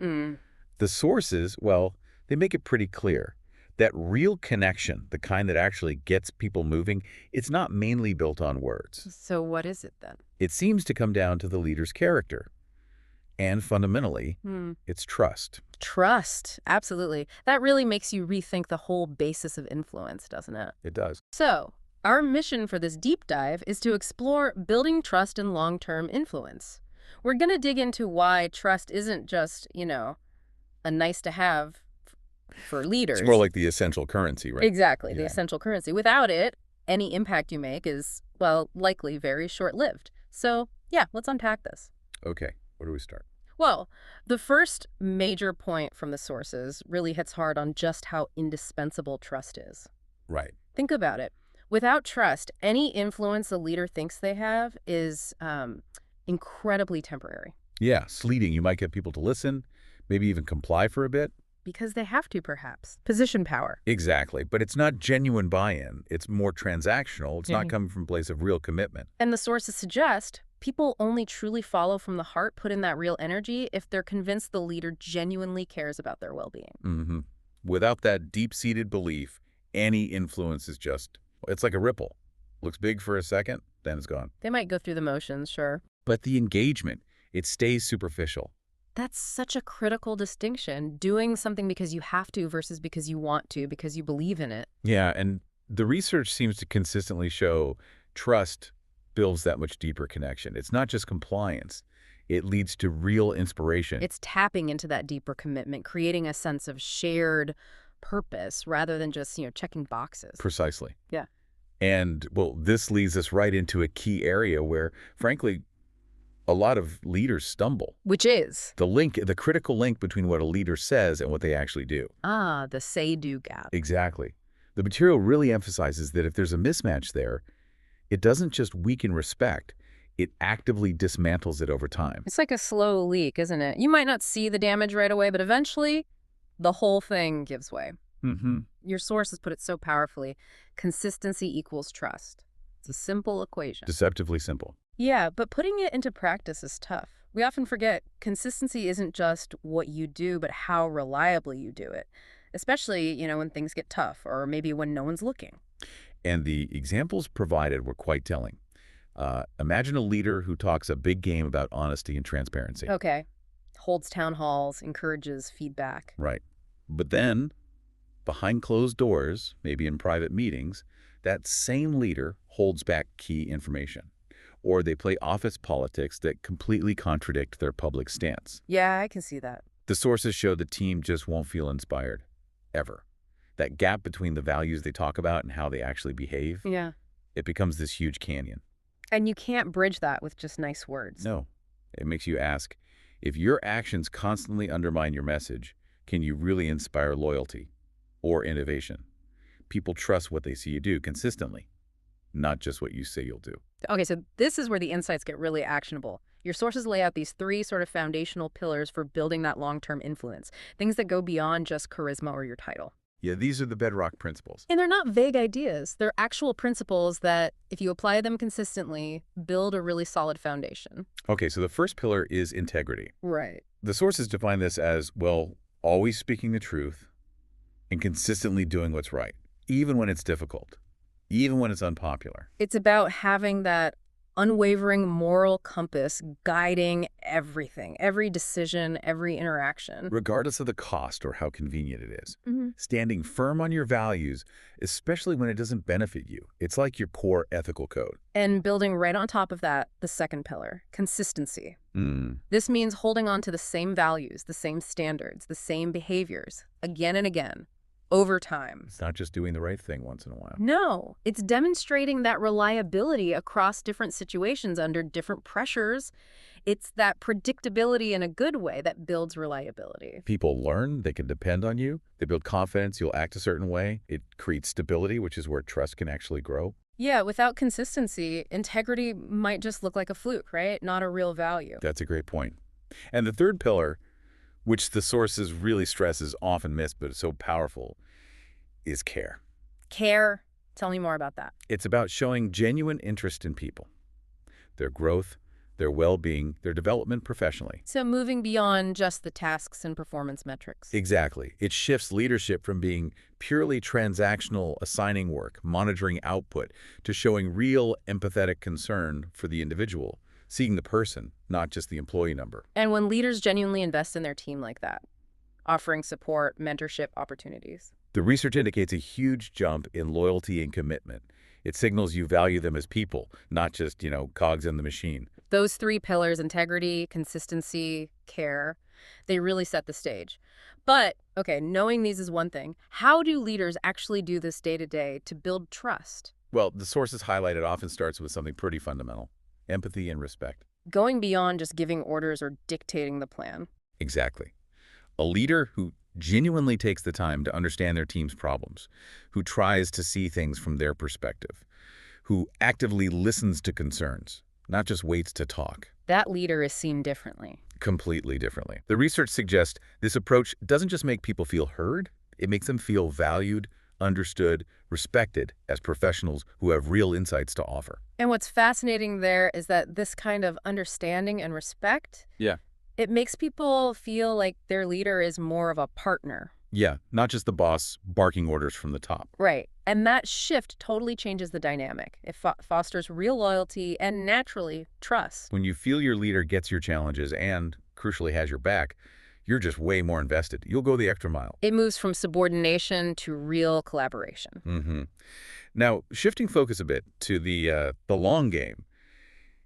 The sources, well, they make it pretty clear. That real connection, the kind that actually gets people moving, it's not mainly built on words. So what is it then? It seems to come down to the leader's character. And fundamentally, it's trust. Trust. Absolutely. That really makes you rethink the whole basis of influence, doesn't it? It does. So our mission for this deep dive is to explore building trust and long-term influence. We're going to dig into why trust isn't just, a nice to have for leaders. It's more like the essential currency, right? Exactly, the Yeah. essential currency. Without it, any impact you make is, well, likely very short-lived. So, yeah, let's unpack this. Okay, where do we start? Well, the first major point from the sources really hits hard on just how indispensable trust is. Right. Think about it. Without trust, any influence a leader thinks they have is incredibly temporary. Yeah, sleeting. You might get people to listen, maybe even comply for a bit. Because they have to, perhaps. Position power. Exactly, but it's not genuine buy-in. It's more transactional. It's not coming from a place of real commitment. And the sources suggest people only truly follow from the heart, put in that real energy, if they're convinced the leader genuinely cares about their well-being. Without that deep-seated belief, any influence is just, it's like a ripple. Looks big for a second, then it's gone. They might go through the motions, sure. But the engagement, it stays superficial. That's such a critical distinction, doing something because you have to versus because you want to, because you believe in it. Yeah, and the research seems to consistently show trust builds that much deeper connection. It's not just compliance. It leads to real inspiration. It's tapping into that deeper commitment, creating a sense of shared purpose rather than just, checking boxes. Precisely. Yeah. And, well, this leads us right into a key area where, frankly, a lot of leaders stumble. Which is? The critical link between what a leader says and what they actually do. The say-do gap. Exactly. The material really emphasizes that if there's a mismatch there, it doesn't just weaken respect, it actively dismantles it over time. It's like a slow leak, isn't it? You might not see the damage right away, but eventually the whole thing gives way. Your sources put it so powerfully. Consistency equals trust. It's a simple equation. Deceptively simple. Yeah, but putting it into practice is tough. We often forget consistency isn't just what you do, but how reliably you do it. Especially, when things get tough or maybe when no one's looking. And the examples provided were quite telling. Imagine a leader who talks a big game about honesty and transparency. Okay. Holds town halls, encourages feedback. Right. But then, behind closed doors, maybe in private meetings, that same leader holds back key information. Or they play office politics that completely contradict their public stance. Yeah, I can see that. The sources show the team just won't feel inspired, ever. That gap between the values they talk about and how they actually behave, Yeah. it becomes this huge canyon. And you can't bridge that with just nice words. No. It makes you ask, if your actions constantly undermine your message, can you really inspire loyalty or innovation? People trust what they see you do consistently, not just what you say you'll do. Okay, so this is where the insights get really actionable. Your sources lay out these three sort of foundational pillars for building that long-term influence, things that go beyond just charisma or your title. Yeah, these are the bedrock principles. And they're not vague ideas. They're actual principles that, if you apply them consistently, build a really solid foundation. Okay, so the first pillar is integrity. Right. The sources define this as, well, always speaking the truth and consistently doing what's right, even when it's difficult, even when it's unpopular. It's about having that unwavering moral compass guiding everything, every decision, every interaction. Regardless of the cost or how convenient it is. Mm-hmm. Standing firm on your values, especially when it doesn't benefit you. It's like your core ethical code. And building right on top of that, the second pillar, consistency. Mm. This means holding on to the same values, the same standards, the same behaviors, again and again, over time. It's not just doing the right thing once in a while. No, it's demonstrating that reliability across different situations under different pressures. It's that predictability in a good way that builds reliability. People learn they can depend on you. They build confidence you'll act a certain way. It creates stability, which is where trust can actually grow. Yeah, without consistency, integrity might just look like a fluke, right? Not a real value. That's a great point. And the third pillar, which the sources really stress is often missed but is so powerful, is care. Care. Tell me more about that. It's about showing genuine interest in people, their growth, their well-being, their development professionally. So moving beyond just the tasks and performance metrics. Exactly. It shifts leadership from being purely transactional, assigning work, monitoring output, to showing real empathetic concern for the individual, seeing the person, not just the employee number. And when leaders genuinely invest in their team like that, offering support, mentorship opportunities. The research indicates a huge jump in loyalty and commitment. It signals you value them as people, not just, cogs in the machine. Those three pillars, integrity, consistency, care, they really set the stage. But, okay, knowing these is one thing. How do leaders actually do this day to day to build trust? Well, the sources highlight it often starts with something pretty fundamental: empathy and respect. Going beyond just giving orders or dictating the plan. Exactly. A leader who genuinely takes the time to understand their team's problems, who tries to see things from their perspective, who actively listens to concerns, not just waits to talk. That leader is seen differently. Completely differently. The research suggests this approach doesn't just make people feel heard, it makes them feel valued, understood, respected as professionals who have real insights to offer. And what's fascinating there is that this kind of understanding and respect, it makes people feel like their leader is more of a partner. Yeah, not just the boss barking orders from the top. Right. And that shift totally changes the dynamic. It fosters real loyalty and, naturally, trust. When you feel your leader gets your challenges and, crucially, has your back, you're just way more invested. You'll go the extra mile. It moves from subordination to real collaboration. Mm-hmm. Now, shifting focus a bit to the long game,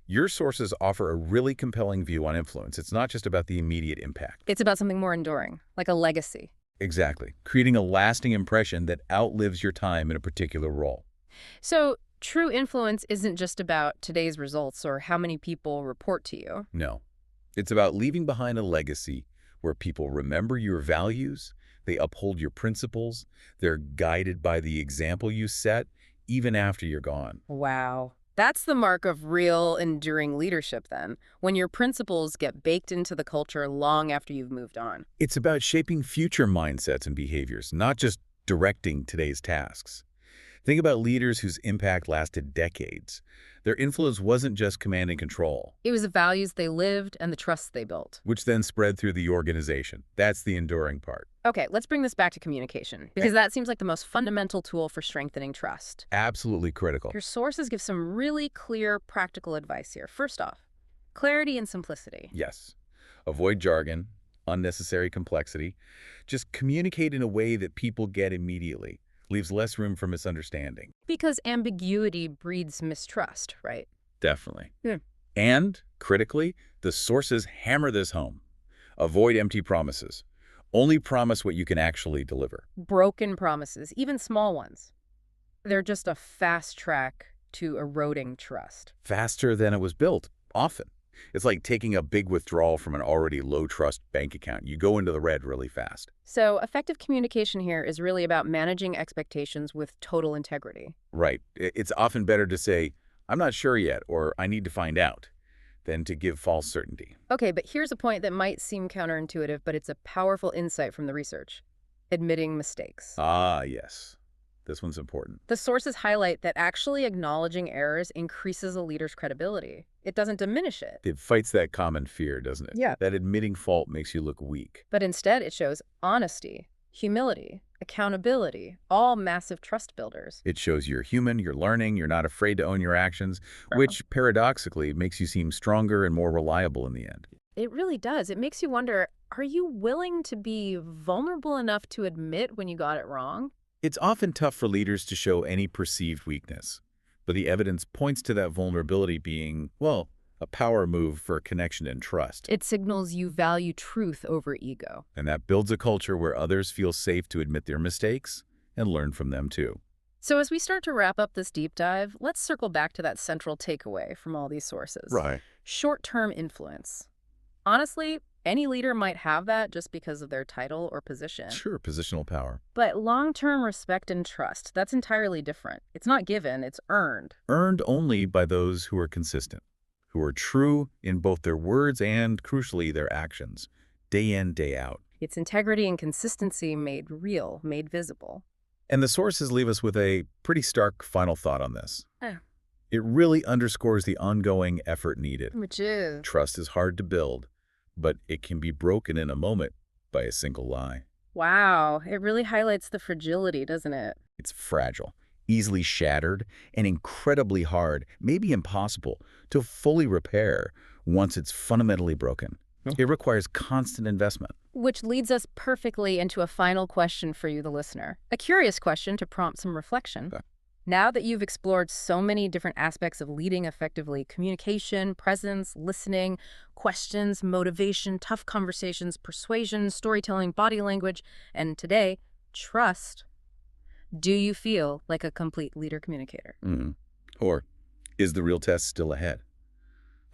your sources offer a really compelling view on influence. It's not just about the immediate impact. It's about something more enduring, like a legacy. Exactly. Creating a lasting impression that outlives your time in a particular role. So, true influence isn't just about today's results or how many people report to you. No. It's about leaving behind a legacy where people remember your values, they uphold your principles, they're guided by the example you set, even after you're gone. Wow. That's the mark of real, enduring leadership, then, when your principles get baked into the culture long after you've moved on. It's about shaping future mindsets and behaviors, not just directing today's tasks. Think about leaders whose impact lasted decades. Their influence wasn't just command and control, It was the values they lived and the trust they built. which then spread through the organization. That's the enduring part. Okay, let's bring this back to communication, because that seems like the most fundamental tool for strengthening trust. Absolutely critical. Your sources give some really clear, practical advice here. First off, clarity and simplicity. Yes. Avoid jargon, unnecessary complexity. Just communicate in a way that people get immediately. Leaves less room for misunderstanding. Because ambiguity breeds mistrust, right? Definitely. Yeah. And, critically, the sources hammer this home. Avoid empty promises. Only promise what you can actually deliver. Broken promises, even small ones. They're just a fast track to eroding trust. Faster than it was built, often. It's like taking a big withdrawal from an already low-trust bank account. You go into the red really fast. So effective communication here is really about managing expectations with total integrity. Right. It's often better to say, I'm not sure yet, or I need to find out, than to give false certainty. Okay, but here's a point that might seem counterintuitive, but it's a powerful insight from the research. Admitting mistakes. Ah, yes. This one's important. The sources highlight that actually acknowledging errors increases a leader's credibility. It doesn't diminish it. It fights that common fear, doesn't it? Yeah. That admitting fault makes you look weak. But instead, it shows honesty, humility, accountability, all massive trust builders. It shows you're human, you're learning, you're not afraid to own your actions, which paradoxically makes you seem stronger and more reliable in the end. It really does. It makes you wonder, are you willing to be vulnerable enough to admit when you got it wrong? It's often tough for leaders to show any perceived weakness, but the evidence points to that vulnerability being, well, a power move for connection and trust. It signals you value truth over ego. And that builds a culture where others feel safe to admit their mistakes and learn from them too. So as we start to wrap up this deep dive, let's circle back to that central takeaway from all these sources. Right. Short-term influence. Honestly, any leader might have that just because of their title or position. Sure, positional power. But long-term respect and trust, that's entirely different. It's not given, it's earned. Earned only by those who are consistent, who are true in both their words and, crucially, their actions, day in, day out. It's integrity and consistency made real, made visible. And the sources leave us with a pretty stark final thought on this. Oh. It really underscores the ongoing effort needed. Which is? Trust is hard to build, but it can be broken in a moment by a single lie. Wow, it really highlights the fragility, doesn't it? It's fragile, easily shattered, and incredibly hard, maybe impossible, to fully repair once it's fundamentally broken. It requires constant investment. Which leads us perfectly into a final question for you, the listener. A curious question to prompt some reflection. Okay. Now that you've explored so many different aspects of leading effectively, communication, presence, listening, questions, motivation, tough conversations, persuasion, storytelling, body language, and today, trust, do you feel like a complete leader communicator? Or is the real test still ahead?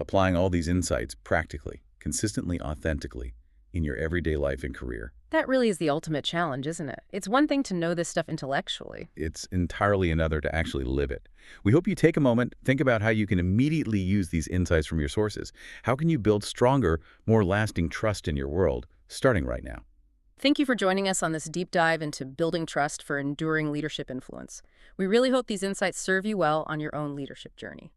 Applying all these insights practically, consistently, authentically, in your everyday life and career. That really is the ultimate challenge, isn't it? It's one thing to know this stuff intellectually. It's entirely another to actually live it. We hope you take a moment, think about how you can immediately use these insights from your sources. How can you build stronger, more lasting trust in your world, starting right now? Thank you for joining us on this deep dive into building trust for enduring leadership influence. We really hope these insights serve you well on your own leadership journey.